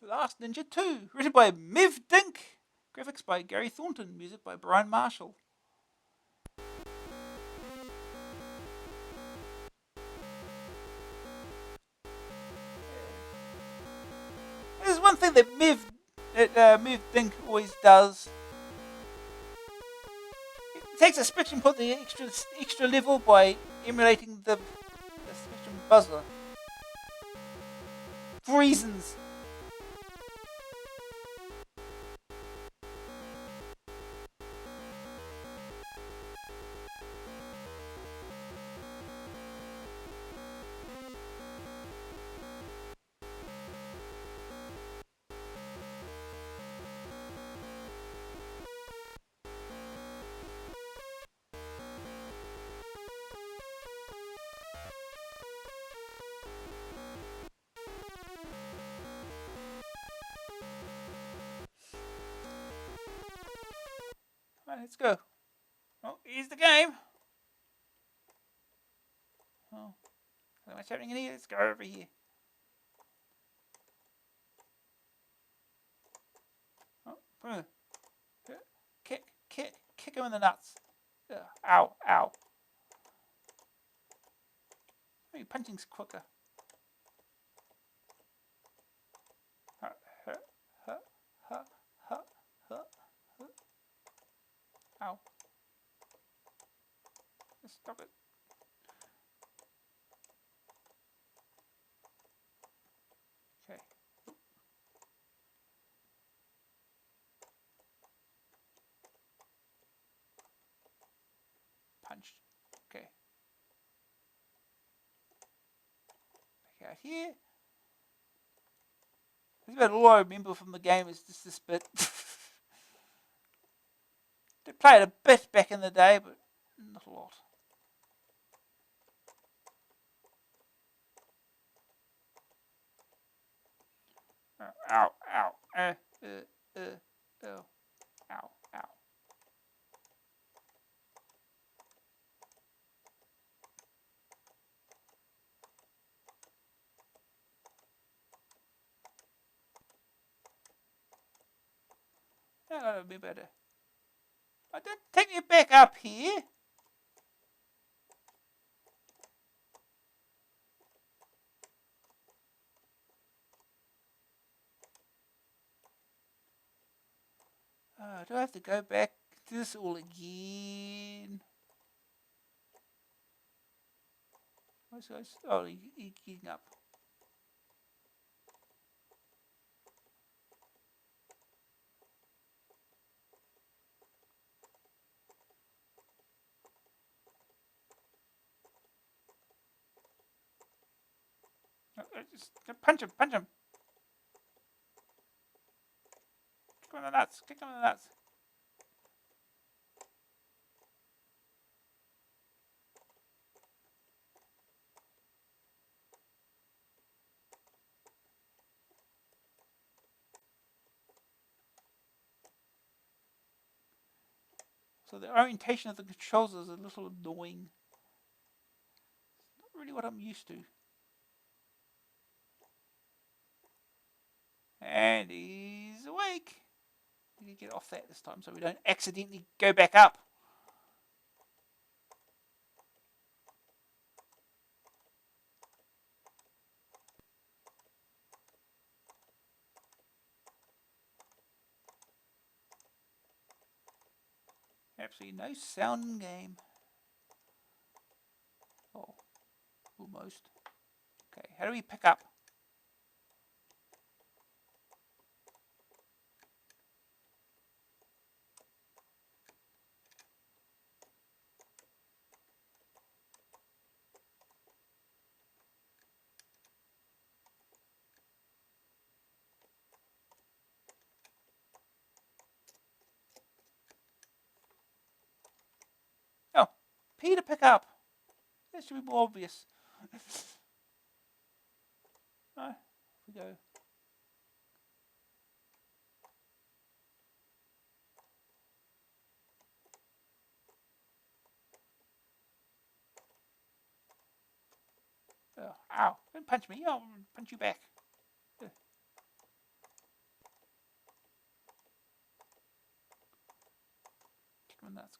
Last Ninja 2, written by Miv Dink. Graphics by Gary Thornton. Music by Brian Marshall. There's one thing that Miv Dink always does. It takes a Spectrum, put the extra level by emulating the Spectrum buzzer. For reasons. Alright, let's go. Oh, here's the game. Oh, not much happening in here. Let's go over here. Oh, kick him in the nuts. Ow, ow. Maybe punching's quicker. Ow. Stop it. Okay. Punched. Okay. here. That's about all I remember from the game is just this bit. They played a bit back in the day, but not a lot. Ow, ow, ow, ow. That'll be better. I don't take me back up here. Do I have to go back to this all again? Where's guys? Oh, he's getting up. Just punch him. Kick him in the nuts. So the orientation of the controls is a little annoying. It's not really what I'm used to. And he's awake. We need to get off that this time so we don't accidentally go back up. Absolutely no sound game. Oh, almost. Okay, how do we pick up? Oh, P to pick up. That should be more obvious. Off we go. Oh, ow, don't punch me. I'll punch you back. Kick him in the nuts.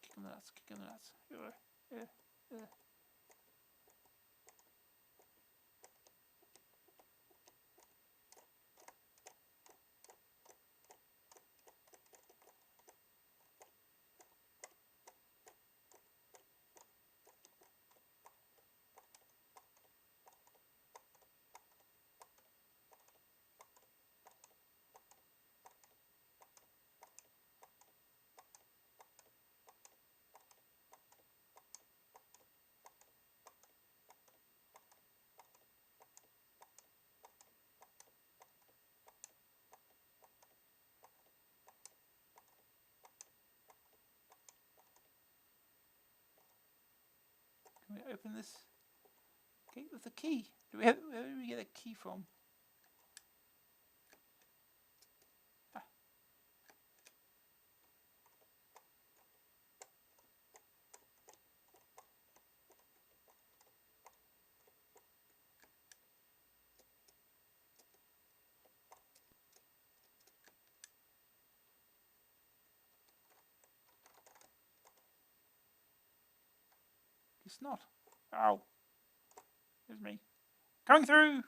Can we open this gate with the key? Where do we get a key from? It's not. Ow. There's me. Coming through!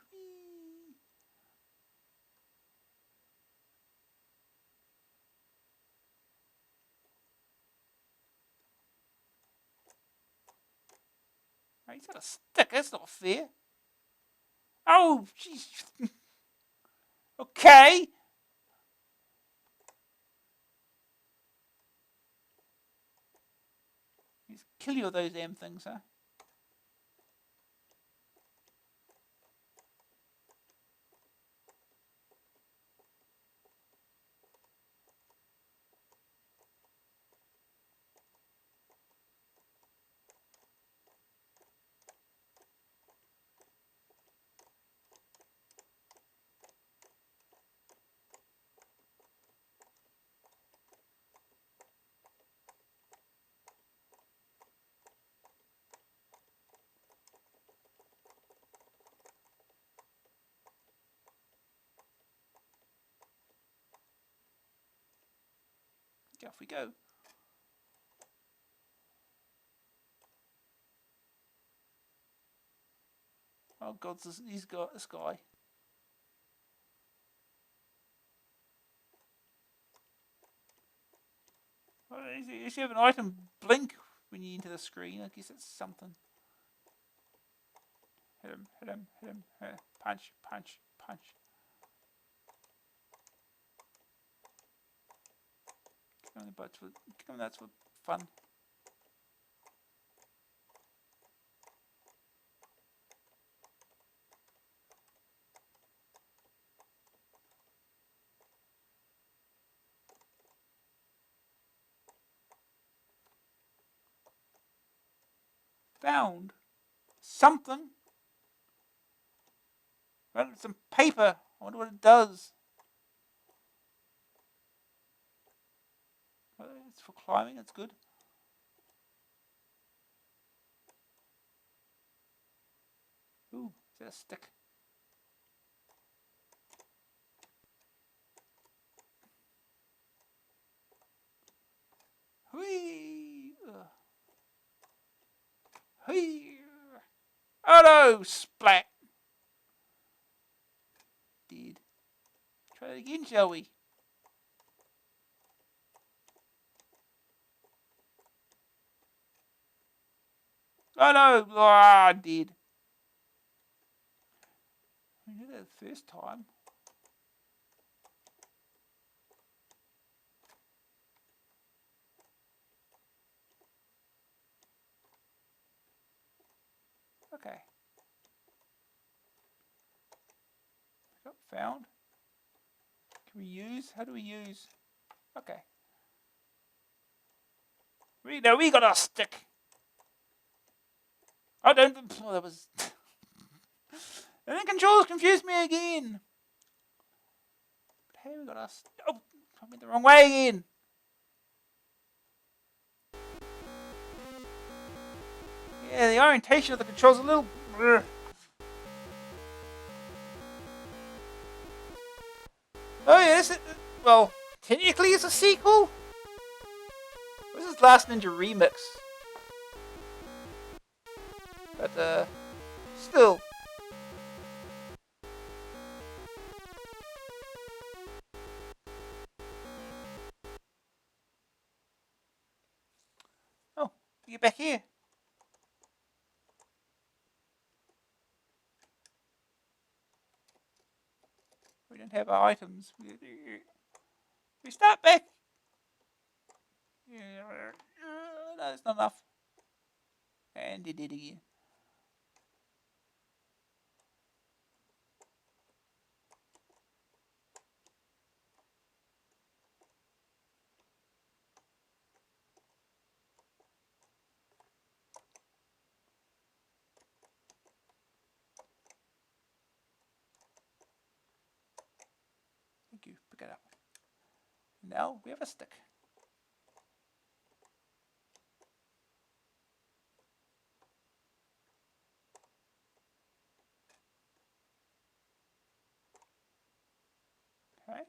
Oh, he's got a stick. That's not fair. Oh, jeez. Okay. He's kill you with those damn things, huh? Off we go. Oh God, he's got this guy. Oh, you should have an item blink when you enter the screen. I guess it's something. Hit him, hit him, hit him. Punch, punch, punch. Kick him in the butts with, kick him in the nuts with fun. Found something. Found some paper. I wonder what it does. It's for climbing. It's good. Ooh, is that a stick? Whee! Whee! Oh no! Splat! Dead. Try it again, shall we? Oh no! Ah, dead. We did it the first time. Okay. Got found. Can we use? How do we use? Okay. We got a stick. Oh, don't. Oh, that was. And the controls confused me again. But hey, we got us. Oh, I went the wrong way again. Yeah, the orientation of the controls is a little. Oh yeah, this is, well, technically it's a sequel. This is Last Ninja Remix. But still. Oh, get back here. We don't have our items. We start back. No, it's not enough. And it did again. Thank you. Pick it up. Now we have a stick. Okay.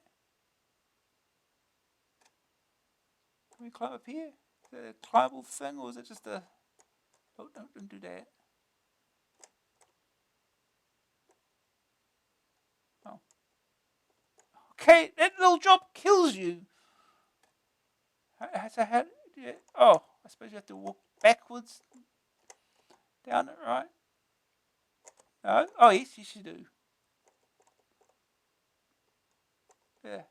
Can we climb up here? Is it a climbable thing or is it just a... Oh, no, don't do that. Oh. Okay, that little drop kills you. So how... Yeah. Oh, I suppose you have to walk backwards down it, right? No? Oh, yes, you do. Yeah.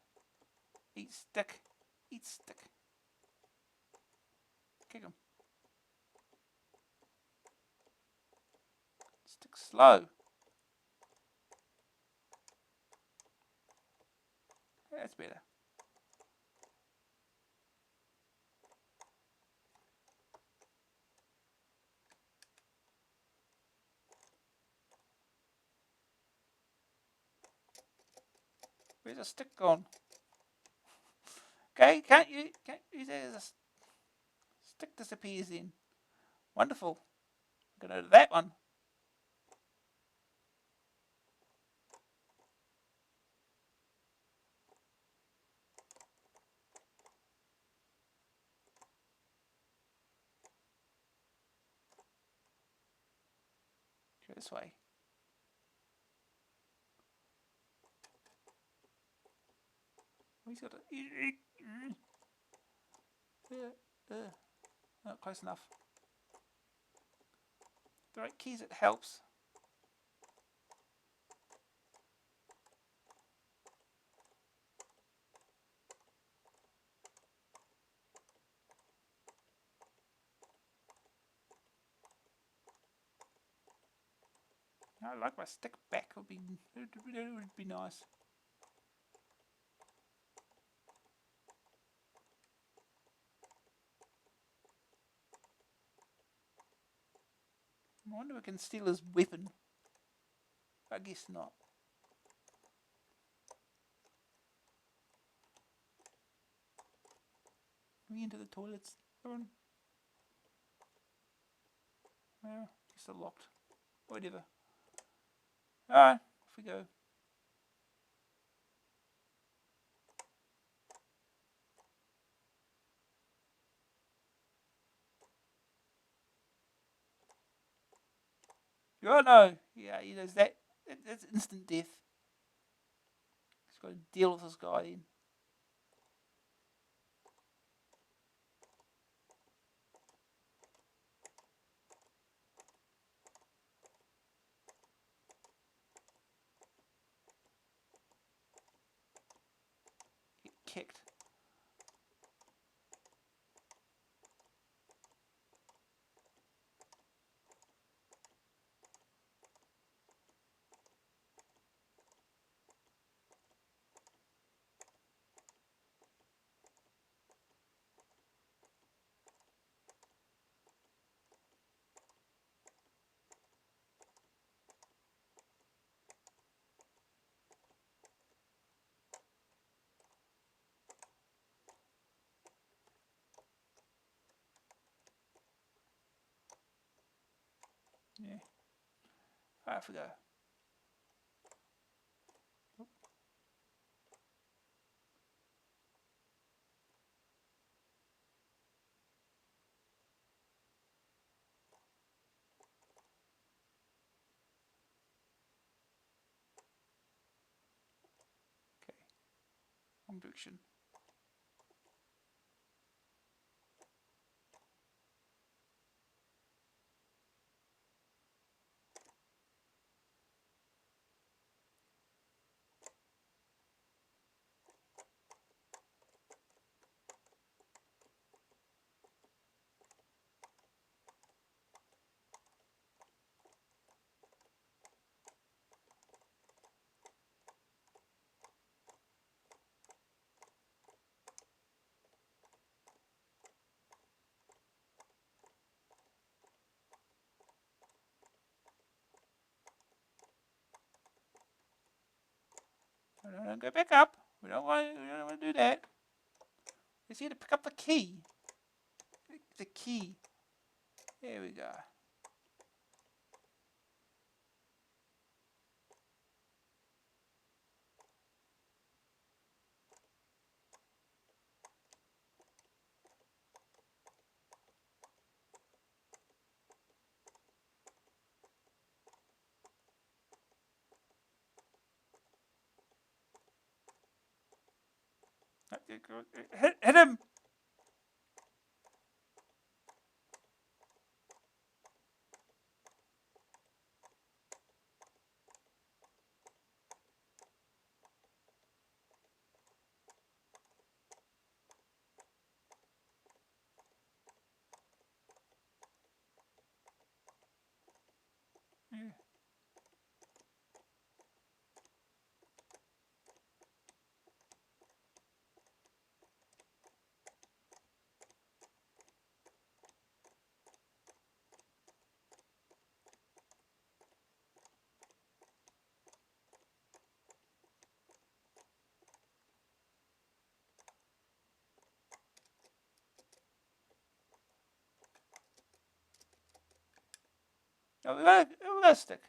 Eat stick. Eat stick. Kick him. Stick slow. Yeah, that's better. Where's the stick gone? Okay, can't you there's a stick disappears in. Wonderful. I'm gonna do that one. Go this way. He's got to... Not close enough. The right keys, it helps. I like my stick back. It would be nice. I wonder if we can steal his weapon. I guess not. Are we into the toilets? Well, guess they're locked. Whatever. Alright, off we go. Oh no! Yeah, there's that. That's instant death. He's got to deal with this guy then. Get kicked. Yeah. Alright, off we go. Okay. Wrong direction. Don't go back up. We don't want to do that. It's here to pick up the key. The key. There we go. Hit him! Yeah. Oh, we got a stick.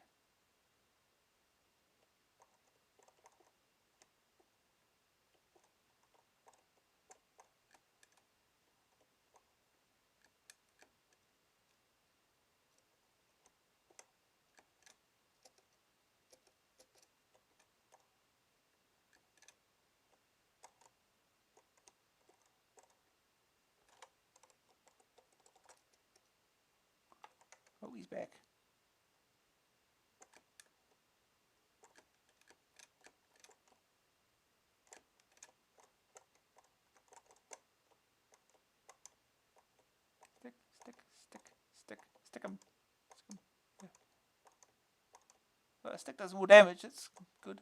Willy's back. Stick him. Yeah. Well, a stick does more damage. It's good.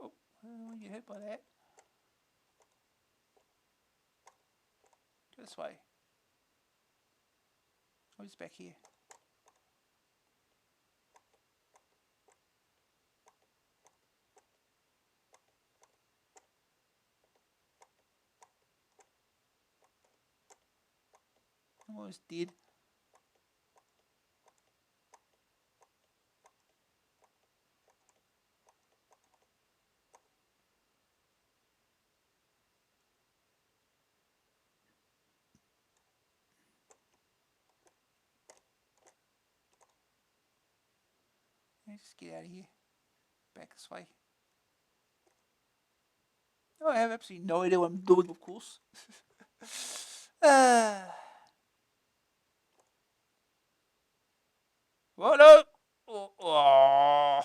Oh, I don't want to get hit by that. Go this way. Oh, he's back here. I'm almost dead. Yeah, just get out of here. Back this way. Oh, I have absolutely no idea what I'm doing, of course. What up? Oh, oh.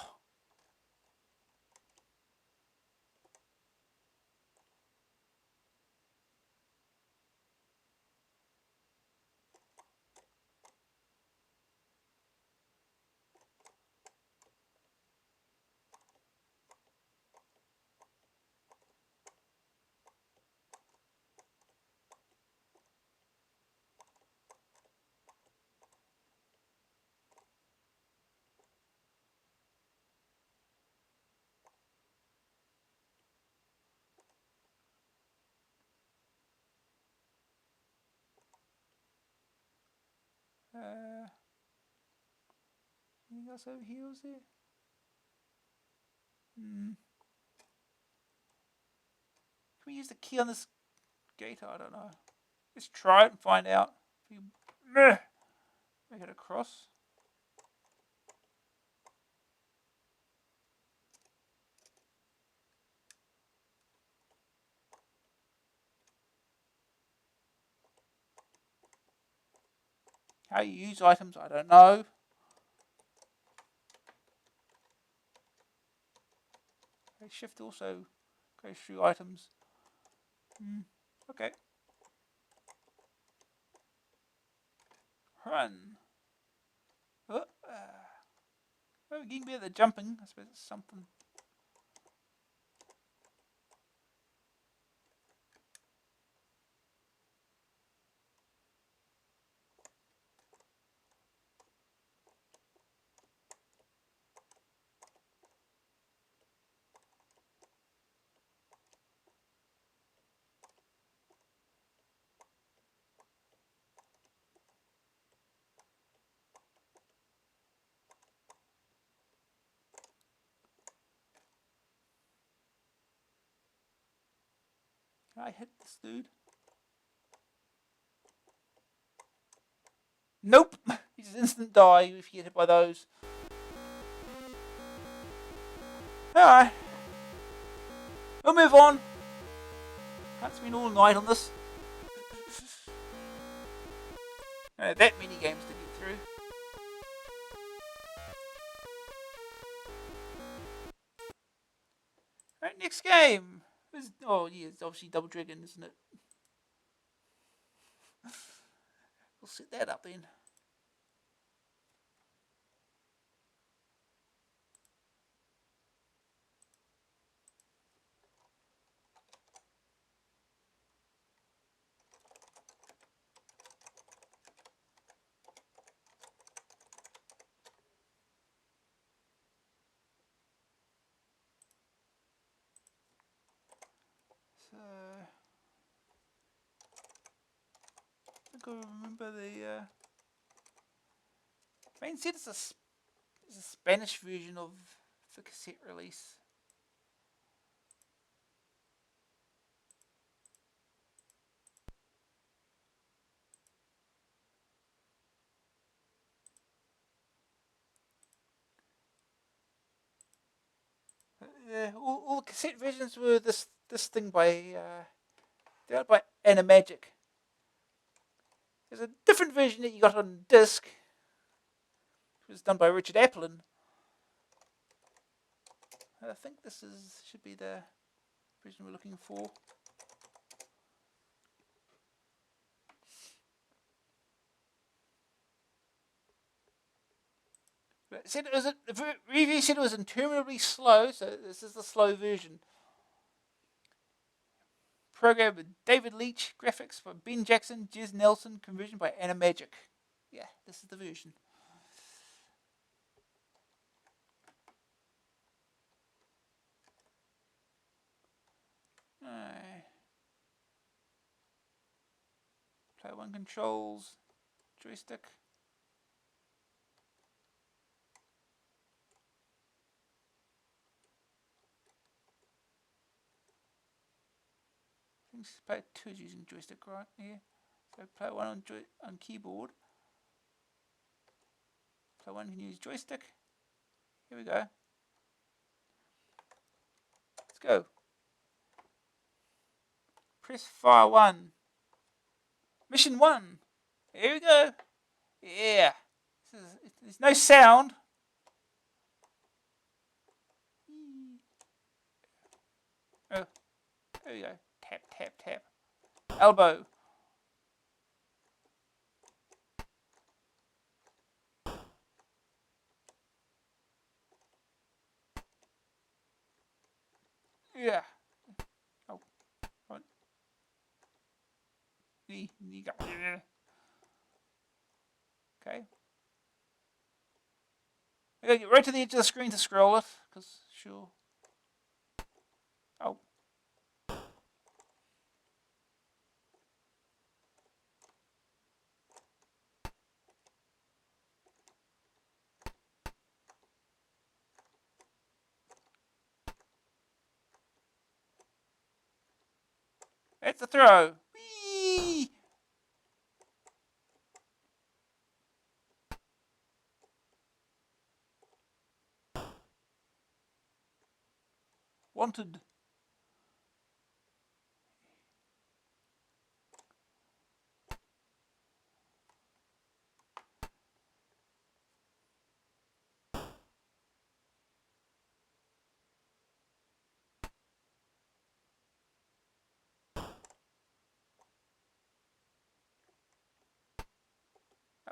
Anything else over here, was there? Can we use the key on this gate? I don't know. Let's try it and find out. If you make it across. How you use items, I don't know. Okay, shift also goes through items. Okay. Run. Oh, we're getting better at jumping. I suppose it's something. Can I hit this dude? Nope. He's an instant die if you get hit by those. Alright. We'll move on. Can't spend all night on this. That many games to get through. Right, next game. Oh yeah, it's obviously Double Dragon, isn't it? We'll set that up then. So I remember the main set is a Spanish version of the cassette release. All the cassette versions were this thing by developed by Animagic. There's a different version that you got on disc. It was done by Richard Applin. I think this should be the version we're looking for. But it said the review said it was interminably slow, so this is the slow version. Program with David Leitch, graphics by Ben Jackson, Jez Nelson, conversion by Animagic. Yeah, this is the version. Player 1 controls, joystick. I think player 2 is using joystick right here. So player 1 on keyboard. Player 1 can use joystick. Here we go. Let's go. Press fire 1. Mission 1. Here we go. Yeah. There's no sound. Oh, there we go. Tap, tap, tap. Elbow. Yeah. Oh, right. Knee go. Okay. I gotta get right to the edge of the screen to scroll it, because sure. Oh. That's the throw. Whee! Wanted.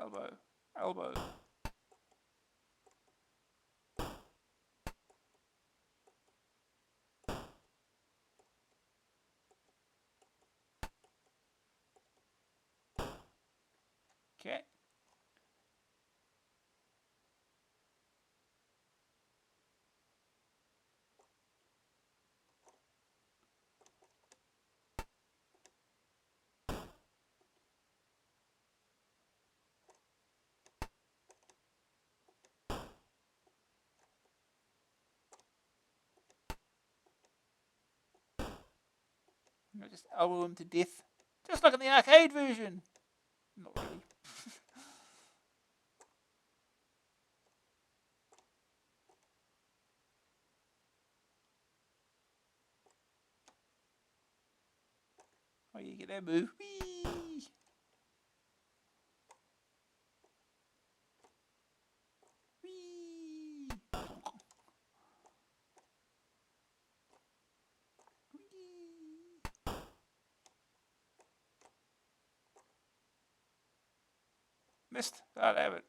Elbow. Elbow. Okay. Just elbow him to death. Just like in the arcade version. Not really. Oh, you get that move. Whee! Whee! Whee! Missed. I'll have it.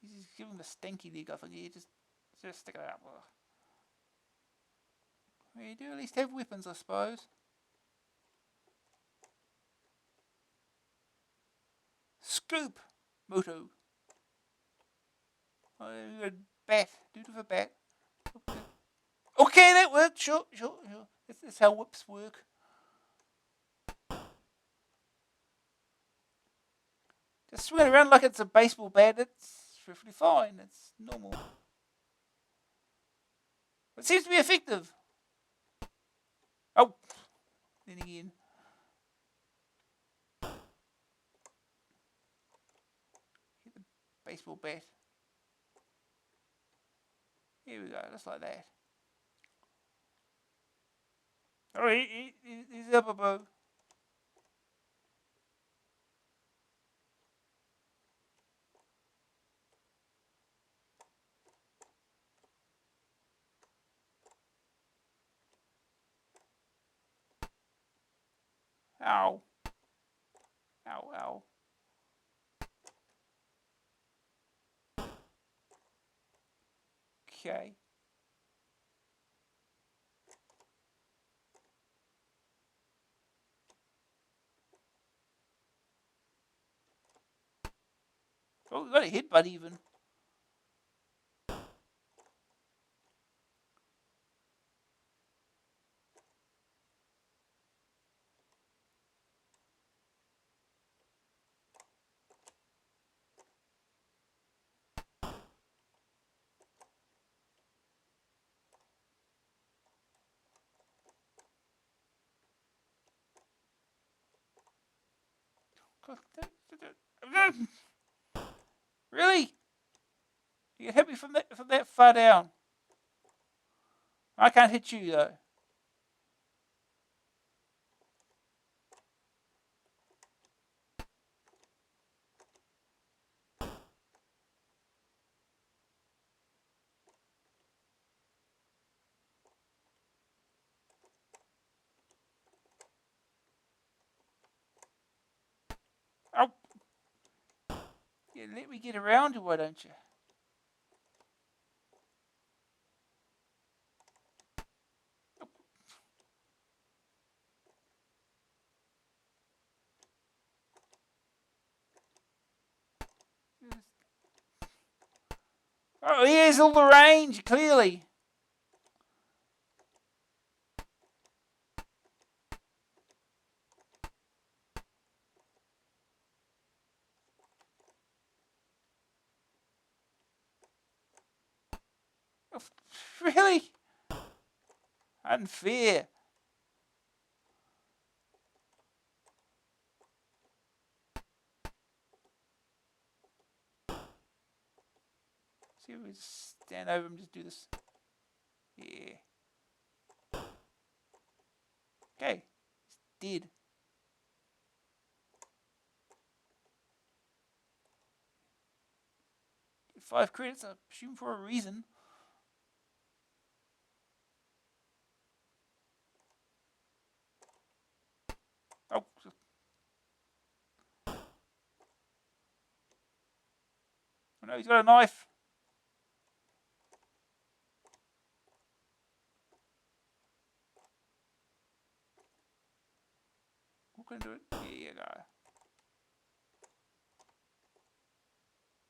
He's just giving the stinky leg off again. Just stick it out. Well, you do at least have weapons, I suppose. scoop. Moto. Oh, a bat. Do it with a bat. Okay. Okay, that worked. Sure. That's how whips work. Just swing it around like it's a baseball bat. It's perfectly fine. It's normal. It seems to be effective. Oh, then again. Hit the baseball bat. Here we go, just like that. Oh, he's up above. Ow. Ow. Okay. Oh, we got a headbutt even. Really? You can hit me from that far down. I can't hit you though. Oh. Yeah, let me get around you, why don't you? Oh, he has all the range, clearly. Oh, really? Unfair. See if we just stand over and just do this. Yeah. Okay. He's dead. Get 5 credits, I assume for a reason. Oh. Oh no, he's got a knife. Walk into it. There you go.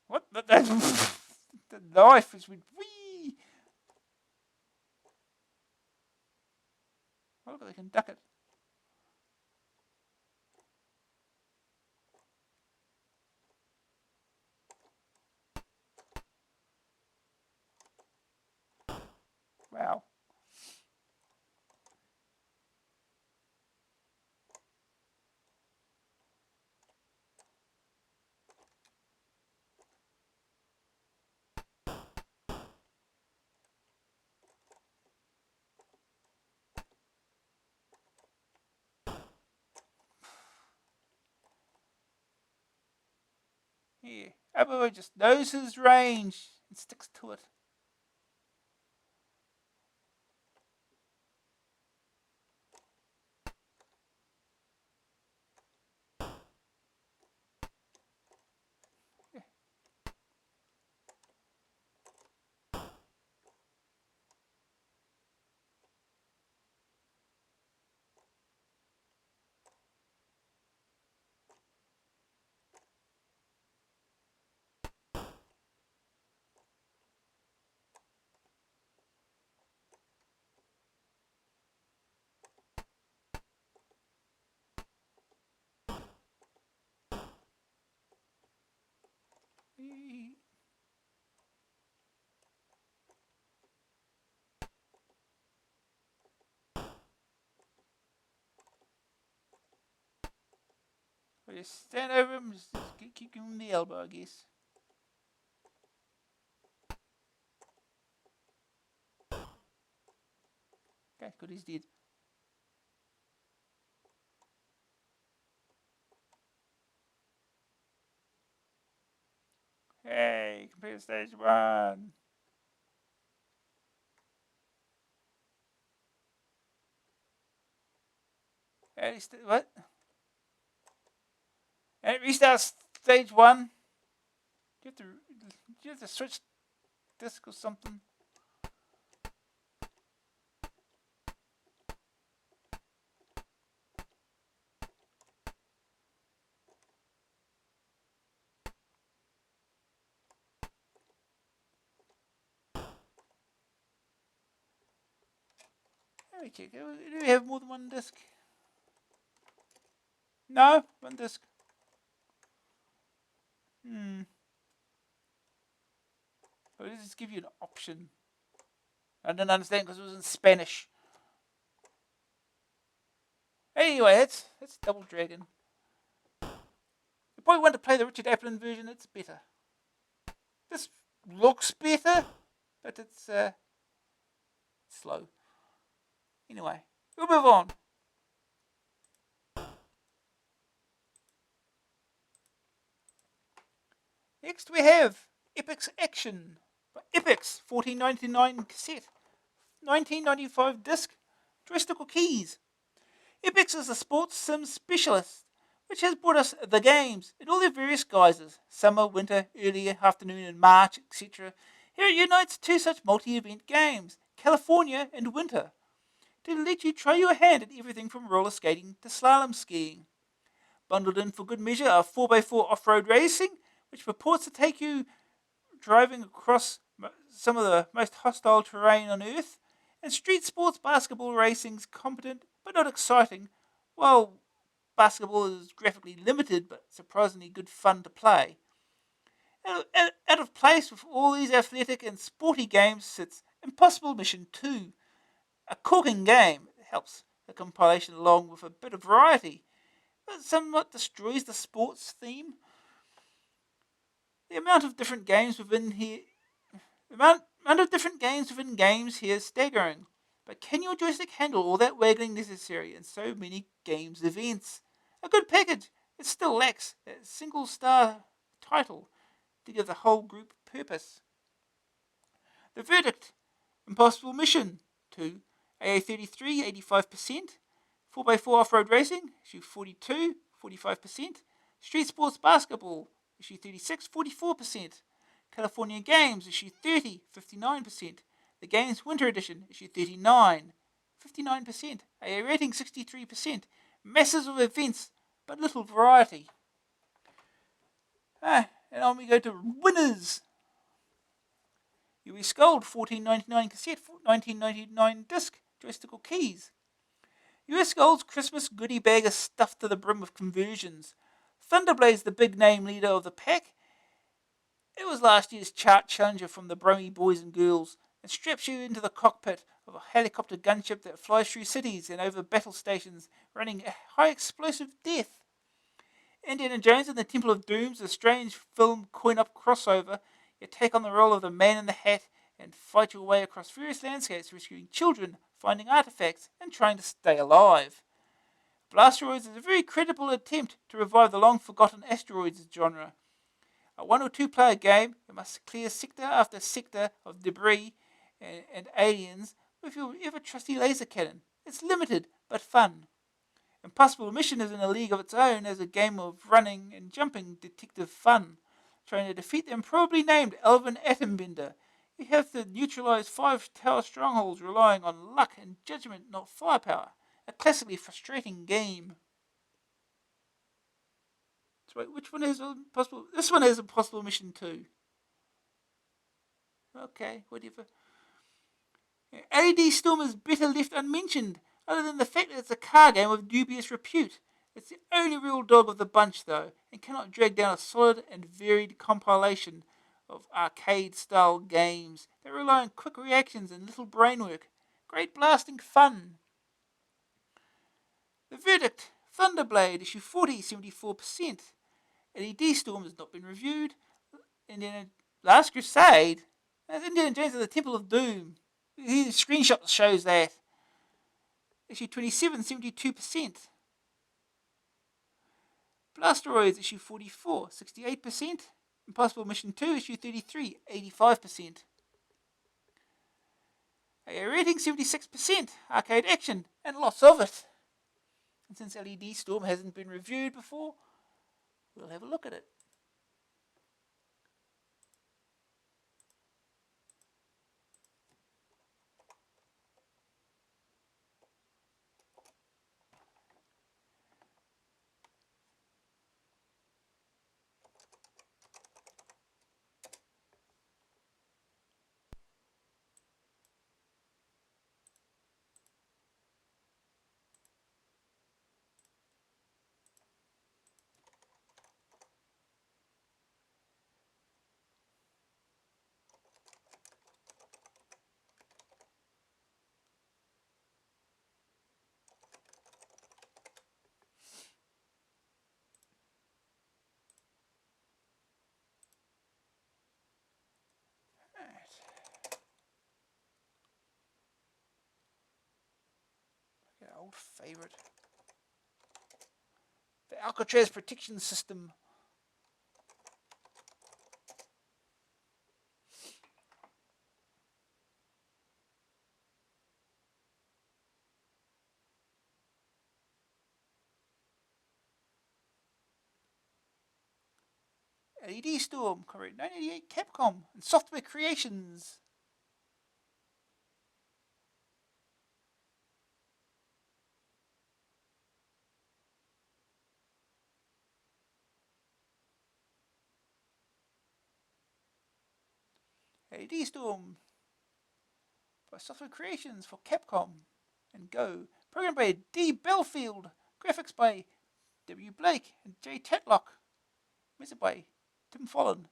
What? The knife is with wee. Oh, look, they can duck it. Wow. Yeah. Abu just knows his range and sticks to it. Yeah. We just stand over him, just keep giving him the elbow, I guess. Okay, good, he's dead. Hey, complete stage 1. Hey, what? And it restarts stage 1. Do you have to switch disc or something? Let me check. Do we have more than one disc? No, one disc. Or does this give you an option? I didn't understand because it was in Spanish. Anyway, it's Double Dragon. You probably want to play the Richard Applin version. It's better. This looks better, but it's slow. Anyway, we'll move on. Next we have Epic's Action. Epic's 14.99 cassette, 19.95 disc, joystick keys. Epix is a sports sim specialist, which has brought us the games in all their various guises: summer, winter, early afternoon, and March, etc. Here it unites two such multi-event games, California and Winter, to let you try your hand at everything from roller skating to slalom skiing. Bundled in for good measure are 4x4 off-road racing, which purports to take you driving across some of the most hostile terrain on Earth, and street sports basketball racing's competent but not exciting, while basketball is graphically limited but surprisingly good fun to play. Out of place with all these athletic and sporty games sits Impossible Mission 2, a corking game that helps the compilation along with a bit of variety, but somewhat destroys the sports theme. The amount of different games within here here is staggering. But can your joystick handle all that waggling necessary in so many games events? A good package, it still lacks that single star title to give the whole group purpose. The verdict: Impossible Mission 2, AA33, 85%, 4x4 off-road racing, issue 42, 45%, Street Sports Basketball, issue 36, 44%, California Games, issue 30, 59%, The Games Winter Edition, issue 39, 59%, AA rating 63%, masses of events, but little variety. And on we go to winners. US Gold, 14.99 cassette, 19.99 disc, joystick keys. US Gold's Christmas goodie bag is stuffed to the brim with conversions. Thunderblade's the big name leader of the pack. It was last year's chart challenger from the Brummy boys and girls, and straps you into the cockpit of a helicopter gunship that flies through cities and over battle stations, running a high explosive death. Indiana Jones and the Temple of Doom's a strange film coin-up crossover. You take on the role of the Man in the Hat and fight your way across various landscapes, rescuing children, finding artifacts, and trying to stay alive. Blasteroids is a very credible attempt to revive the long-forgotten asteroids genre. A 1 or 2 player game, you must clear sector after sector of debris and aliens with your ever-trusty laser cannon. It's limited, but fun. Impossible Mission is in a league of its own as a game of running and jumping detective fun, trying to defeat the improbably named Elven Atombender. You have to neutralize 5 tower strongholds relying on luck and judgment, not firepower. A classically frustrating game. So wait, which one is Impossible? This one is Impossible Mission 2. Okay, whatever. LED Storm is better left unmentioned, other than the fact that it's a car game of dubious repute. It's the only real dog of the bunch, though, and cannot drag down a solid and varied compilation of arcade-style games that rely on quick reactions and little brainwork. Great blasting fun. The verdict: Thunderblade, issue 40, 74%. LED Storm has not been reviewed. Indiana Last Crusade. That's Indiana Jones and the Temple of Doom. The screenshot shows that. Issue 27, 72%. Blasteroids, issue 44, 68%. Impossible Mission 2, issue 33, 85%. A rating 76%. Arcade Action, and lots of it. And since LED Storm hasn't been reviewed before, we'll have a look at it. Old favorite. The Alcatraz protection system. LED Storm, correct. 1988 Capcom and Software Creations. LED Storm by Software Creations for Capcom and Go. Programmed by D. Belfield. Graphics by W. Blake and J. Tatlock. Music by Tim Follen.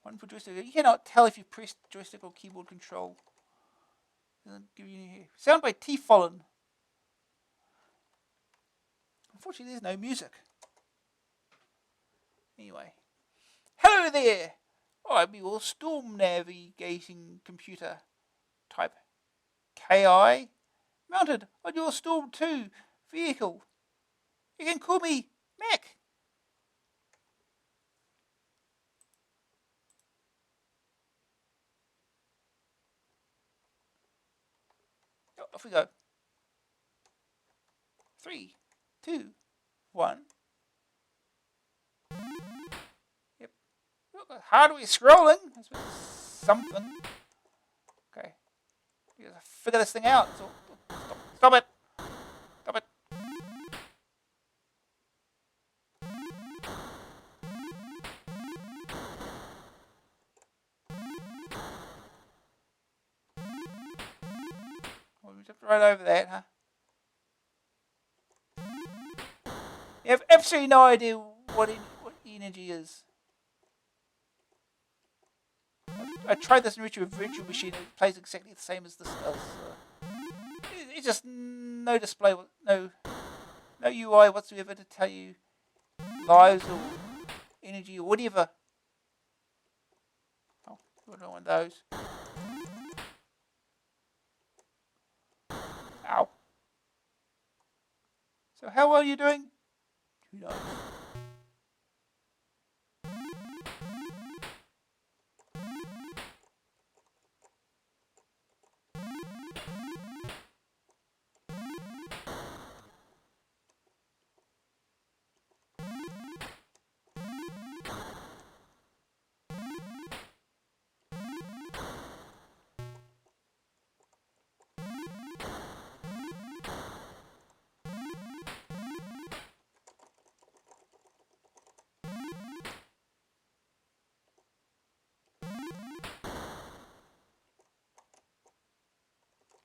One for joystick. You cannot tell if you press joystick or keyboard control. Doesn't give you any. Sound by T. Follen. Unfortunately, there's no music. Anyway. Hello there! I'm your storm navigating computer type KI mounted on your Storm 2 vehicle. You can call me Mac. Off we go. 3, 2, 1. Yep. Hardware scrolling. That's something. Okay. You gotta figure this thing out. So, stop it. Stop it. Well, we jumped right over that, huh? You have absolutely no idea what energy is. I tried this in Virtual Machine. It plays exactly the same as this does. It's just no display, no UI whatsoever to tell you lives or energy or whatever. Oh, I don't want those. Ow. So how well are you doing? Who knows?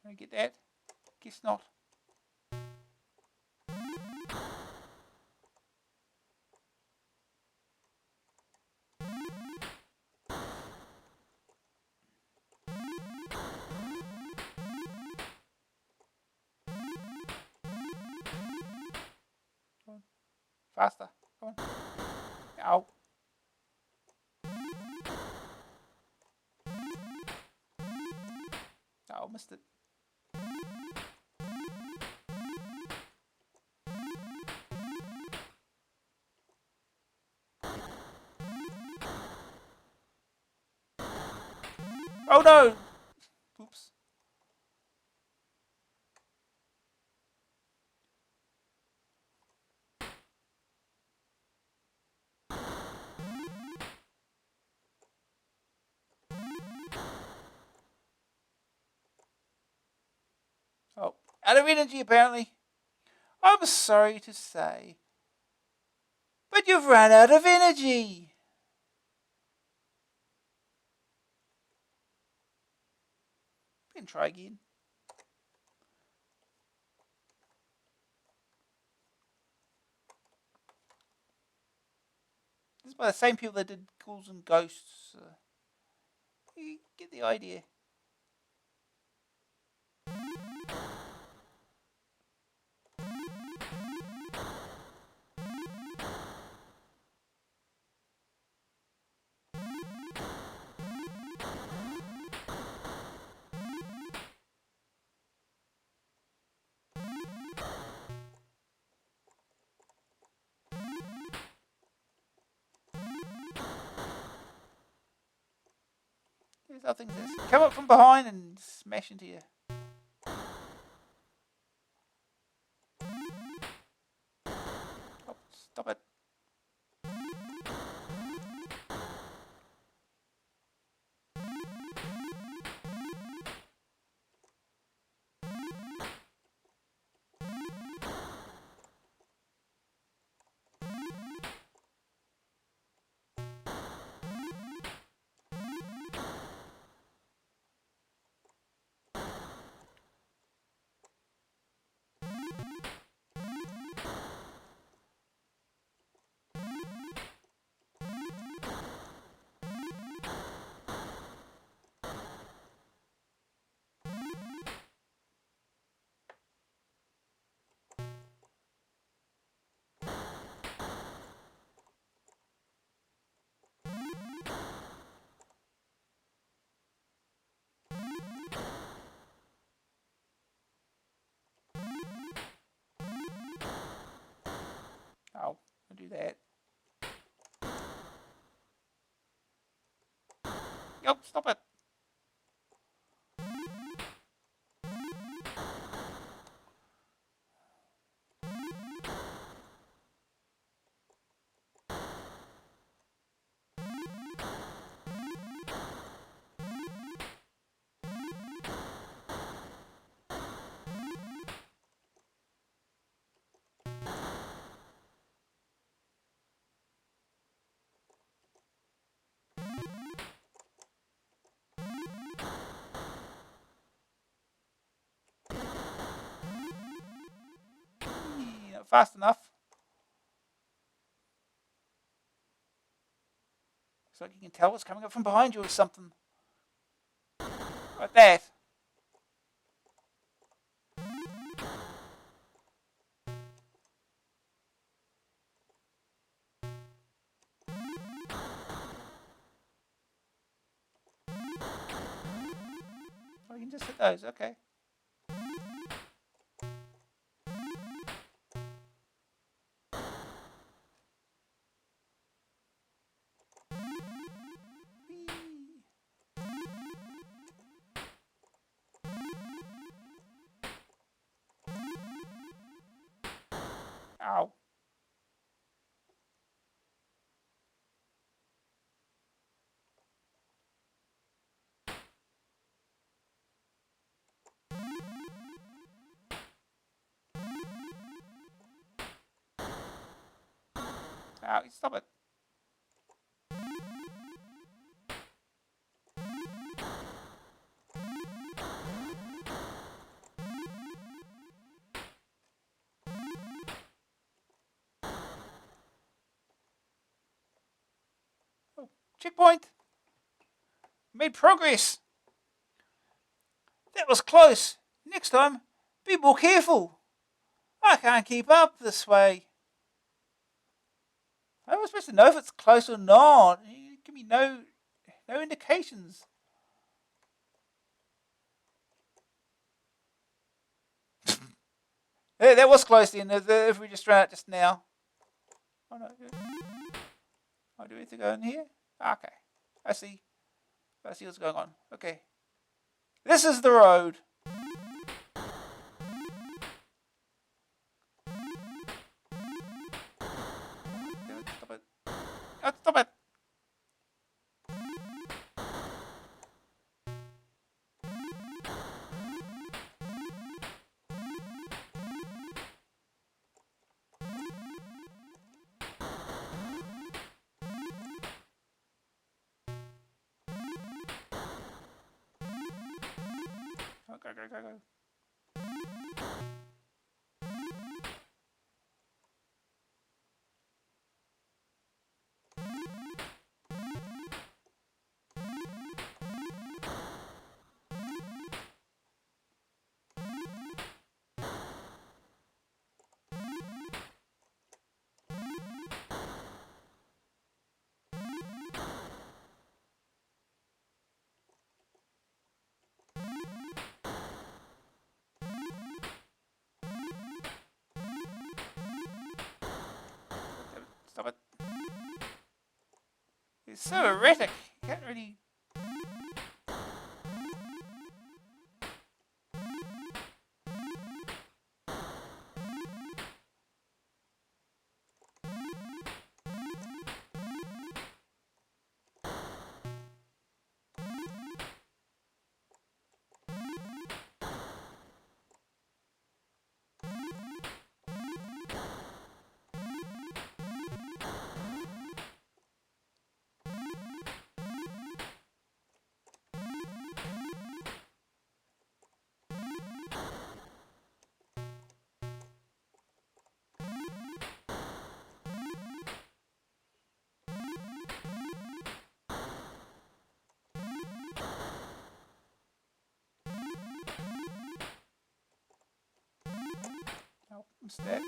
Can I get that? Guess not. Faster. Come on. Ow. Oh, missed it. Oh no! Oops. Oh, out of energy apparently. I'm sorry to say, but you've run out of energy. We can try again. This is by the same people that did Ghouls and Ghosts. You get the idea. Here's how things is. Come up from behind and smash into you. Oh, stop it. Oh, I'll do that. Nope, stop it. Not fast enough. Looks like you can tell what's coming up from behind you or something. Like that. Oh, you can just hit those, okay. Ow. Ow, stop it. Oh, checkpoint. Made progress. That was close. Next time, be more careful. I can't keep up this way. How am I supposed to know if it's close or not? You give me no indications. Yeah, that was close then. If we just ran it just now. Oh no. Oh, do we have to go in here? Okay. I see. I see what's going on. Okay. This is the road. Stop it. Oh, stop it. Oh, go. Stop it. It's so erratic. You can't really. No, instead.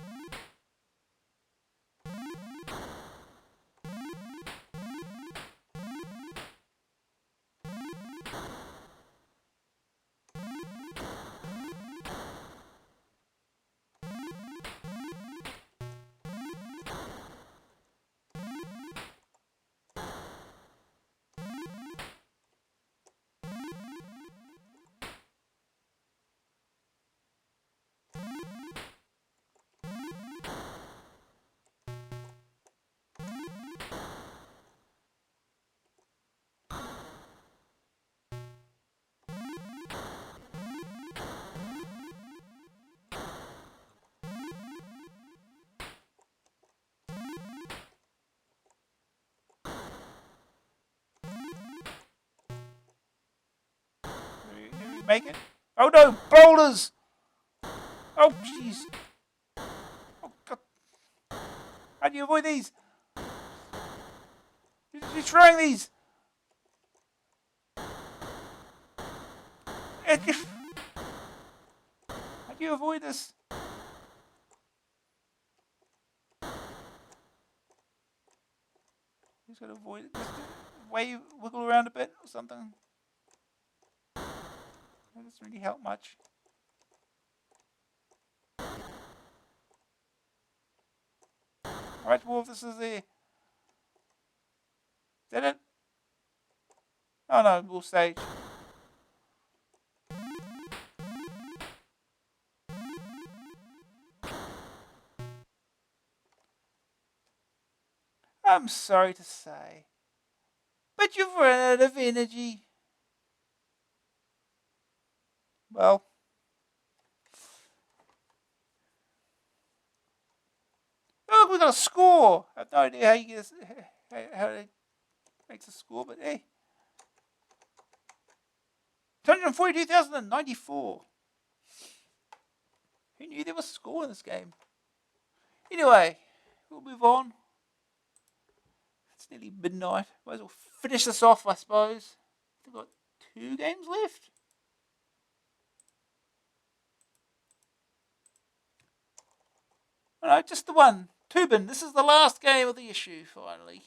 Did we make it? Oh no, boulders! Oh jeez. Oh god. How do you avoid these? You're throwing these. How do you avoid this? You just gotta avoid it. Just wiggle around a bit or something. That doesn't really help much. Alright, Wolf, this is the... Is that it? Oh no, Wolf stage. I'm sorry to say, but you've run out of energy. Well, oh, look, we got a score. I have no idea how you get this, how it makes a score, but hey, 242,094. Who knew there was a score in this game? Anyway, we'll move on. It's nearly midnight. Might as well finish this off, I suppose. We've got 2 games left. Oh, no, just the one. Toobin. This is the last game of the issue, finally.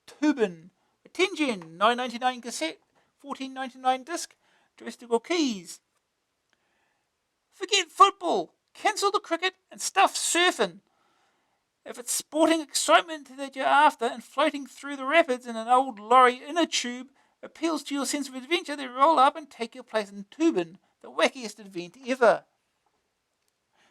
Toobin. A Tintin, $9.99 cassette, $14.99 disc, joystick or keys. Forget football. Cancel the cricket and stuff surfing. If it's sporting excitement that you're after and floating through the rapids in an old lorry inner tube appeals to your sense of adventure, then roll up and take your place in Toobin, the wackiest event ever.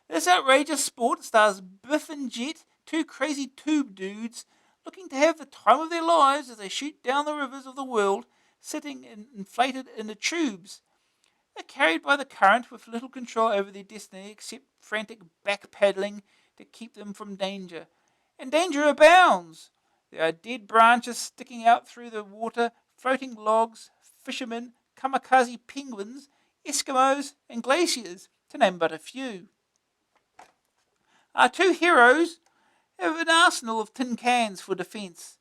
This outrageous sport stars Biff and Jet, two crazy tube dudes looking to have the time of their lives as they shoot down the rivers of the world, sitting inflated in the tubes. They're carried by the current with little control over their destiny except frantic back-paddling to keep them from danger. And danger abounds. There are dead branches sticking out through the water, floating logs, fishermen, kamikaze penguins, Eskimos, and glaciers, to name but a few. Our two heroes have an arsenal of tin cans for defence.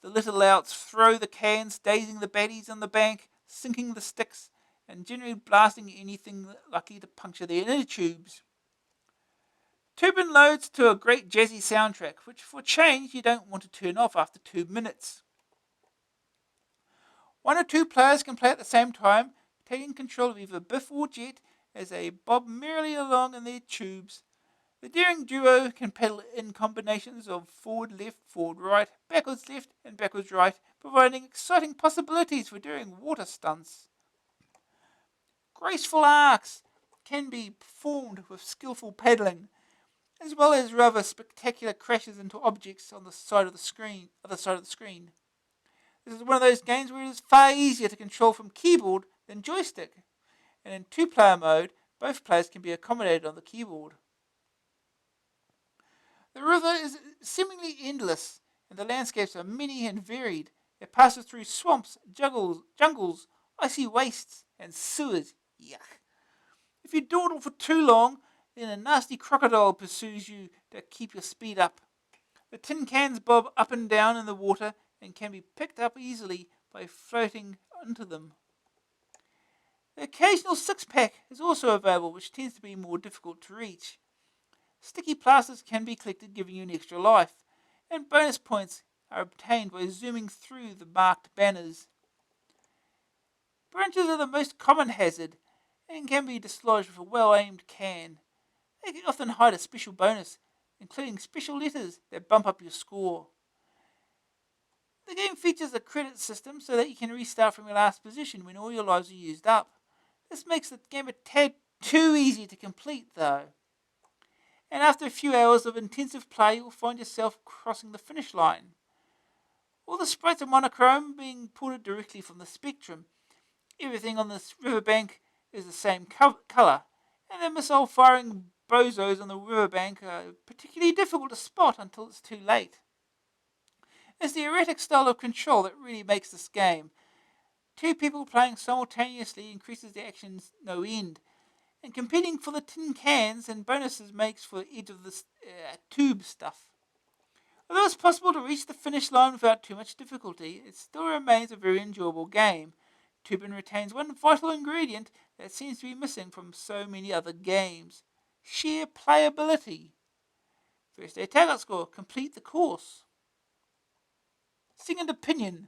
The little louts throw the cans, dazing the baddies on the bank, sinking the sticks, and generally blasting anything lucky to puncture their inner tubes. Toobin loads to a great jazzy soundtrack, which for change you don't want to turn off after 2 minutes. 1 or 2 players can play at the same time, taking control of either Biff or Jet as they bob merrily along in their tubes. The daring duo can pedal in combinations of forward left, forward right, backwards left, and backwards right, providing exciting possibilities for doing water stunts. Graceful arcs can be performed with skillful paddling, as well as rather spectacular crashes into objects on the side of the screen, other side of the screen. This is one of those games where it is far easier to control from keyboard than joystick, and in 2-player mode, both players can be accommodated on the keyboard. The river is seemingly endless, and the landscapes are many and varied. It passes through swamps, jungles, icy wastes, and sewers. Yuck. If you dawdle for too long, then a nasty crocodile pursues you to keep your speed up. The tin cans bob up and down in the water and can be picked up easily by floating onto them. The occasional 6-pack is also available, which tends to be more difficult to reach. Sticky plasters can be collected, giving you an extra life, and bonus points are obtained by zooming through the marked banners. Branches are the most common hazard and can be dislodged with a well-aimed can. They can often hide a special bonus, including special letters that bump up your score. The game features a credit system so that you can restart from your last position when all your lives are used up. This makes the game a tad too easy to complete, though. And after a few hours of intensive play, you'll find yourself crossing the finish line. All the sprites are monochrome, being ported directly from the Spectrum. Everything on this riverbank is the same colour, and the missile-firing bozos on the riverbank are particularly difficult to spot until it's too late. It's the erratic style of control that really makes this game. 2 people playing simultaneously increases the actions no end, and competing for the tin cans and bonuses makes for edge of the tube stuff. Although it's possible to reach the finish line without too much difficulty, it still remains a very enjoyable game. Toobin retains one vital ingredient that seems to be missing from so many other games: sheer playability. First day target score, complete the course. Second opinion.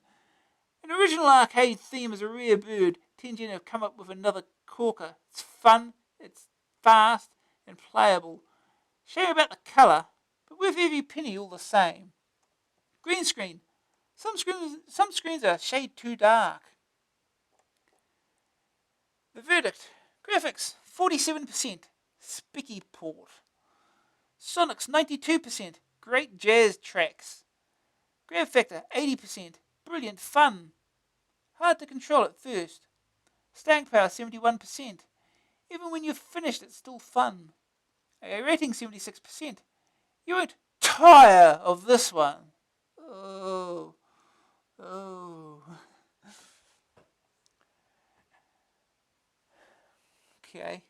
An original arcade theme is a rare bird. Tintin have come up with another corker. It's fun, it's fast, and playable. Shame about the colour, but worth every penny all the same. Green screen. Some screens are a shade too dark. The verdict. Graphics, 47%. Spicky port. Sonics, 92%. Great jazz tracks. Grab factor, 80%. Brilliant fun. Hard to control at first. Staying power, 71%. Even when you've finished, it's still fun. A rating, 76%. You won't tire of this one. Oh. Okay.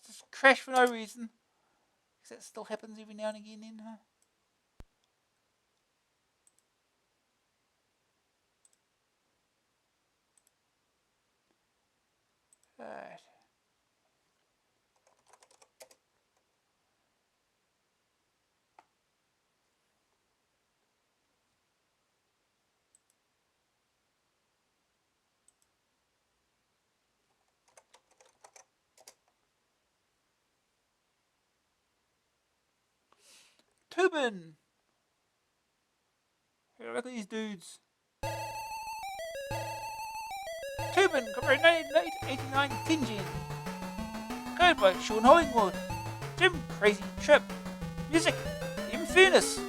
just crash for no reason. Because that still happens every now and again then, huh? Right. Toobin! Hey, look at these dudes. Toobin, copyright 1989 Tintin. Code by Sean Hollingwood. Jim Crazy Trip. Music, Infernus.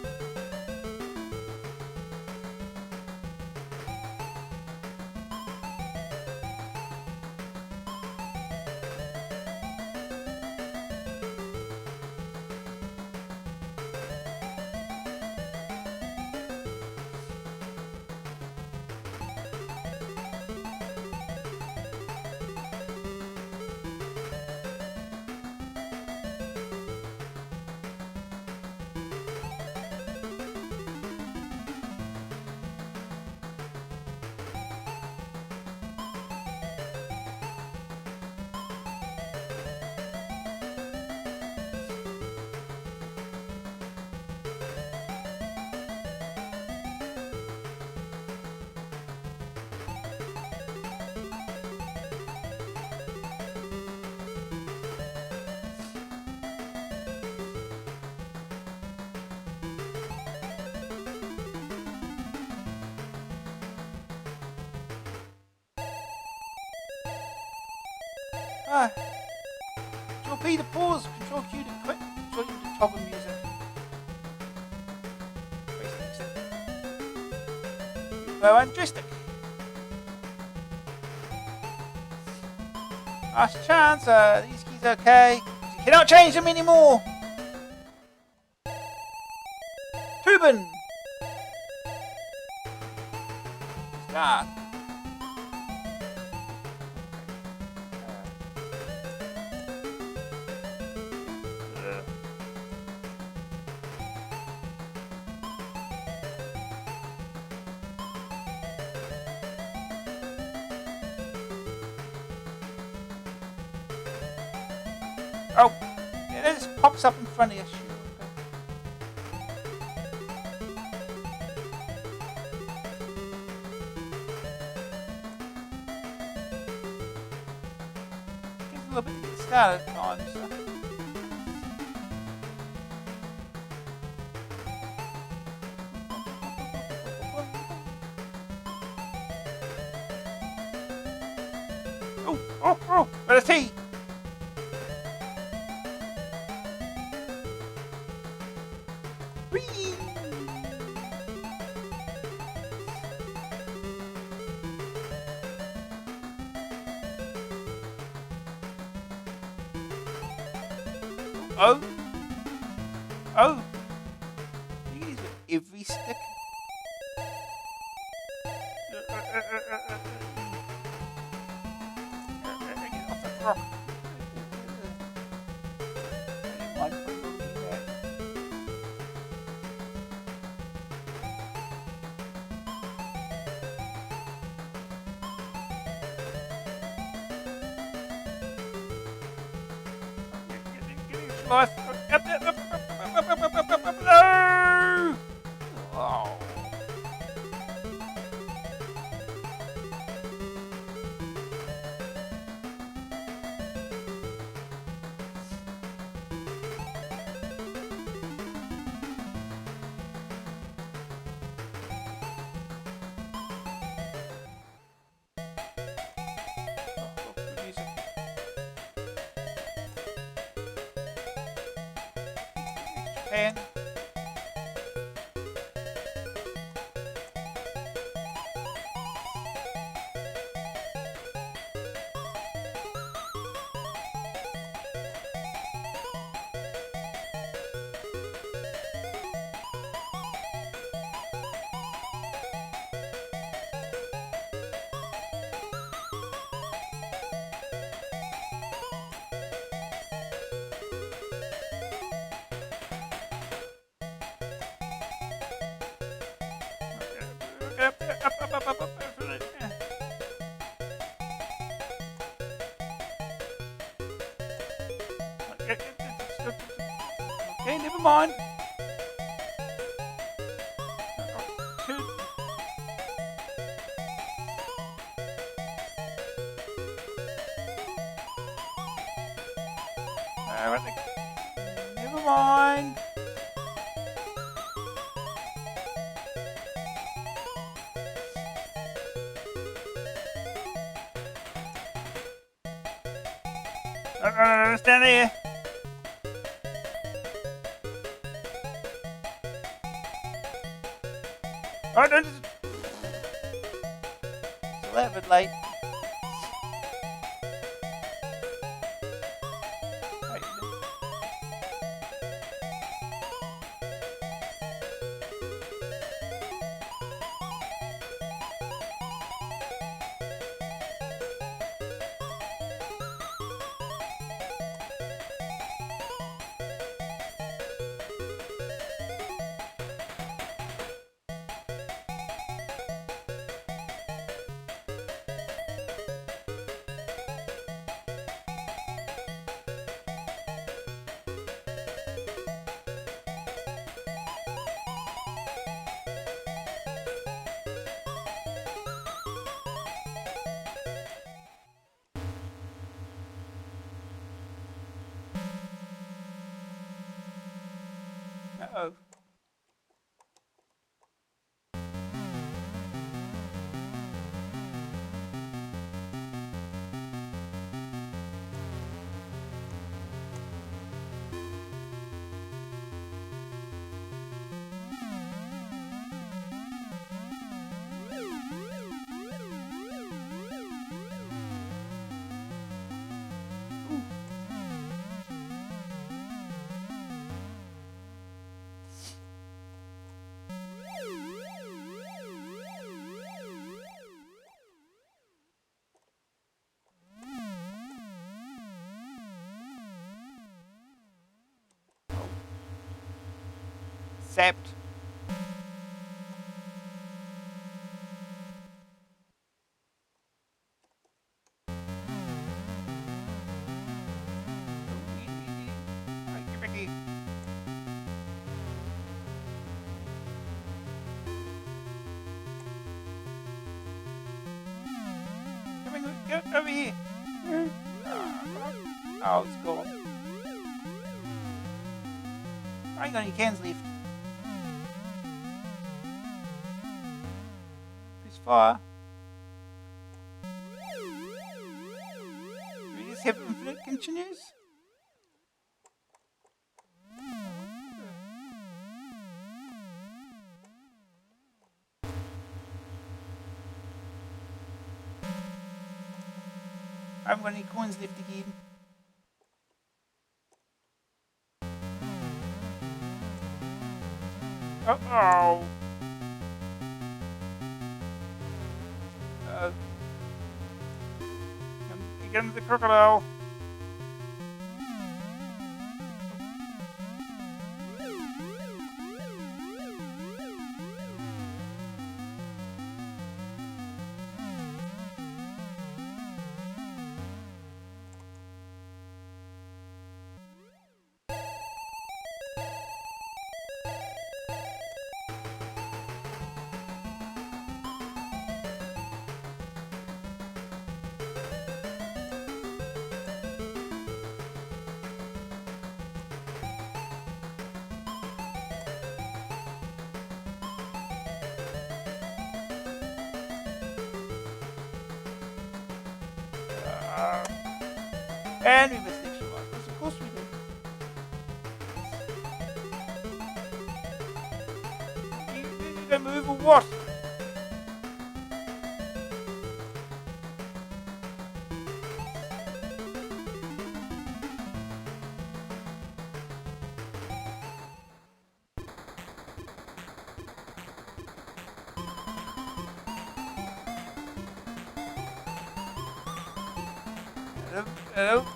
Ah. Control P to pause, Control Q to quit, Control U to toggle music. Info and joystick. Last chance, these keys are okay. You cannot change them anymore. Toobin! Start. Oh, yeah, it just pops up in front of you. Sure. Takes a little bit to get started at times. So. Oh, but a T. Oh. Oh. You can use with every stick. Get off the rock. Life. No! Oh. Japan. Okay, never mind. Never mind. No, stand there. Oh, no, it's 11 late. Uh-oh. Sapped. Get back here. Get over here. Oh, it's gone. I ain't got any cans left. Press fire. Do we just have infinite continues? I haven't got any coins left again. Uh-oh. Here comes the crocodile. And we missed extra life. Yes, of course we did. You don't move or what? Hello?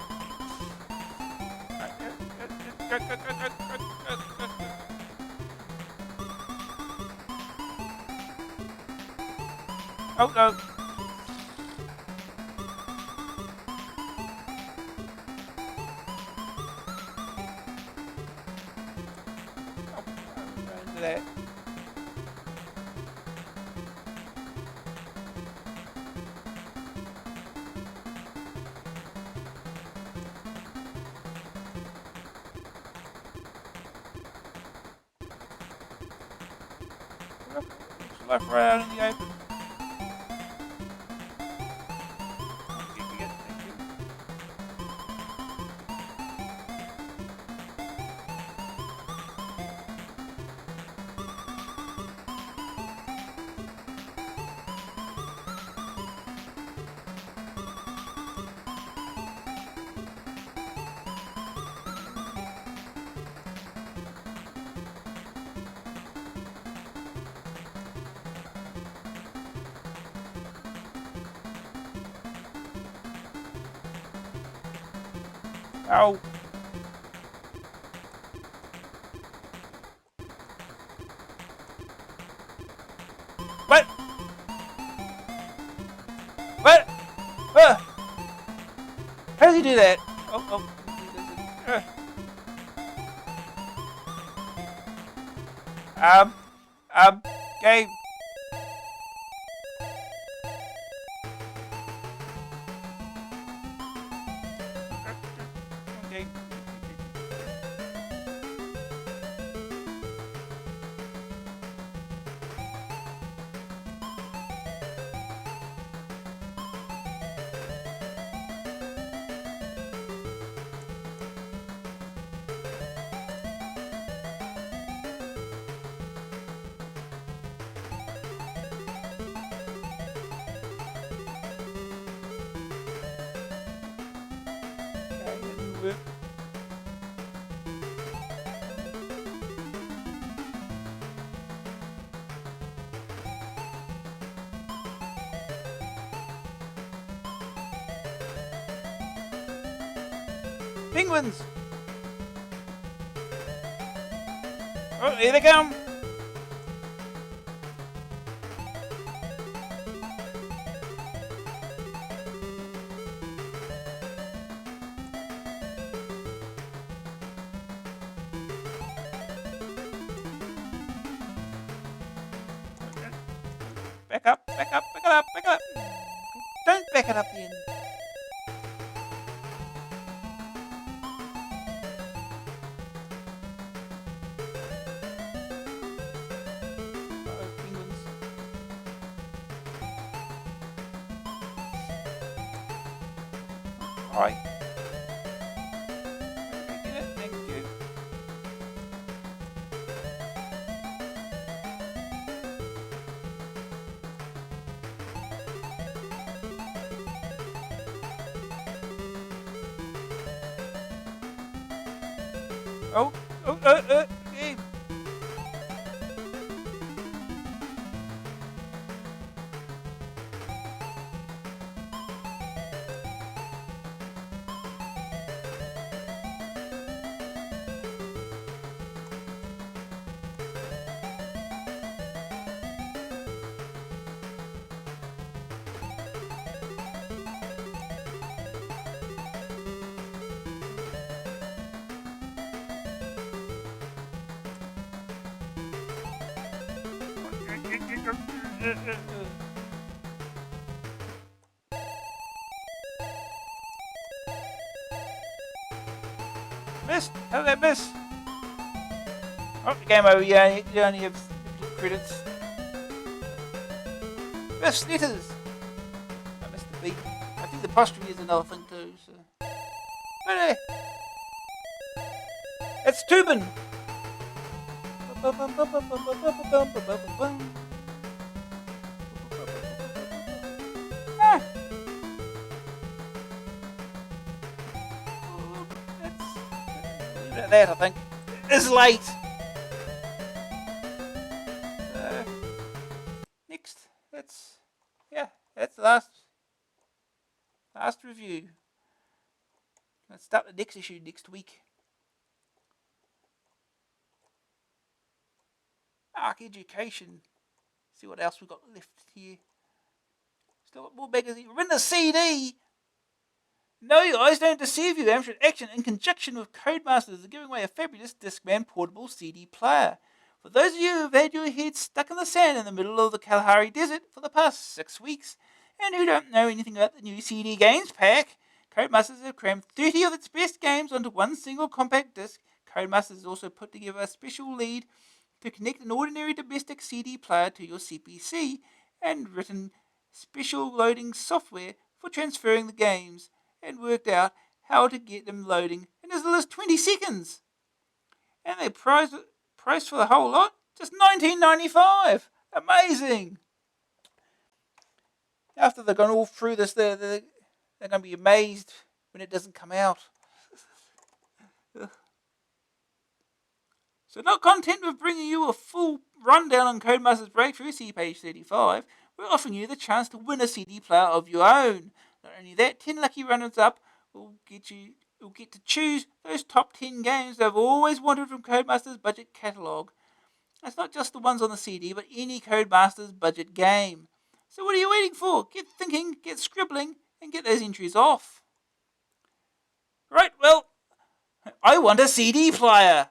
Oh no. for that. Life right out in the open. Ow. What? What? How does he do that? Oh. Game. Okay. Penguins! Oh, here they come! Back up, back up, back it up, back it up! Don't back it up then! Alright. Get it, thank you. Game. Missed! How did I miss? Oh, game over. You only have credits. Missed letters! I missed the beat. I think the apostrophe is another thing too, so. Really? It's Toobin! That I think is late. Next, that's the last review. Let's start the next issue next week. Arc Education. See what else we've got left here. Still got more magazines. We're in the CD. No, your eyes don't deceive you. Amstrad Action, in conjunction with Codemasters, is giving away a fabulous Discman portable CD player. For those of you who've had your heads stuck in the sand in the middle of the Kalahari Desert for the past 6 weeks, and who don't know anything about the new CD Games Pack, Codemasters have crammed 30 of its best games onto one single compact disc. Codemasters has also put together a special lead to connect an ordinary domestic CD player to your CPC and written special loading software for transferring the games, and worked out how to get them loading in as little as 20 seconds. And they price for the whole lot just $19.95. Amazing! After they've gone all through this, they're going to be amazed when it doesn't come out. So, not content with bringing you a full rundown on Codemasters Breakthrough, see page 35, we're offering you the chance to win a CD player of your own. Not only that, 10 lucky runners-up will get to choose those top 10 games they've always wanted from Codemasters' budget catalogue. It's not just the ones on the CD, but any Codemasters budget game. So what are you waiting for? Get thinking, get scribbling, and get those entries off. Right, well, I want a CD player.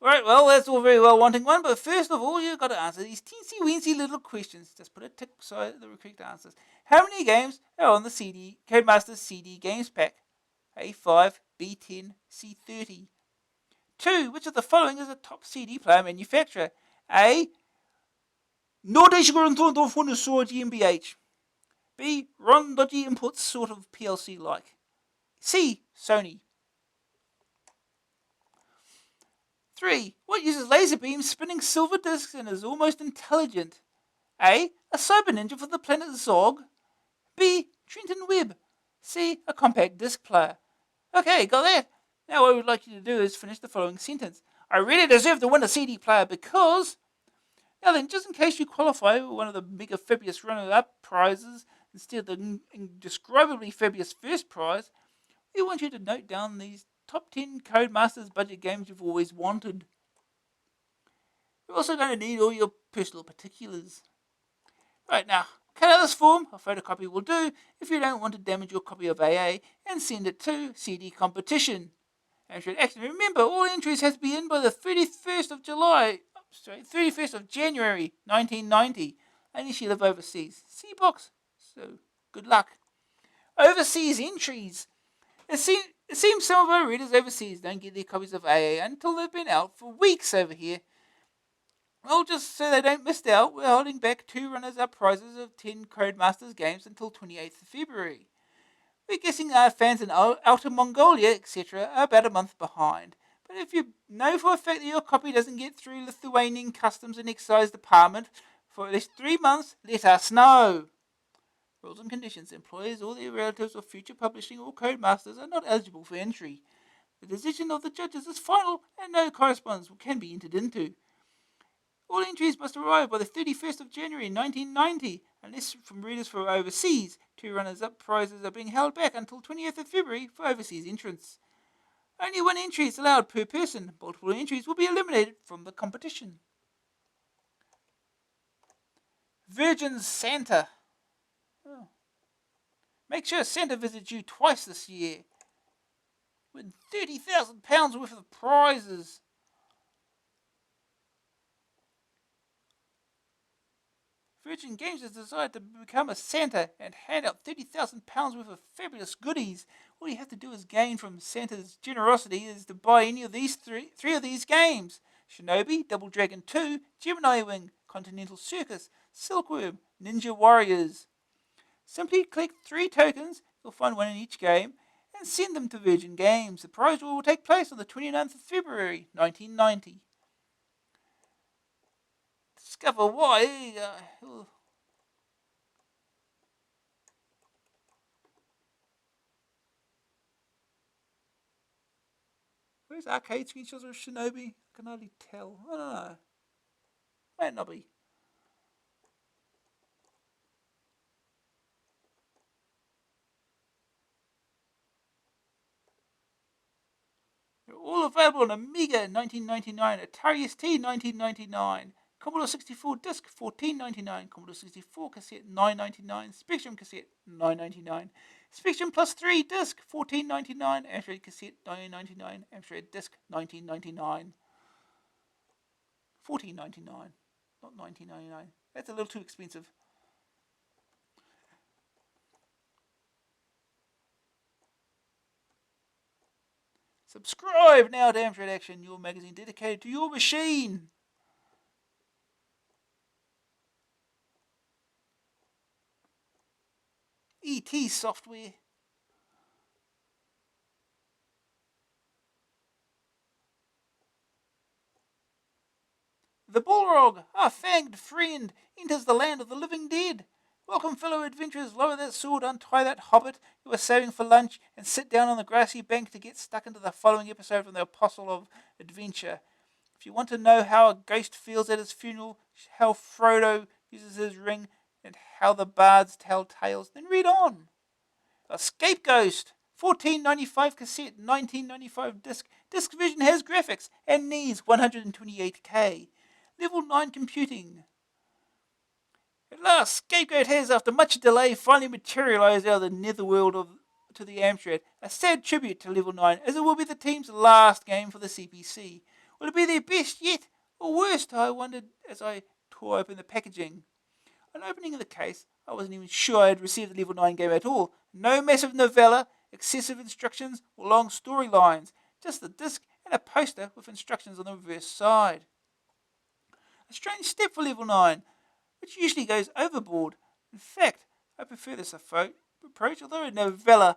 Right, well, that's all very well wanting one, but first of all, you've got to answer these teensy-weensy little questions. Just put a tick beside the correct answers. How many games are on the Codemasters CD Games Pack? A5, B10, C30. 2. Which of the following is a top CD player manufacturer? A. Nordic Grunthorn GmbH. B. Ron Dodgy Imports, sort of PLC-like. C. Sony. 3. What uses laser beams spinning silver discs and is almost intelligent? A. A cyber ninja for the planet Zog. B. Tintin Web. C. A compact disc player. Okay, got that. Now what I would like you to do is finish the following sentence. I really deserve to win a CD player because... Now then, just in case you qualify for one of the mega fabulous runner-up prizes instead of the indescribably fabulous first prize, we want you to note down these top 10 Codemasters budget games you've always wanted. We're also going to need all your personal particulars. Right, now, cut out this form, a photocopy will do, if you don't want to damage your copy of AA, and send it to CD Competition. Amstrad Action. Remember, all entries have to be in by the 31st of January 1990, unless you live overseas. See box. So, good luck. Overseas entries. It seems some of our readers overseas don't get their copies of AA until they've been out for weeks over here. Well, just so they don't miss out, we're holding back 2 runners-up prizes of 10 Codemasters games until 28th of February. We're guessing our fans in Outer Mongolia, etc. are about a month behind. But if you know for a fact that your copy doesn't get through Lithuanian Customs and Excise Department for at least 3 months, let us know. Rules and conditions. Employers or their relatives of future publishing or Codemasters are not eligible for entry. The decision of the judges is final and no correspondence can be entered into. All entries must arrive by the 31st of January 1990, unless from readers from overseas. 2 runners-up prizes are being held back until 20th of February for overseas entrants. Only 1 entry is allowed per person. Multiple entries will be eliminated from the competition. Virgin Santa. Oh. Make sure Santa visits you twice this year. Win £30,000 worth of prizes. Virgin Games has decided to become a Santa and hand out £30,000 worth of fabulous goodies. All you have to do is gain from Santa's generosity is to buy any of these three of these games. Shinobi, Double Dragon 2, Gemini Wing, Continental Circus, Silkworm, Ninja Warriors. Simply click 3 tokens, you'll find 1 in each game, and send them to Virgin Games. The prize will take place on the 29th of February 1990. Discover why. Where's arcade screenshots of Shinobi? I can hardly tell. I don't know. Might not be. They're all available on Amiga 1999, Atari ST 1999, Commodore 64 disc $14.99, Commodore 64 cassette $9.99, Spectrum cassette $9.99, Spectrum Plus 3 disc $14.99, Amstrad cassette $9.99, Amstrad disc $19.99. $14.99, not $19.99. That's a little too expensive. Subscribe now to Amstrad Action, your magazine dedicated to your machine. ET software. The Bullrog, our fanged friend, enters the land of the living dead. Welcome, fellow adventurers. Lower that sword, untie that hobbit you were saving for lunch, and sit down on the grassy bank to get stuck into the following episode from the Apostle of Adventure. If you want to know how a ghost feels at his funeral, how Frodo uses his ring, and how the bards tell tales, then read on. A Scapegoat, $14.95 cassette, $19.95 disc. Disc Vision has graphics and needs 128K. Level 9 computing. At last, Scapegoat has, after much delay, finally materialised out of the netherworld to the Amstrad. A sad tribute to Level 9, as it will be the team's last game for the CPC. Will it be their best yet, or worst? I wondered as I tore open the packaging. On opening the case, I wasn't even sure I had received the Level 9 game at all. No massive novella, excessive instructions, or long storylines. Just the disc and a poster with instructions on the reverse side. A strange step for Level 9, which usually goes overboard. In fact, I prefer this approach, although a novella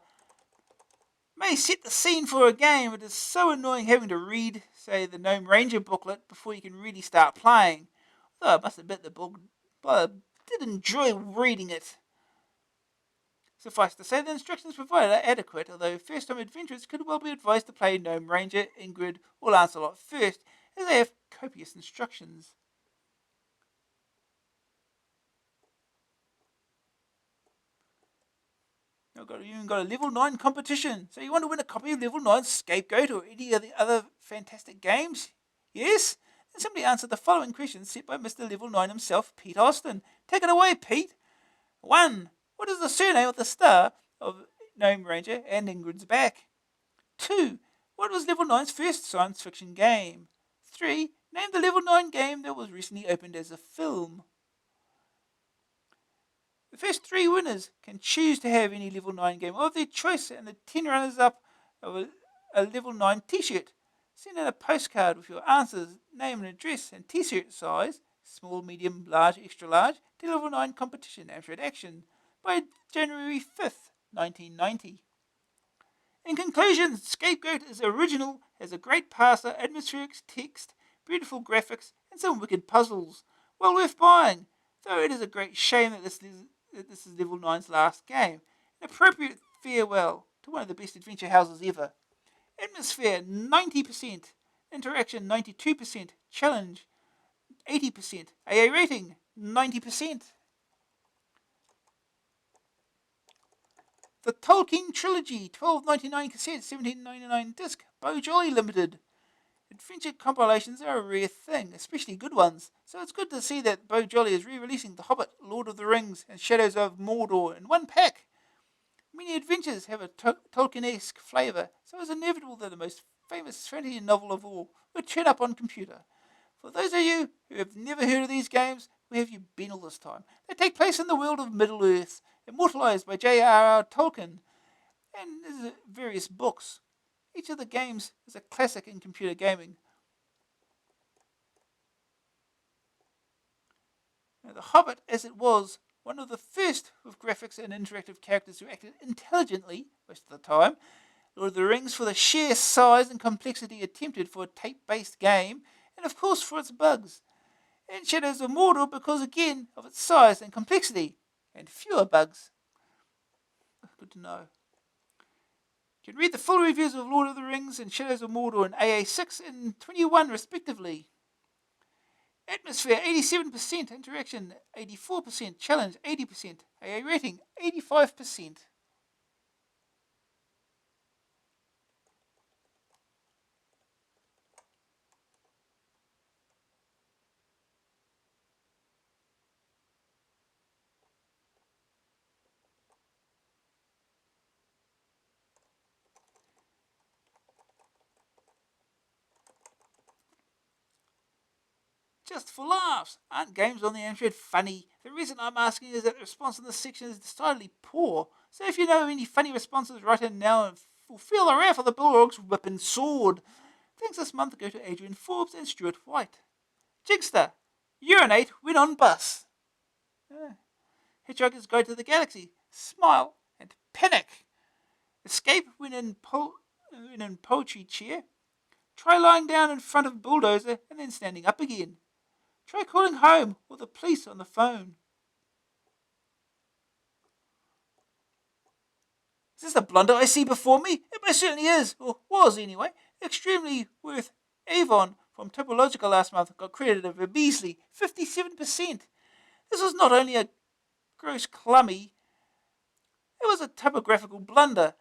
may set the scene for a game. It is so annoying having to read, say, the Gnome Ranger booklet before you can really start playing. Though I must admit the book, but I did enjoy reading it. Suffice to say, the instructions provided are adequate, although first-time adventurers could well be advised to play Gnome Ranger, Ingrid, or Lancelot first, as they have copious instructions. I've even got a Level 9 competition. So you want to win a copy of Level 9 Scapegoat or any of the other fantastic games? Yes? Then simply answer the following questions set by Mr. Level 9 himself, Pete Austin. Take it away, Pete. 1. What is the surname of the star of Gnome Ranger and Ingrid's back? 2. What was Level 9's first science fiction game? 3. Name the Level 9 game that was recently opened as a film. The first 3 winners can choose to have any Level 9 game of their choice, and the 10 runners-up of a Level 9 t-shirt. Send in a postcard with your answers, name and address, and t-shirt size, small, medium, large, extra large, to Level 9 competition, Amstrad Action, by January 5th, 1990. In conclusion, Scapegoat is original, has a great parser, atmospheric text, beautiful graphics, and some wicked puzzles. Well worth buying, though it is a great shame that this is Level 9's last game. An appropriate farewell to one of the best adventure houses ever. Atmosphere 90%, interaction 92%, challenge 80%, AA rating 90%. The Tolkien Trilogy, $12.99 cassette, $17.99 disc, Bo Jolly Limited. Adventure compilations are a rare thing, especially good ones, so it's good to see that Bo Jolly is re-releasing The Hobbit, Lord of the Rings, and Shadows of Mordor in one pack. Many adventures have a Tolkien-esque flavour, so it's inevitable that the most famous fantasy novel of all would turn up on computer. For those of you who have never heard of these games, where have you been all this time? They take place in the world of Middle-earth, immortalised by J.R.R. Tolkien, and there's various books. Each of the games is a classic in computer gaming. Now, The Hobbit, as it was, one of the first with graphics and interactive characters who acted intelligently most of the time. Lord of the Rings for the sheer size and complexity attempted for a tape-based game, and of course for its bugs. And Shadows of Mordor because, again, of its size and complexity, and fewer bugs. Good to know. You can read the full reviews of Lord of the Rings and Shadows of Mordor in AA6 and 21 respectively. Atmosphere 87%, interaction 84%, challenge 80%, AA rating 85%. Just for laughs. Aren't games on the Amstrad funny? The reason I'm asking is that the response in this section is decidedly poor. So if you know any funny responses, write in now and fulfill the wrath of the Bulldog's whipping sword. Thanks this month go to Adrian Forbes and Stuart White. Jigster. Urinate when on bus. Hitchhiker's Guide to the Galaxy. Smile and panic. Escape when in poetry chair. Try lying down in front of bulldozer and then standing up again. Try calling home or the police on the phone. Is this the blunder I see before me? It most certainly is, or was anyway. Extremely worth Avon from Topological last month got credited a measly 57%. This was not only a gross clummy, it was a typographical blunder,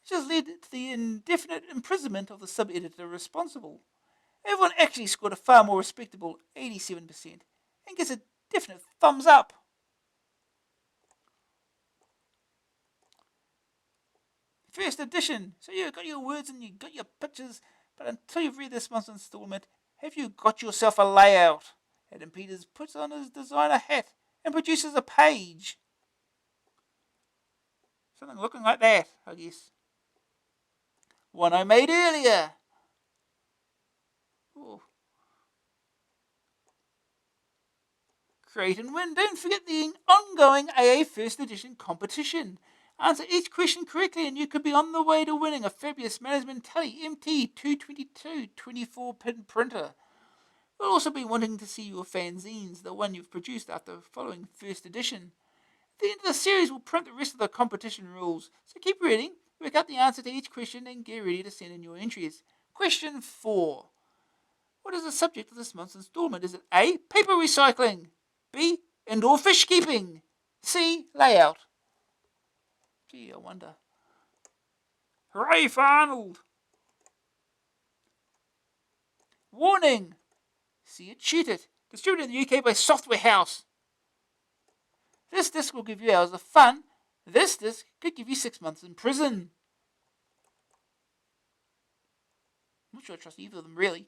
which has led to the indefinite imprisonment of the sub-editor responsible. Everyone actually scored a far more respectable 87% and gets a definite thumbs up. First edition. So you've got your words and you've got your pictures, but until you've read this month's installment, have you got yourself a layout? Adam Peters puts on his designer hat and produces a page. Something looking like that, I guess. One I made earlier. Oh. Create and win. Don't forget the ongoing AA First Edition competition. Answer each question correctly and you could be on the way to winning a fabulous Management Tally MT222 24-pin printer. We'll also be wanting to see your fanzines, the one you've produced after following First Edition. At the end of the series, we'll print the rest of the competition rules, so keep reading, work out the answer to each question and get ready to send in your entries. Question 4. What is the subject of this month's installment? Is it A. Paper recycling, B. Indoor fish keeping, C. Layout? Gee, I wonder. Hooray for Arnold! Warning! See it, shoot it. Distributed in the UK by Software House. This disc will give you hours of fun. This disc could give you 6 months in prison. I'm not sure I trust either of them, really.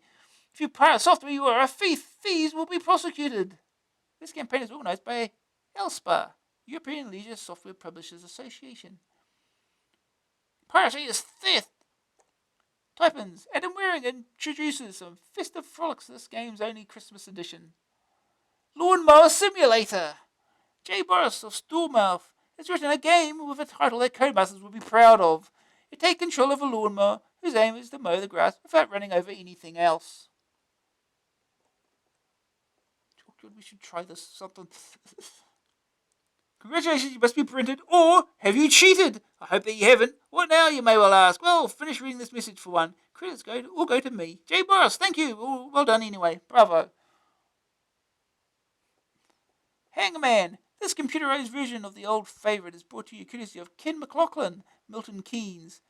If you pirate software, you are a thief. Thieves will be prosecuted. This campaign is organised by ELSPA, European Leisure Software Publishers Association. Piracy is theft. Type-ins. Adam Waring introduces some festive frolics this game's only Christmas edition. Lawnmower Simulator. Jay Boris of Stormouth has written a game with a title that Codemasters would be proud of. You take control of a lawnmower whose aim is to mow the grass without running over anything else. We should try this something. Congratulations, you must be printed, or have you cheated? I hope that you haven't. What now, you may well ask? Well, finish reading this message for one. Credits go to me. Jay Boris, thank you. Well done anyway. Bravo. Hangman. This computerized version of the old favourite is brought to you courtesy of Ken McLaughlin, Milton Keynes.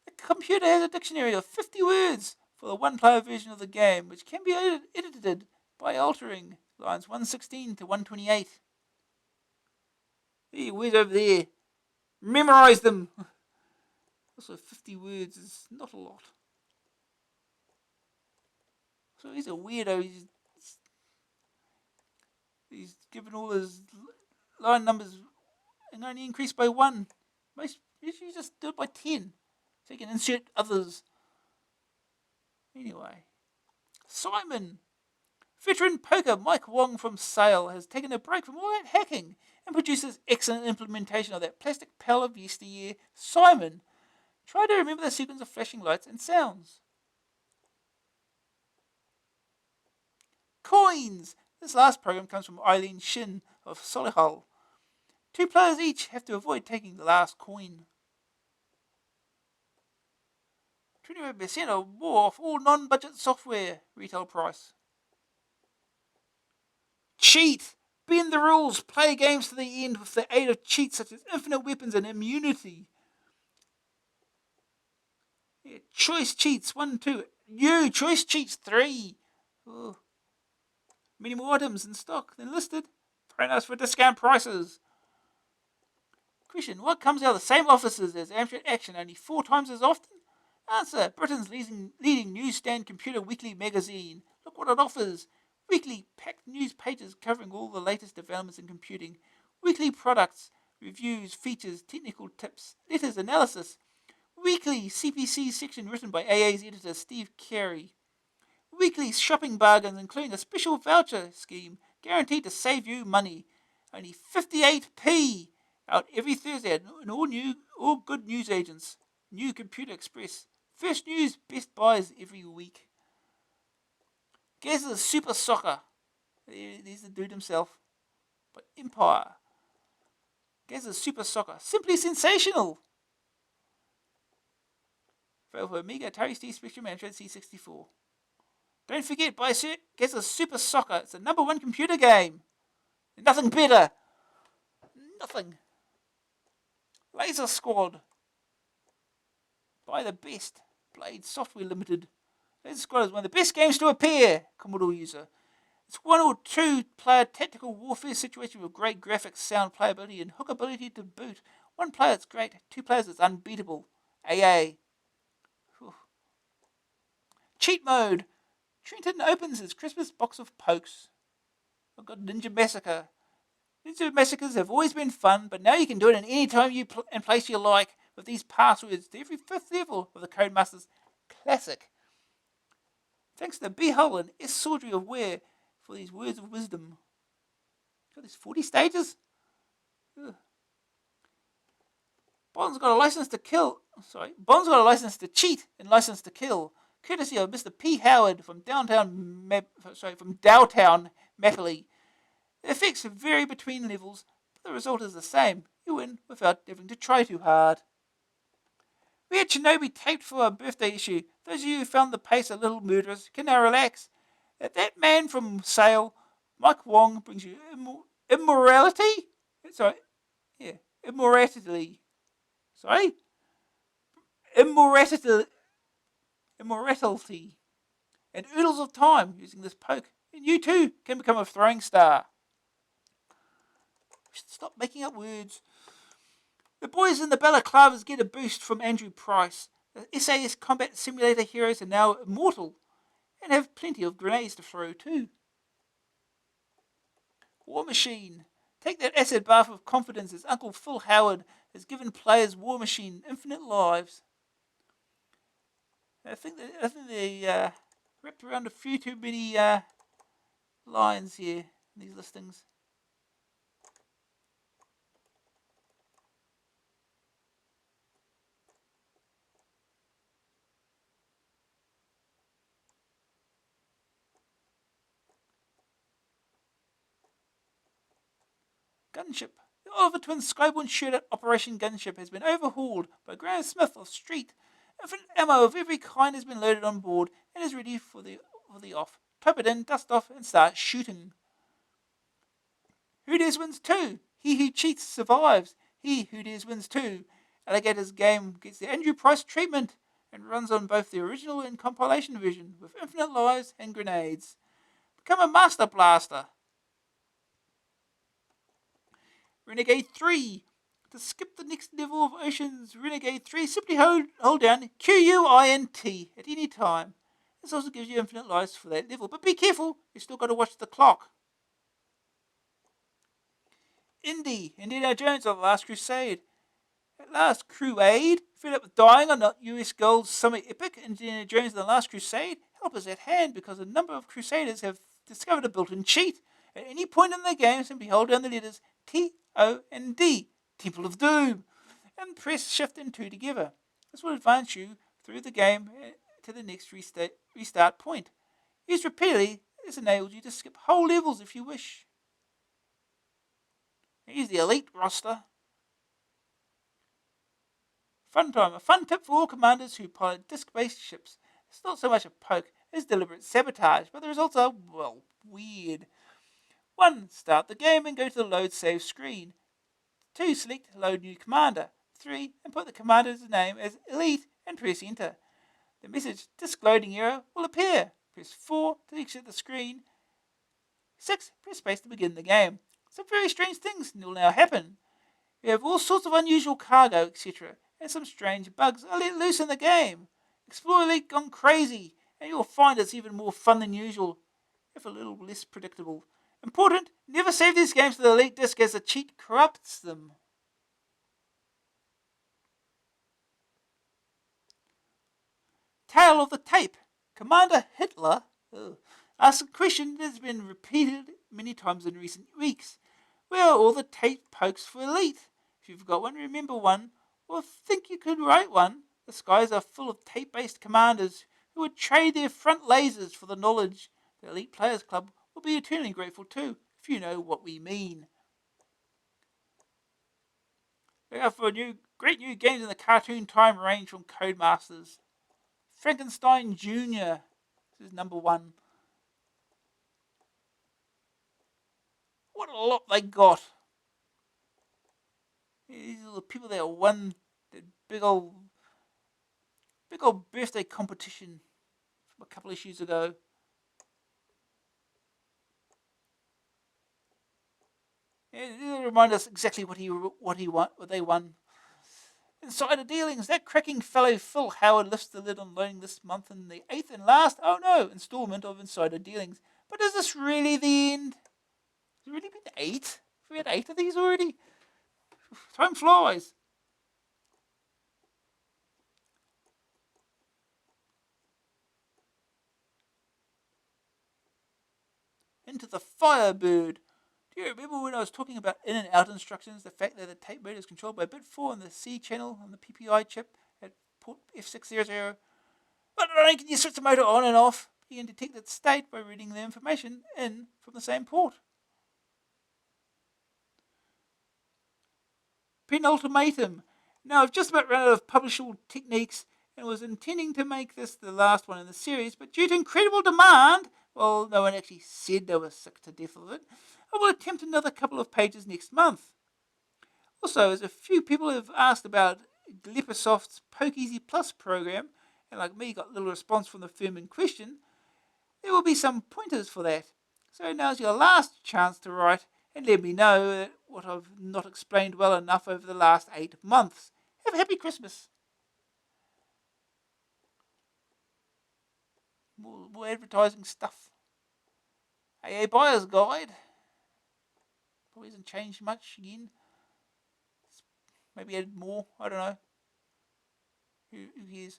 The computer has a dictionary of 50 words for the one-player version of the game, which can be edited by altering lines 116 to 128. Hey, words over there. Memorise them. Also, 50 words is not a lot. So he's a weirdo. He's given all his line numbers and only increased by 1. Most usually just do it by 10. So you can insert others. Anyway. Simon. Veteran poker Mike Wong from Sale has taken a break from all that hacking and produces excellent implementation of that plastic pal of yesteryear. Simon, try to remember the sequence of flashing lights and sounds. Coins. This last program comes from Eileen Shin of Solihull. 2 players each have to avoid taking the last coin. 25% or more off all non-budget software. Retail price. Cheat! Bend the rules. Play games to the end with the aid of cheats such as infinite weapons and immunity. Yeah, choice cheats 1, 2. New choice cheats 3. Oh. Many more items in stock than listed. Very nice for discount prices. Question: what comes out of the same offices as Amstrad Action only 4 times as often? Answer: Britain's leading newsstand computer weekly magazine. Look what it offers. Weekly packed news pages covering all the latest developments in computing. Weekly products, reviews, features, technical tips, letters, analysis. Weekly CPC section written by AA's editor Steve Carey. Weekly shopping bargains including a special voucher scheme guaranteed to save you money. Only 58p out every Thursday in all good news agents. New Computer Express. First news, best buys every week. Gaz's Super Soccer. There's the dude himself. But Empire. Gaz's Super Soccer. Simply sensational. Available for Amiga, Atari ST, Spectrum, Amstrad C64. Don't forget, buy Gaz's Super Soccer. It's the #1 computer game. Nothing better. Nothing. Laser Squad. Buy the best. Blade Software Limited. Laser Squad is one of the best games to appear, Commodore user. It's 1 or 2 player tactical warfare situation with great graphics, sound, playability, and hookability to boot. 1 player it's great, 2 players it's unbeatable. AA. Whew. Cheat mode. Tintin opens his Christmas box of pokes. I've got Ninja Massacre. Ninja Massacres have always been fun, but now you can do it in any time and place you like with these passwords to every 5th level of the Codemasters Classic. Thanks to B-Hole and S. Sawdry of Ware for these words of wisdom. Got these 40 stages? Ugh. Bond's got a license to cheat and license to kill, courtesy of Mr. P. Howard from Downtown Mapley. The effects vary between levels, but the result is the same. You win without having to try too hard. We had Shinobi taped for our birthday issue. Those of you who found the pace a little murderous can now relax. That man from Sale, Mike Wong, brings you immorality. Immorality. Immortality. And oodles of time using this poke. And you too can become a throwing star. We should stop making up words. The boys in the balaclavas get a boost from Andrew Price. The SAS combat simulator heroes are now immortal and have plenty of grenades to throw too. War Machine. Take that acid bath of confidence as Uncle Phil Howard has given players War Machine infinite lives. I think they wrapped around a few too many lines here in these listings. Gunship. The Oliver Twins Skyborne shootout Operation Gunship has been overhauled by Graham Smith of Street. Infinite ammo of every kind has been loaded on board and is ready for the off. Type it in, dust off, and start shooting. Who Dares wins too. He who cheats survives. He who dares wins too. Alligator's game gets the Andrew Price treatment and runs on both the original and compilation version with infinite lives and grenades. Become a Master Blaster. Renegade 3. To skip the next level of Ocean's Renegade 3, simply hold down QUINT at any time. This also gives you infinite lives for that level, but be careful, you still got to watch the clock. Indiana Jones on the Last Crusade. At last, Crusade, fed up with dying on the US Gold Summer Epic, Indiana Jones and the Last Crusade, help is at hand because a number of Crusaders have discovered a built-in cheat. At any point in the game, simply hold down the letters T-O-N-D, Temple of Doom, and press Shift and 2 together. This will advance you through the game to the next restart point. Used repeatedly, this enables you to skip whole levels if you wish. Here's the Elite roster. Fun time. A fun tip for all commanders who pilot disc-based ships. It's not so much a poke as deliberate sabotage, but the results are, well, weird. 1. Start the game and go to the load save screen. 2. Select load new commander. 3. And put the commander's name as Elite and press enter. The message disk loading error will appear. Press 4 to exit the screen. 6. Press space to begin the game. Some very strange things will now happen. You have all sorts of unusual cargo, etc. And some strange bugs are let loose in the game. Explore Elite gone crazy, and you'll find it's even more fun than usual. if a little less predictable. Important, never save these games to the Elite Disc as the cheat corrupts them. Tale of the Tape. Commander Hitler asks a question that has been repeated many times in recent weeks. Where are all the tape pokes for Elite? If you've got one, remember one, or think you could write one. The skies are full of tape-based commanders who would trade their front lasers for the knowledge. The Elite Players Club will be eternally grateful too, if you know what we mean. Look out for great new games in the cartoon time range from Codemasters. Frankenstein Jr. This is number 1. What a lot they got. These are the people that won the big old birthday competition from a couple of issues ago. It'll remind us exactly what they won. Insider dealings. That cracking fellow Phil Howard lifts the lid on loaning this month in the 8th and last, installment of Insider Dealings. But is this really the end? Has it really been 8? Have we had 8 of these already? Time flies. Into the Firebird. Do you remember when I was talking about in and out instructions, the fact that the tape mode is controlled by bit 4 on the C channel on the PPI chip at port F600? But not only can you switch the motor on and off, you can detect its state by reading the information in from the same port. Penultimatum. Now, I've just about run out of publishable techniques and was intending to make this the last one in the series, but due to incredible demand, well, no one actually said they were sick to death of it, I will attempt another couple of pages next month. Also, as a few people have asked about Gleepasoft's PokeEasy Plus program, and like me got little response from the firm in question, there will be some pointers for that. So now's your last chance to write and let me know what I've not explained well enough over the last 8 months. Have a happy Christmas. More advertising stuff. AA Buyer's Guide. Probably hasn't changed much again. Maybe added more. I don't know. Who cares?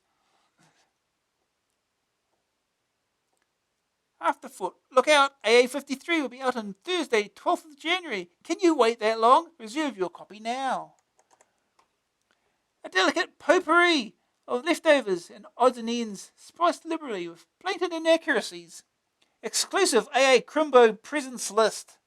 Afterfoot. Look out. AA53 will be out on Thursday, 12th of January. Can you wait that long? Reserve your copy now. A delicate potpourri of leftovers and odds and ends, spiced liberally with blatant inaccuracies. Exclusive AA Crimbo presents list.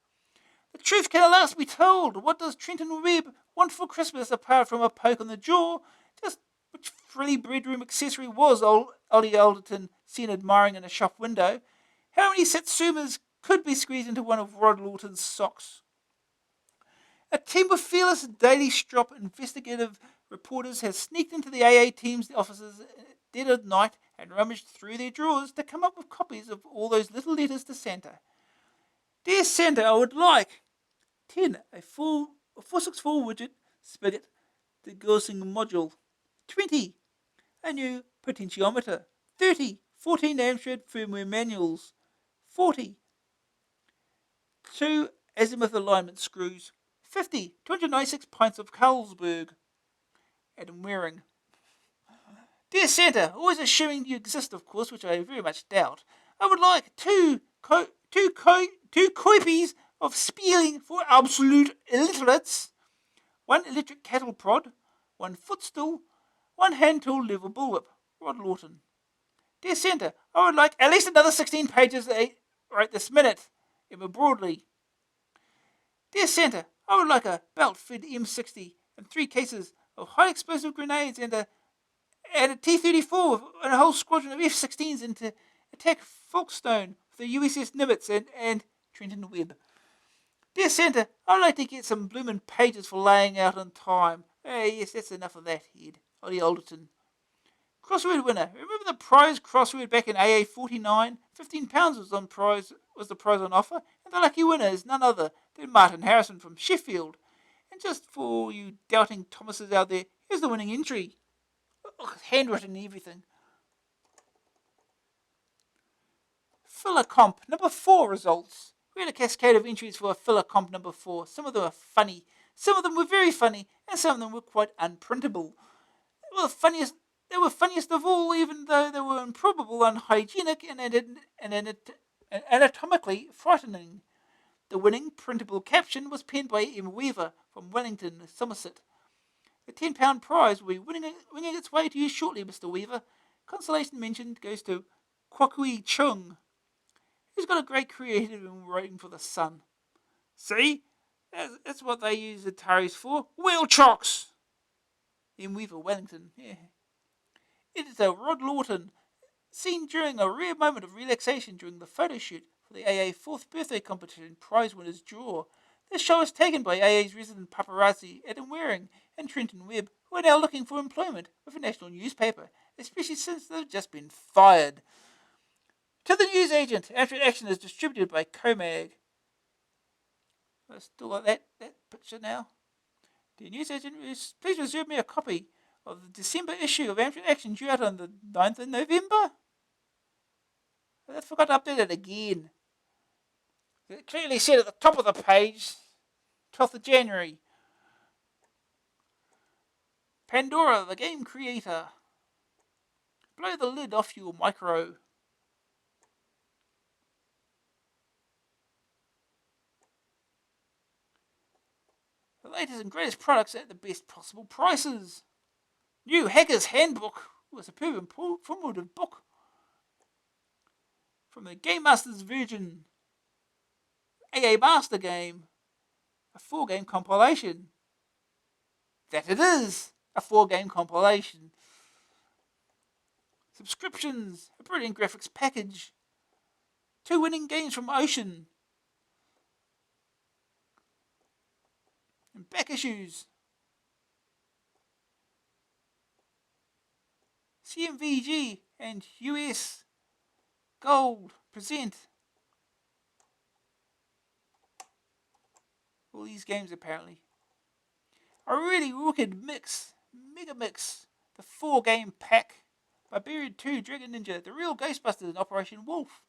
The truth can at last be told. What does Trenton Webb want for Christmas apart from a poke on the jaw? Just which frilly bedroom accessory was Ollie Alderton seen admiring in a shop window? How many Satsumas could be squeezed into one of Rod Lawton's socks? A team of fearless Daily Strop investigative reporters has sneaked into the AA team's offices at dead of night and rummaged through their drawers to come up with copies of all those little letters to Santa. Dear Santa, I would like 10. A 464 widget spigot degaussing module. 20. A new potentiometer. 30. 14 Amstrad firmware manuals. 40. 2 azimuth alignment screws. 50. 296 pints of Carlsberg. Adam Waring. Dear Santa, always assuming you exist, of course, which I very much doubt, I would like two copies of Spieling for absolute illiterates, 1 electric cattle prod, 1 footstool, 1 hand tool lever bullwhip. Rod Lawton. Dear Santa, I would like at least another 16 pages right this minute. Emma Broadley. Dear Santa, I would like a belt-fed M60 and 3 cases of high explosive grenades and a T-34 and a whole squadron of F-16s in to attack Folkestone with the USS Nimitz and Trenton Webb. Dear Santa, I'd like to get some bloomin' pages for laying out on time. Yes, that's enough of that, Ed. Ollie Alderton. Crossword winner. Remember the prize crossword back in AA 49? £15 was the prize on offer, and the lucky winner is none other than Martin Harrison from Sheffield. And just for you doubting Thomases out there, here's the winning entry. Handwritten and everything. Filler comp number 4 results. We had a cascade of entries for a filler comp number 4. Some of them were funny, some of them were very funny, and some of them were quite unprintable. They were funniest of all, even though they were improbable, unhygienic, and anatomically frightening. The winning printable caption was penned by M. Weaver from Wellington, Somerset. The £10 prize will be winging its way to you shortly, Mr. Weaver. Consolation mentioned goes to Kwakui Chung, who's got a great career ahead of him writing for The Sun. See? That's what they use Ataris for. Wheel chocks! In Weaver, Wellington. Yeah. Editor Rod Lawton, seen during a rare moment of relaxation during the photo shoot for the AA 4th birthday competition prize winners draw. This show is taken by AA's resident paparazzi Adam Waring and Trenton Webb, who are now looking for employment with a national newspaper, especially since they've just been fired. To the news agent, Amstrad Action is distributed by Comag. I still got that picture now. The news agent, please reserve me a copy of the December issue of Amstrad Action due out on the 9th of November. I forgot to update it again. It clearly said at the top of the page, 12th of January. Pandora, the game creator. Blow the lid off your micro. The latest and greatest products at the best possible prices. New Hacker's Handbook. A superb informative book. From the Game Master's Virgin AA Master Game. A 4-game compilation. That it is! A 4-game compilation. Subscriptions. A brilliant graphics package. 2 winning games from Ocean. And back issues. CMVG and US Gold present all these games apparently. A really wicked mega mix, the 4-game pack, Barbarian 2, Dragon Ninja, The Real Ghostbusters and Operation Wolf.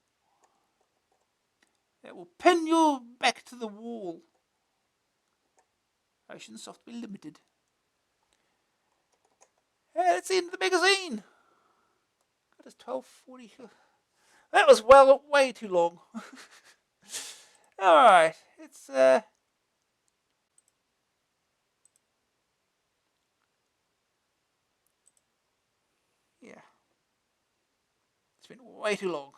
That will pin your back to the wall. Ocean Software Limited. That's the end of the magazine. That is 12:40. That was way too long. Alright, it's yeah. It's been way too long.